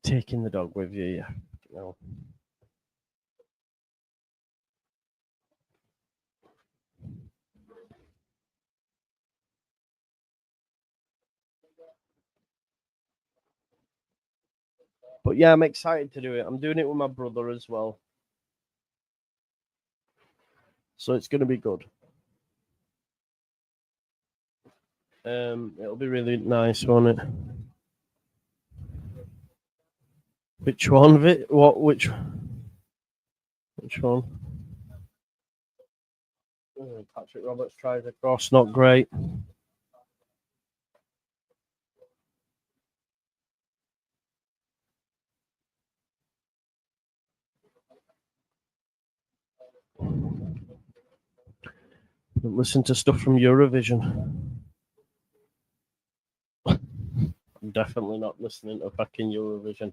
Taking the dog with you, yeah. No. But yeah, I'm excited to do it. I'm doing it with my brother as well. So it's going to be good. It'll be really nice, won't it? Which one of it? What? Which one? Patrick Roberts tries a cross, not great. Listen to stuff from Eurovision. I'm definitely not listening to fucking Eurovision.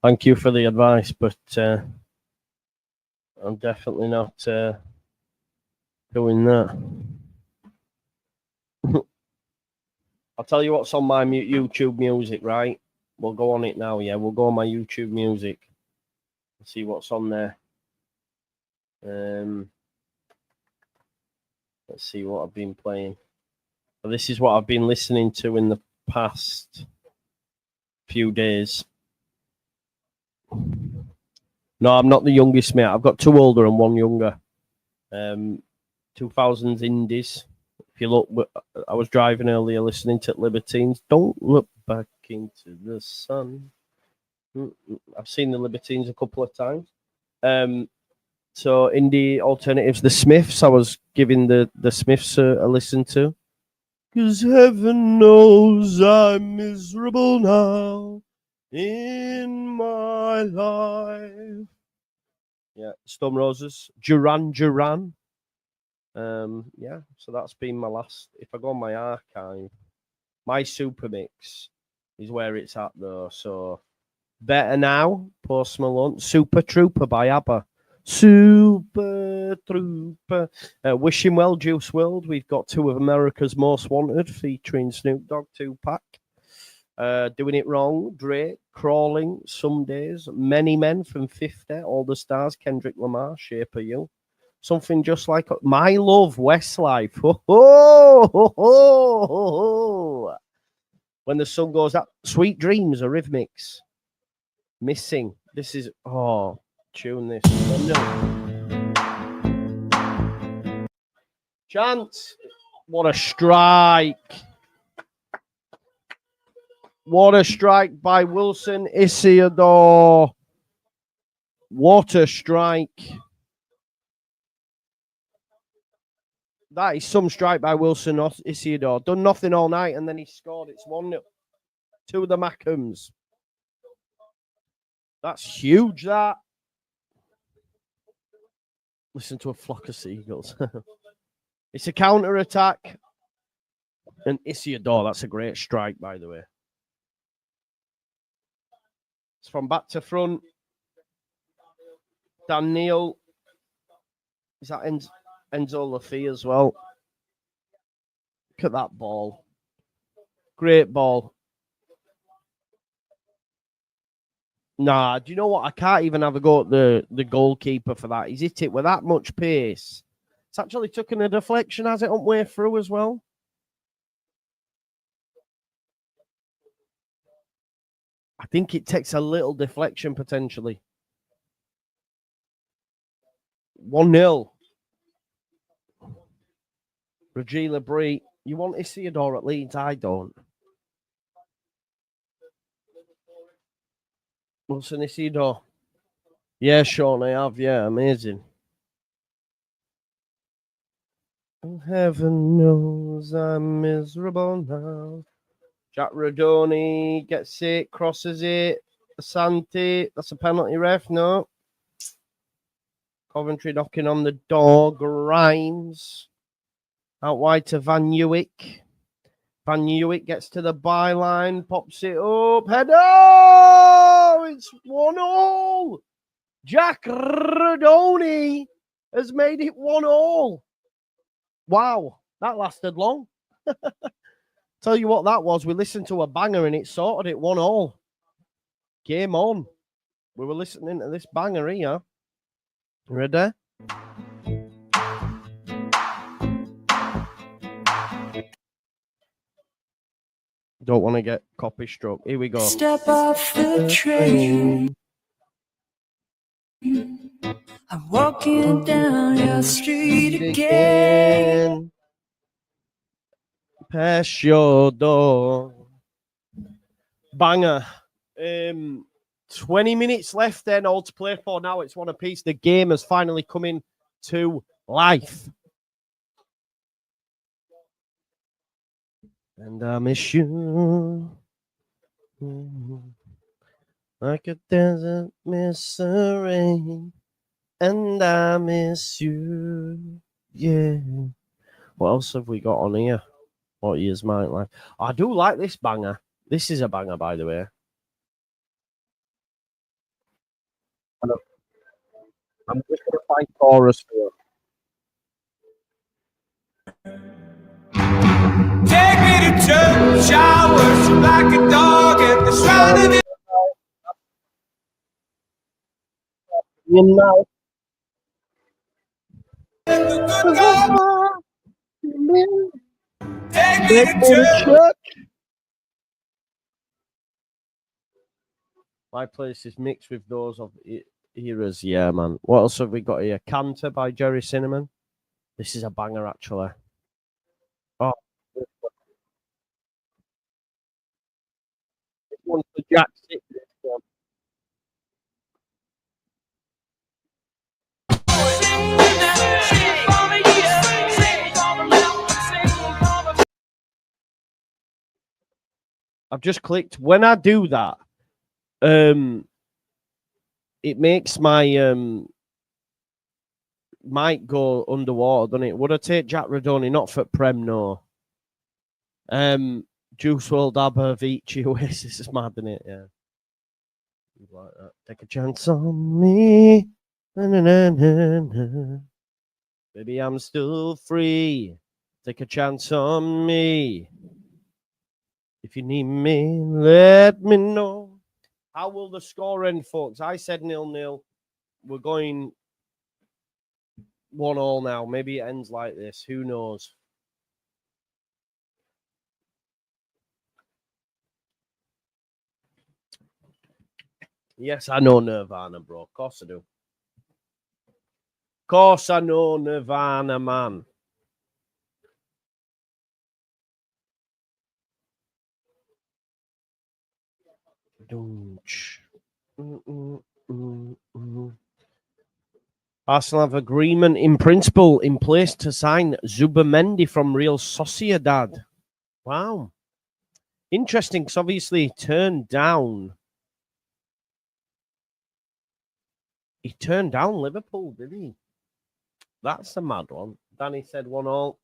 Thank you for the advice, but I'm definitely not doing that. I'll tell you what's on my YouTube music, right? We'll go on it now, yeah. We'll go on my YouTube music and see what's on there. Let's see what I've been playing. Well, this is what I've been listening to in the past few days. No, I'm not the youngest, mate. I've got two older and one younger. 2000s indies. If you look, I was driving earlier listening to Libertines. Don't look back into the sun. I've seen the Libertines a couple of times. So indie alternatives, the Smiths. I was giving the Smiths a listen to. 'Cause heaven knows I'm miserable now in my life. Yeah, Stone Roses, Duran Duran. Yeah, so that's been my last. If I go on my archive, my super mix is where it's at though. So Better Now, Post Malone, Super Trooper by ABBA, Super Trooper, Wishing Well, Juice WRLD. We've got two of America's Most Wanted featuring Snoop Dogg, Tupac. Doing It Wrong, Drake, Crawling, Some Days, Many Men from 50, All the Stars, Kendrick Lamar, Shape of You. Something Just Like My Love, Westlife. Ho, ho, ho, ho, ho. When the Sun Goes Up, Sweet Dreams, Eurythmics. Missing. This is tune this. Chance. What a strike. What a strike by Wilson Isidore. What a strike. That is some strike by Wilson Isidore. Done nothing all night and then he scored. It's 1-0 to the Mackhams. That's huge, that. Listen to a flock of seagulls. It's a counter-attack. And Isidore, that's a great strike, by the way. It's from back to front. Dan Neil. Is that Enzo Lafie as well? Look at that ball. Great ball. Nah, do you know what? I can't even have a go at the goalkeeper for that. He's hit it with that much pace. It's actually taken a deflection, has it, on way through as well? I think it takes a little deflection potentially. 1-0. Reggie Brie. You want Isidore at Leeds? I don't. Wilson Isidore. Yeah, Sean, I have. Yeah, amazing. Heaven knows I'm miserable now. Jack Rodoni gets it, crosses it. Asante, that's a penalty, ref. No. Coventry knocking on the door. Grimes. Out wide to Van Uwick. Van Uwick gets to the byline, pops it up. Header! It's 1-0. Jack Rodoni has made it 1-0. Wow, that lasted long. Tell you what that was. We listened to a banger and it sorted it 1-0. Game on. We were listening to this banger here. Ready? Don't want to get copy struck. Here we go.
Step off the train. I'm walking down your street again.
Pass your door. Banger. 20 minutes left then, all to play for now. It's one apiece. The game has finally come in to life. And I miss you. Like a desert miss the rain. And I miss you. Yeah. What else have we got on here? What years might like? I do like this banger. This is a banger, by the way. I'm just going to find chorus for you.
Take me to church, I worship like a dog at the shrine of it.
You know.
Take me to church.
My place is mixed with those of eras. Yeah, man. What else have we got here? Canter by Jerry Cinnamon. This is a banger, actually. Oh, this one's for Jack Six. This one. I've just clicked. When I do that, it makes my mic go underwater, doesn't it? Would I take Jack Rodoni? Not for Prem, no. Juice WRLD, ABBA, Avicii, Oasis is mad, isn't it? Yeah. Like that. Take a chance on me. Na, na, na, na, na. Baby, I'm still free. Take a chance on me. If you need me, let me know. How will the score end, folks? I said 0-0. We're going 1-1 now. Maybe it ends like this. Who knows? Yes, I know Nirvana, bro. Of course I do. Of course I know Nirvana, man. Arsenal have agreement in principle in place to sign Zubamendi from Real Sociedad. Wow. Interesting, because obviously he turned down He turned down Liverpool, didn't he? That's a mad one. Danny said 1-1.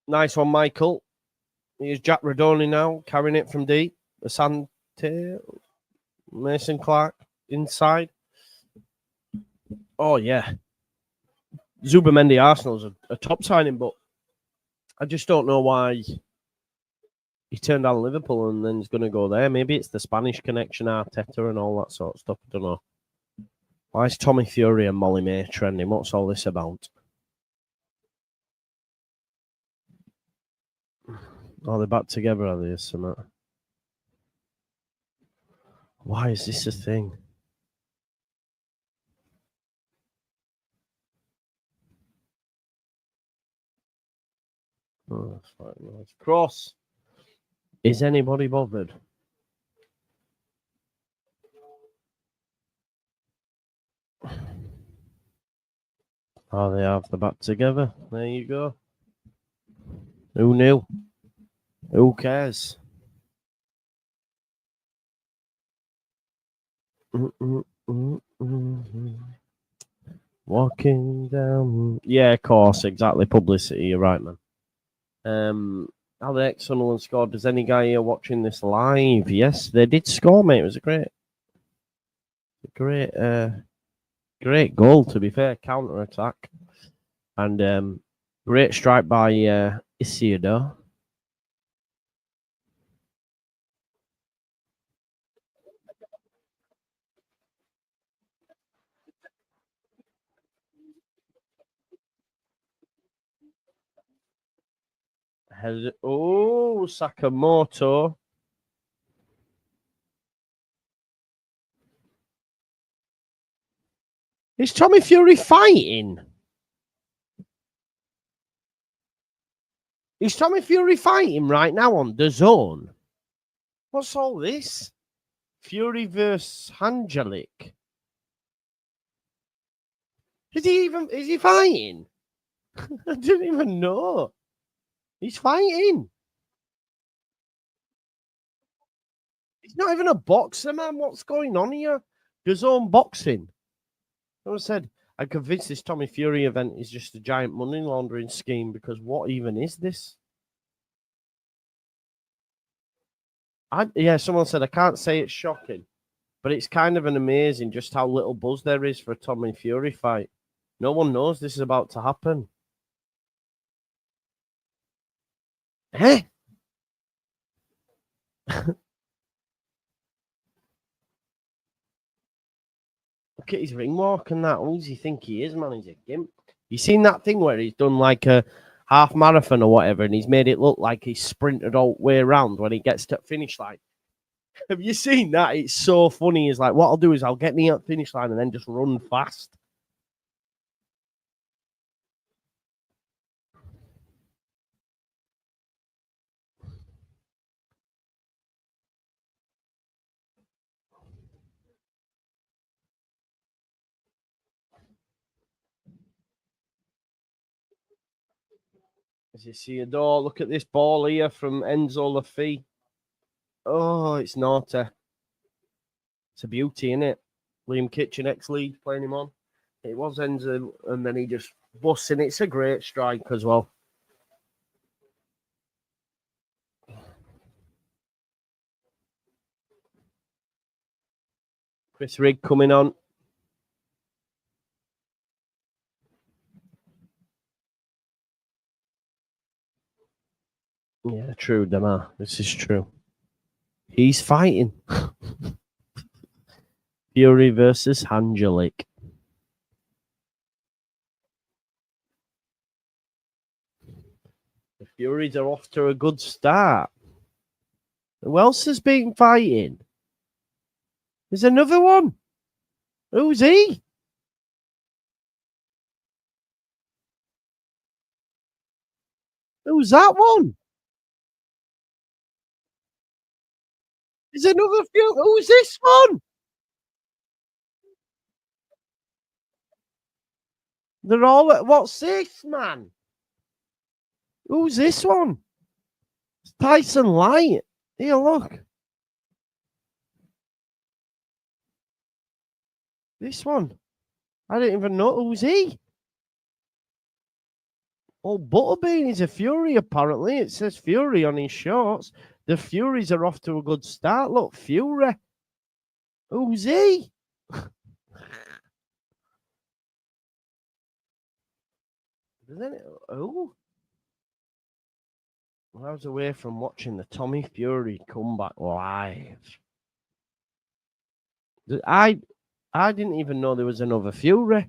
Nice one, Michael. Here's Jack Radoni now, carrying it from deep. Asante, Mason Clark inside. Oh, yeah. Zubamendi Arsenal's a top signing, but I just don't know why he turned down Liverpool and then he's going to go there. Maybe it's the Spanish connection, Arteta and all that sort of stuff. I don't know. Why is Tommy Fury and Molly May trending? What's all this about? Oh, they're back together, are they? Or something? Why is this a thing? Oh, that's fine. Nice. Cross. Is anybody bothered? Oh, they have the back together. There you go. Who knew? Who cares? Walking down. Yeah, of course, exactly. Publicity. You're right, man. Alex Sunderland scored. Does any guy here watching this live? Yes, they did score, mate. It was a great goal. To be fair, counter attack, and great strike by Isidore. Oh, Sakamoto. Is Tommy Fury fighting? Is Tommy Fury fighting right now on the zone? What's all this? Fury versus Angelic. Is he fighting? I didn't even know. He's fighting. He's not even a boxer, man. What's going on here? The zone boxing. Someone said, I'm convinced this Tommy Fury event is just a giant money laundering scheme because what even is this? Someone said, I can't say it's shocking, but it's kind of an amazing just how little buzz there is for a Tommy Fury fight. No one knows this is about to happen. Eh? Look at his ring walk and that. Who does he think he is, man? He's a gimp. You seen that thing where he's done like a half marathon or whatever and he's made it look like he's sprinted all the way around when he gets to finish line? Have you seen that? It's so funny. He's like, what I'll do is I'll get near the finish line and then just run fast. As you see a door, look at this ball here from Enzo Lafi. Oh, it's naughty. It's a beauty, isn't it? Liam Kitchen, ex-Leeds, playing him on. It was Enzo, and then he just busts in. It's a great strike as well. Chris Rigg coming on. Yeah, true, Dama. This is true. He's fighting. Fury versus Angelic. The Furies are off to a good start. Who else has been fighting? There's another one. Who's he? Who's that one? There's another few. Who's this one? They're all. What's this, man? Who's this one? It's Tyson Light. Here, look. This one. I didn't even know who's he. Oh, Butterbean is a Fury, apparently. It says Fury on his shorts. The Furies are off to a good start. Look, Fury. Who's he? Who? Well, I was away from watching the Tommy Fury comeback live. I didn't even know there was another Fury.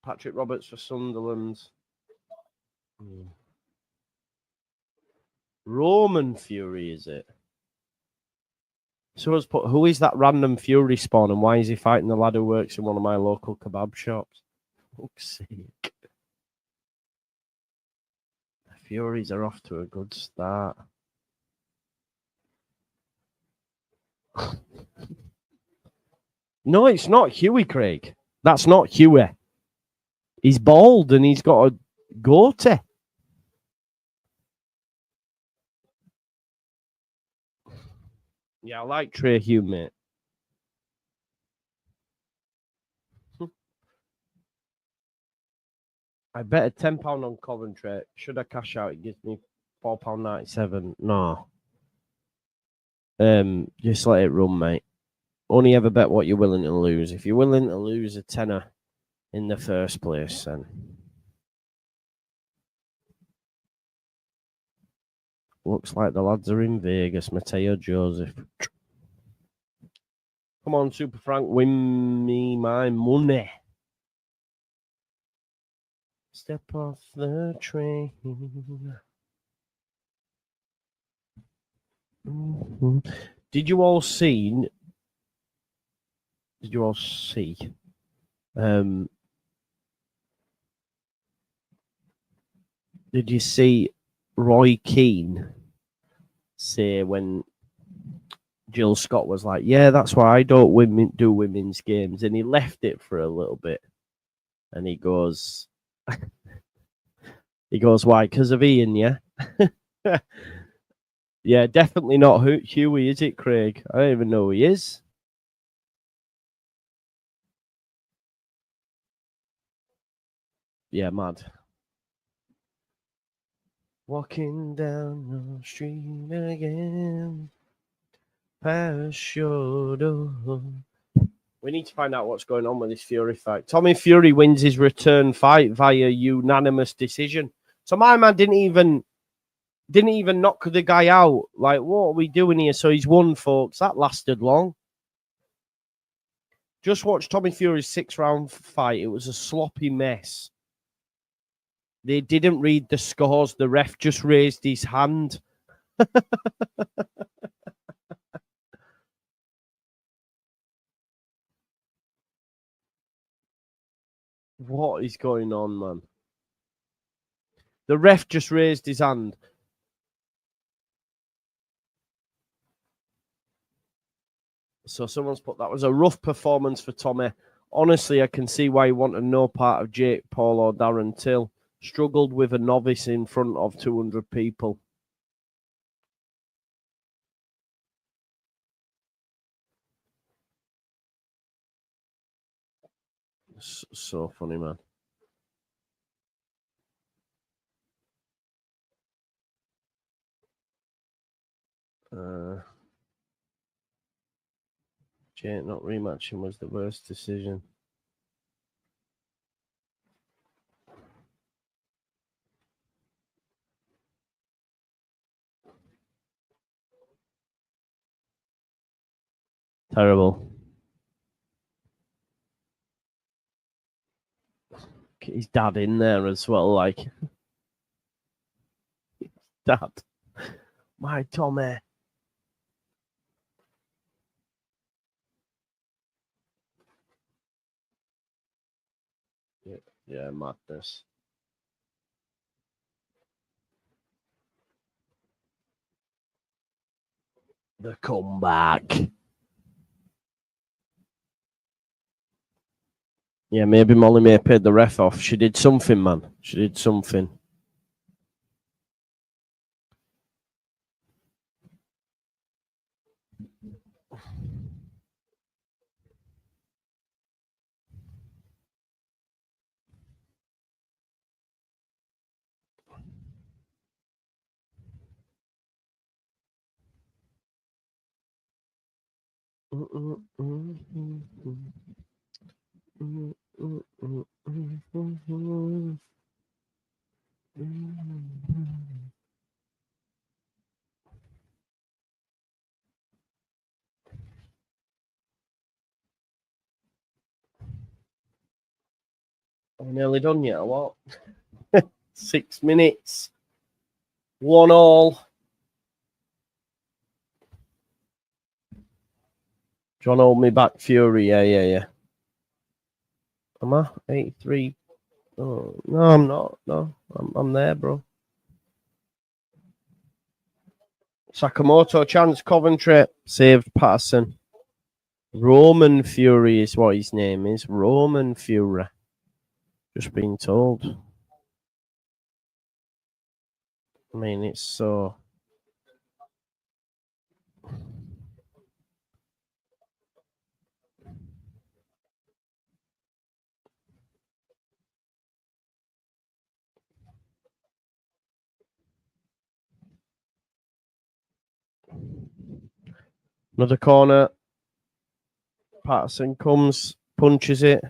Patrick Roberts for Sunderland. Roman Fury, is it? So let's put, who is that random Fury spawn and why is he fighting the lad who works in one of my local kebab shops? Fuck's sake. The Furies are off to a good start. No, it's not Huey, Craig. That's not Huey. He's bald and he's got a goatee. Yeah, I like Trey Hugh, mate. I bet a £10 on Coventry. Should I cash out? It gives me £4.97. No. Just let it run, mate. Only ever bet what you're willing to lose. If you're willing to lose a tenner in the first place, then looks like the lads are in Vegas. Mateo Joseph. Come on, Super Frank, win me my money. Step off the train. Mm-hmm. Did you all see? Did you see Roy Keane say when Jill Scott was like, "Yeah, that's why I don't do women's games," and he left it for a little bit, and he goes, "Why? Because of Ian, yeah." Yeah, definitely not Huey, is it, Craig? I don't even know who he is. Yeah, mad. Walking down the street again, past your door. We need to find out what's going on with this Fury fight. Tommy Fury wins his return fight via unanimous decision. So my man didn't even knock the guy out. Like, what are we doing here? So he's won, folks. That lasted long. Just watch Tommy Fury's 6-round fight. It was a sloppy mess. They didn't read the scores. The ref just raised his hand. What is going on, man? The ref just raised his hand. So someone's put, that was a rough performance for Tommy. Honestly, I can see why he wanted no part of Jake Paul or Darren Till. Struggled with a novice in front of 200 people. So funny, man. Jake not rematching was the worst decision. Terrible. Get his dad in there as well, like. Dad. My Tommy. Yeah, madness. The comeback. Yeah, maybe Molly May paid the ref off. She did something, man. She did something. I'm nearly done yet, or what? 6 minutes. 1-1. John, hold me back, Fury. Yeah. Am I? 83. Oh, no, I'm not. No, I'm there, bro. Sakamoto, chance, Coventry. Saved Patterson. Roman Fury is what his name is. Roman Fury. Just been told. I mean, it's so... Another corner. Patterson comes, punches it.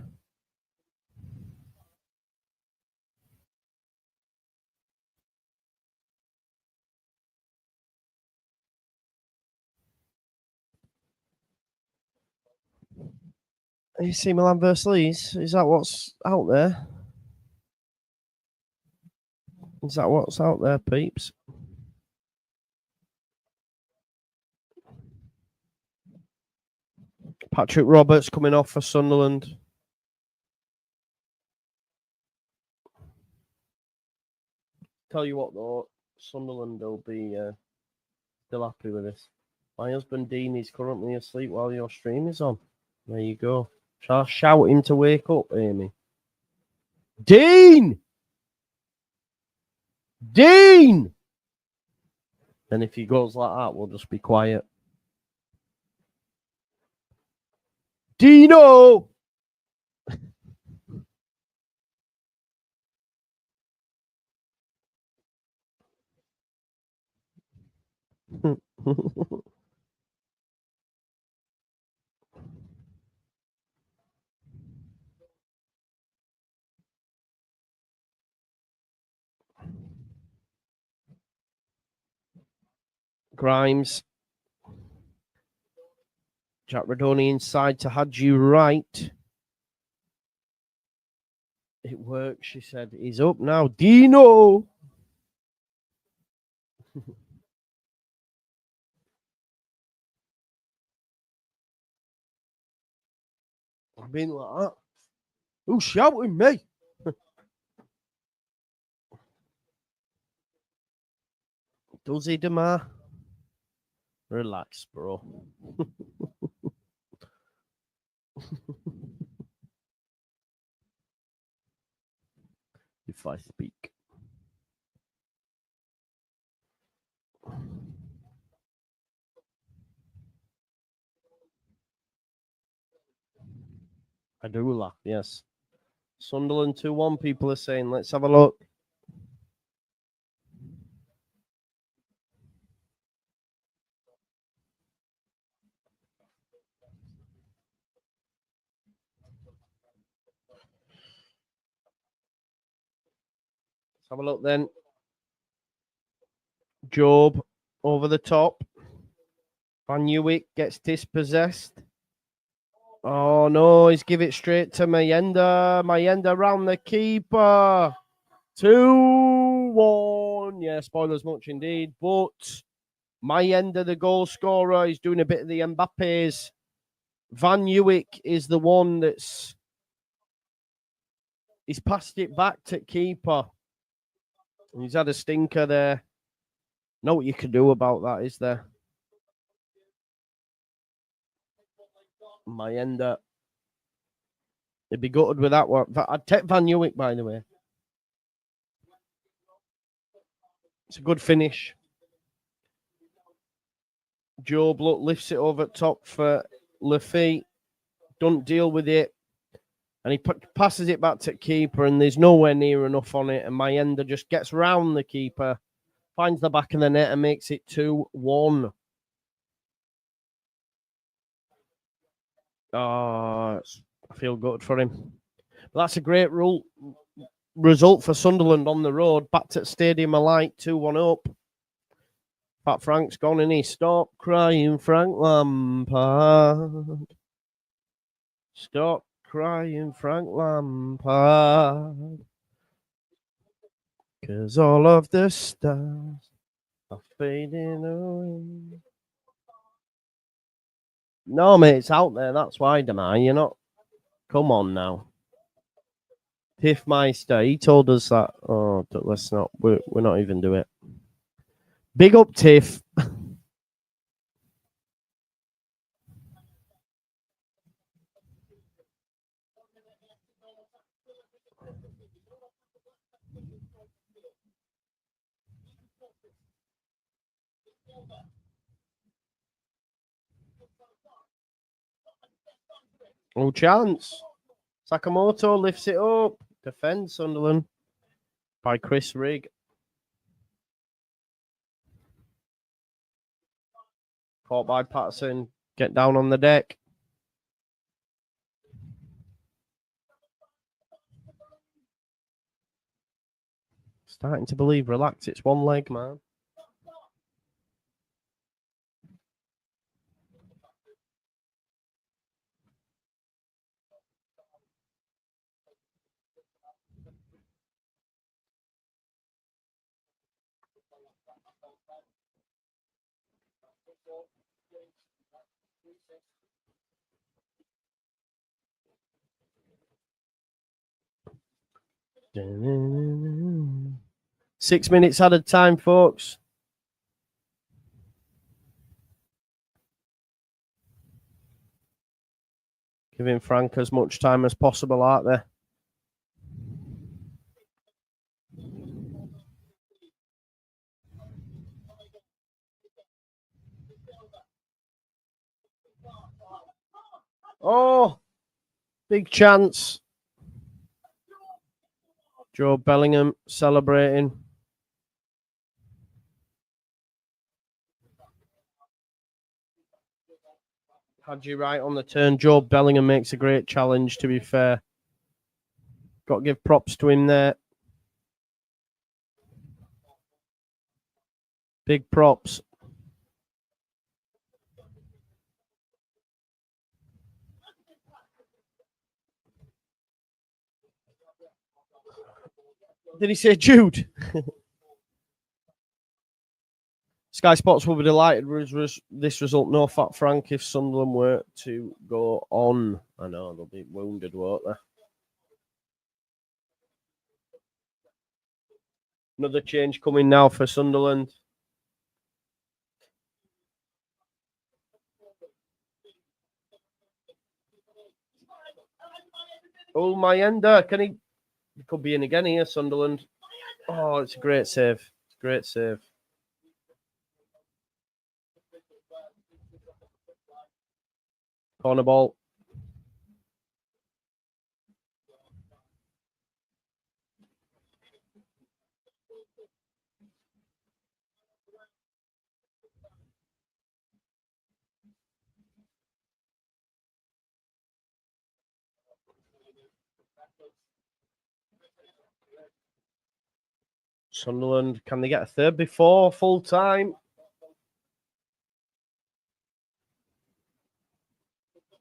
AC Milan versus Leeds. Is that what's out there? Is that what's out there, peeps? Patrick Roberts coming off for Sunderland. Tell you what, though, Sunderland will be still happy with this. My husband Dean is currently asleep while your stream is on. There you go. Shall I shout him to wake up, Amy? Dean! Dean! And if he goes like that, we'll just be quiet. Dino! Grimes. Jack Radoni inside to Hadji right. It works, she said. He's up now. Dino! I've been like that. Who's shouting me? Does he, Demar? Relax, bro. If I speak. I do laugh, yes. Sunderland 2-1, people are saying. Let's have a look. Let's have a look then. Job over the top. Van Newick gets dispossessed. Oh no, he's give it straight to Mayenda. Mayenda round the keeper. 2-1. Yeah, spoilers much indeed. But Mayenda, the goal scorer, is doing a bit of the Mbappe's. Van Newick is the one he's passed it back to keeper. He's had a stinker there. Know what you can do about that, is there? Mayenda. He'd be gutted with that one. I'd take Van Newick, by the way. It's a good finish. Joe Block lifts it over top for Lafitte. Don't deal with it. And he passes it back to keeper, and there's nowhere near enough on it. And Mayenda just gets round the keeper, finds the back of the net, and makes it 2-1. Oh, I feel good for him. But that's a great result for Sunderland on the road. Back to the Stadium of Light, 2-1 up. Pat Frank's gone and he stop crying, Frank Lampard. Stop crying, Frank Lampard. 'Cause all of the stars are fading away. No, mate, it's out there. That's why, Demai. You're not. Come on now. Tiff Meister, he told us that. Oh, let's not. We're not even do it. Big up, Tiff. Oh, chance. Sakamoto lifts it up. Defends Sunderland by Chris Rigg. Caught by Patterson. Get down on the deck. Starting to believe. Relax. It's one leg, man. Dun-dun-dun-dun. 6 minutes added time, folks. Giving Frank as much time as possible, aren't they? Oh, big chance. Joe Bellingham celebrating. Had you right on the turn. Joe Bellingham makes a great challenge, to be fair. Got to give props to him there. Big props. Did he say Jude? Sky Sports will be delighted with this result. No fat Frank if Sunderland were to go on. I know, they'll be wounded, won't they? Another change coming now for Sunderland. Oh, Mayenda. He could be in again here, Sunderland. Oh, it's a great save. It's a great save. Corner ball. Sunderland, can they get a third before full time?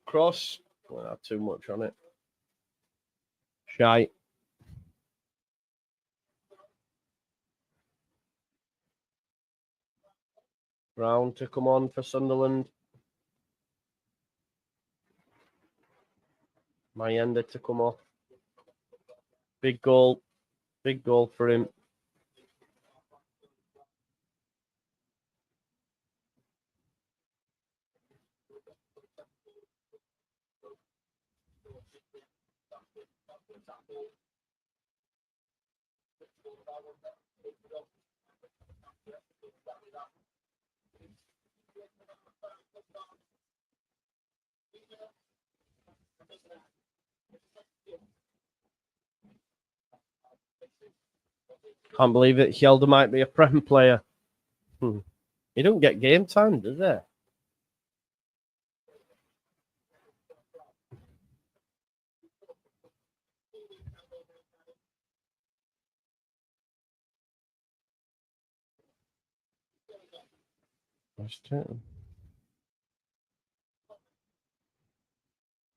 Cross. Won't have too much on it. Shite. Round to come on for Sunderland. Mayenda to come off. Big goal. Big goal for him. Can't believe it. Hjelde might be a Prem player. He don't get game time, does he?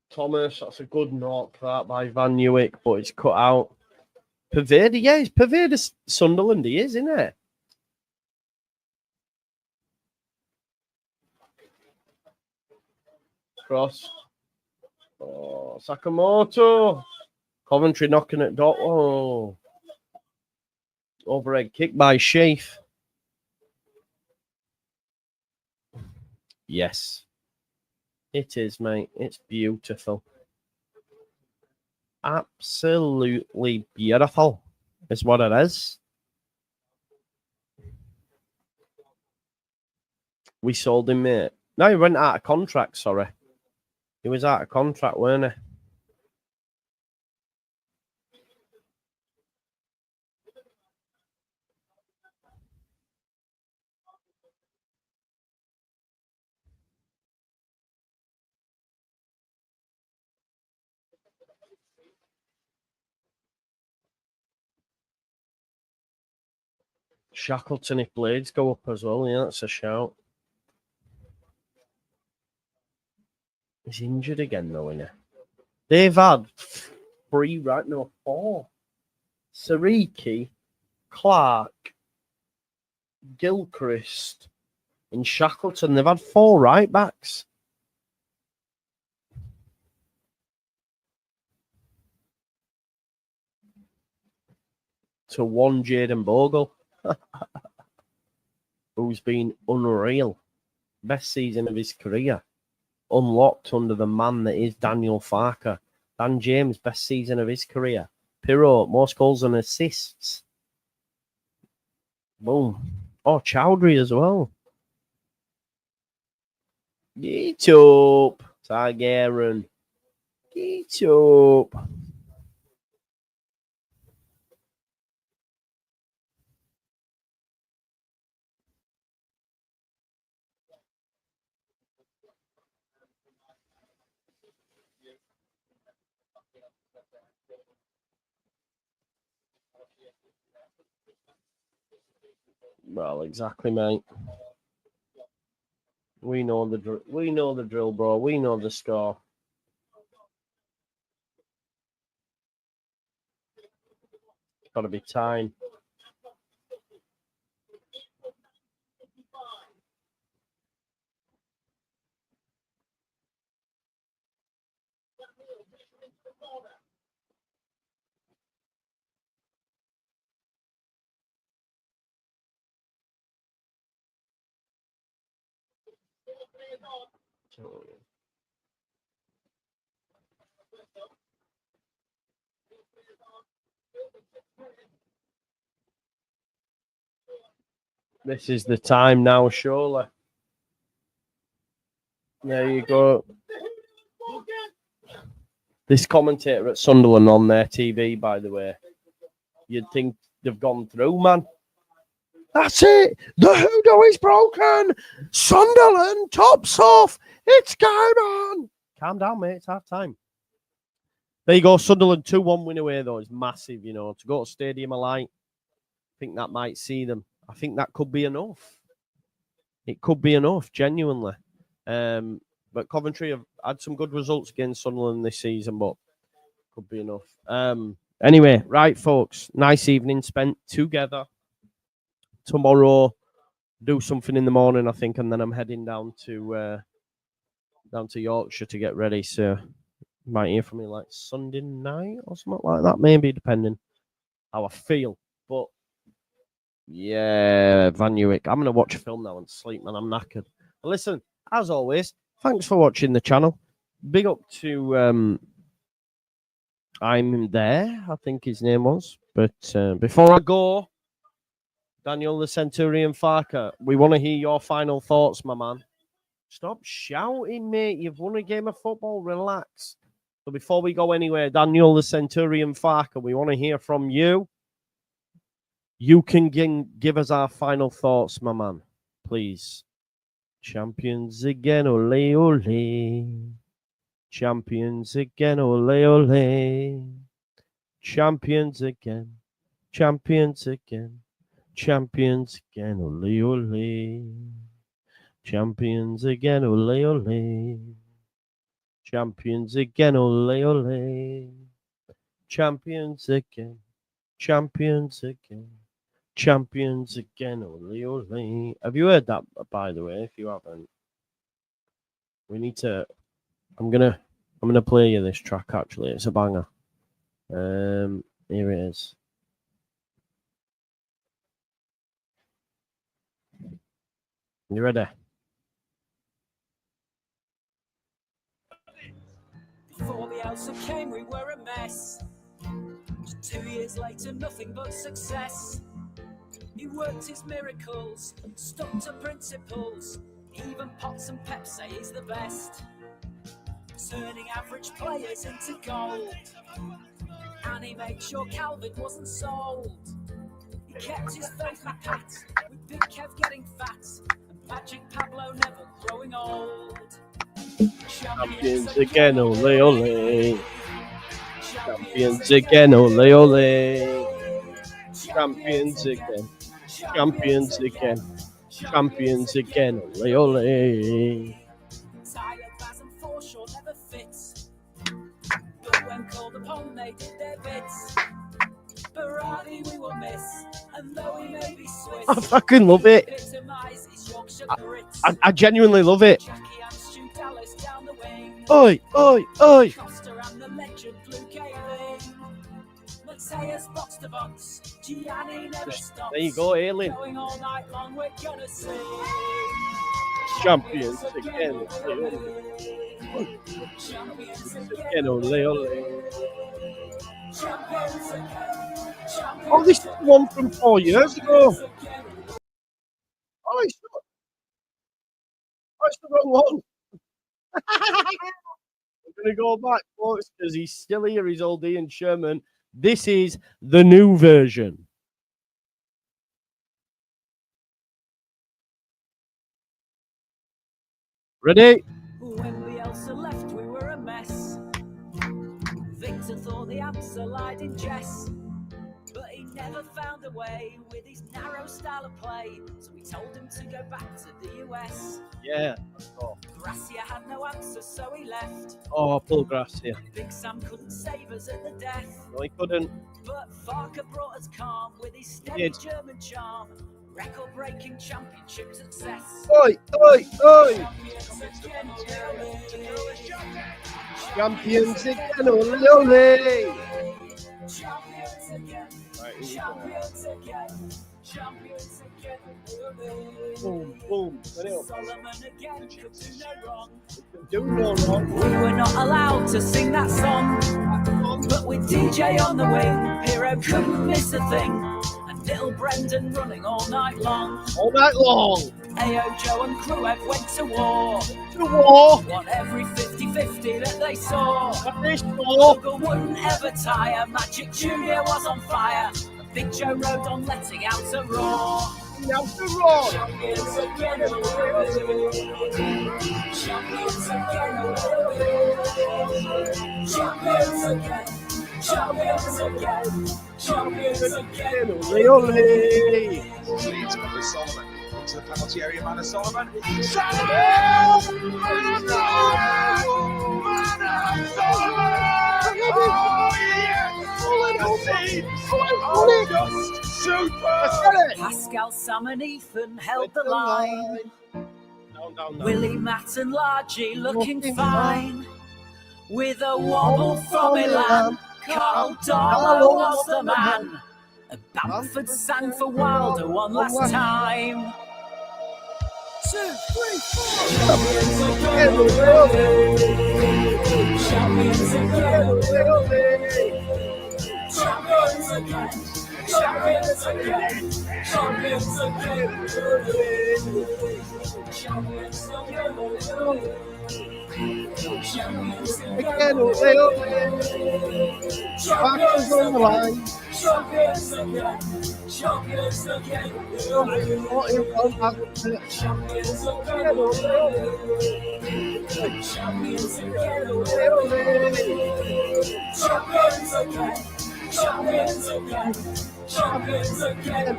Thomas, that's a good knock that by Van Newick, but it's cut out. Pervada, yeah, it's Pervada Sunderland, he is, isn't it? Cross. Oh, Sakamoto. Coventry knocking at dot. Oh. Overhead kick by Sheaf. Yes. It is, mate. It's beautiful. Absolutely beautiful is what it is. We sold him, mate. No, he went out of contract, sorry. He was out of contract, weren't he? Shackleton, if blades go up as well, yeah, that's a shout. He's injured again, though, isn't he? They've had 4. Sariki, Clark, Gilchrist, and Shackleton. They've had 4 right backs. To 1 Jaden Bogle, who's been unreal. Best season of his career. Unlocked under the man that is Daniel Farker. Dan James, best season of his career. Pirro, most goals and assists. Boom. Oh, Chowdhury as well. Get up, Targaryen. Get up. Well, exactly, mate. We know the drill, bro. We know the score. Got to be time. This is the time now, surely. There you go. This commentator at Sunderland on their TV, by the way, you'd think they've gone through, man. That's it. The hoodoo is broken. Sunderland tops off. It's game on. Calm down, mate. It's half time. There you go. Sunderland 2-1 win away, though, is massive, you know. To go to Stadium of Light, I think that might see them. I think that could be enough. It could be enough, genuinely. But Coventry have had some good results against Sunderland this season, but could be enough. Anyway, right, folks. Nice evening spent together. Tomorrow, do something in the morning, I think, and then I'm heading down to Yorkshire to get ready. So you might hear from me like Sunday night or something like that, maybe, depending how I feel. But yeah, Van Newick. I'm gonna watch a film now and sleep, man. I'm knackered. But listen, as always, thanks for watching the channel. Big up to I'm there, I think his name was. But before I go, Daniel the Centurion Farker, we want to hear your final thoughts, my man. Stop shouting, mate. You've won a game of football. Relax. So before we go anywhere, Daniel the Centurion Farker, we want to hear from you. You can give us our final thoughts, my man. Please. Champions again, ole, ole. Champions again, ole, ole. Champions again. Champions again. Champions again, ole, ole. Champions again, ole ole. Champions again, ole ole. Champions again. Champions again. Champions again, ole ole. Have you heard that, by the way? If you haven't, we need to. I'm gonna play you this track. Actually, it's a banger. Here it is. You ready?
Before the Elsa came, we were a mess. 2 years later, nothing but success. He worked his miracles, stuck to principles. Even Potts and Pep say he's the best. Turning average players into gold. And he made sure Calvin wasn't sold. He kept his faith with Pat, with Big Kev getting fat, and Magic Pablo never growing old.
Champions again, ole ole. Champions again, ole ole. Champions again. Champions again. Champions again, ole ole.
Tired Baz and Forshaw never fits. But when called upon, they did their bits. Berardi we will miss, and though he may be Swiss,
I fucking love it.
epitomise his Yorkshire grits.
I genuinely love it.
Jackie and Stu Dallas down the wing.
Oi, oi, oi.
Costa and the legend Luke Ayling. Mateus box to box. Gianni never stops.
There you go, Ailing.
Going all night long, we're gonna sing.
Champions again, ole ole.
Champions
Again, ole ole.
Champions again.
Oh, this is the one from 4 years ago. Oh, it's the wrong one. I'm going to go back, folks, because he's still here. He's old Ian Sherman. This is the new version. Ready?
When Bielsa left, we were a mess. Victor thought the answer lied in Jess. But he never found a way with his narrow style of play. So we told him to go back to the US.
Yeah.
Gracia had no answer, so he left.
Oh, Paul Gracia.
Big Sam couldn't save us at the death.
No, he couldn't.
But Farker brought us calm with his steady German charm. Record-breaking championship success.
Oi, oi, oi.
Champions again.
Champions again, ole ole.
Champions again.
Right, here we go.
Champions again. Champions again.
Boom, boom. Ready up.
Solomon again could do no wrong.
Do no wrong.
We were not allowed to sing that song, but with DJ on the wing, Hero couldn't miss a thing. And little Brendan running all night long.
All night long.
Ayo, Joe and Crueb went to war.
To war.
Won every 50-50 that they saw.
What this for?
Logan wouldn't ever tire. Magic Jr. was on fire. And Big Joe rode on letting out a roar.
Now to roar.
Champions again. Champions again. Champions again. Champions again. Champions again.
Ole ole.
Leeds got with Solomon. Into the penalty area, man of Solomon. Solomon! Oh, yes! Oh, just super!
Pascal, Sam and Ethan held the line.
Down.
Willie, Matt and Largy looking fine. With a wobble from Milan, Carl Darlow was the man. And Bamford sang for Wilder one last time. 2, 3, 4. Champions again. Champions again. Champions again. Champions again. Champions again. Champions
Again, ole ole. Champions on the line.
Champions again. Champions again.
What in front of the
Champions
again, ole ole.
Champions again.
Ole ole.
Champions again. Champions again. Champions again.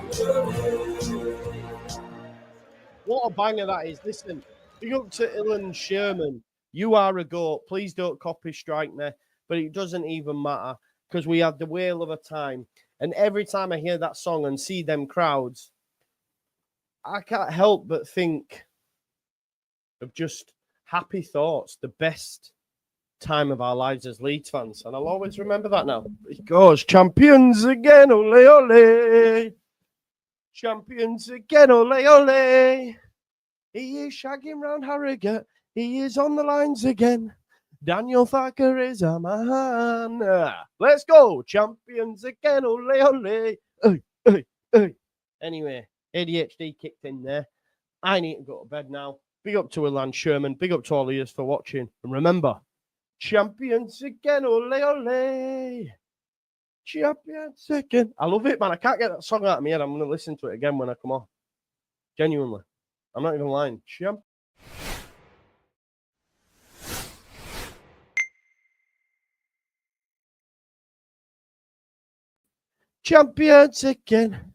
What a banger that is. Listen, big up to Ilan Sherman. You are a goat. Please don't copy strike me. But it doesn't even matter because we had the whale of a time. And every time I hear that song and see them crowds, I can't help but think of just happy thoughts, the best time of our lives as Leeds fans. And I'll always remember that now. It goes, champions again, ole, ole. Champions again, ole, ole. He is shagging round Harrogate. He is on the lines again. Daniel Thacker is a man. Let's go. Champions again, ole, ole. Anyway, ADHD kicked in there. I need to go to bed now. Big up to Ilan Sherman. Big up to all of you for watching. And remember, champions again, ole, ole. Champions again. I love it, man. I can't get that song out of my head. I'm going to listen to it again when I come off. Genuinely. I'm not even lying. Champions again.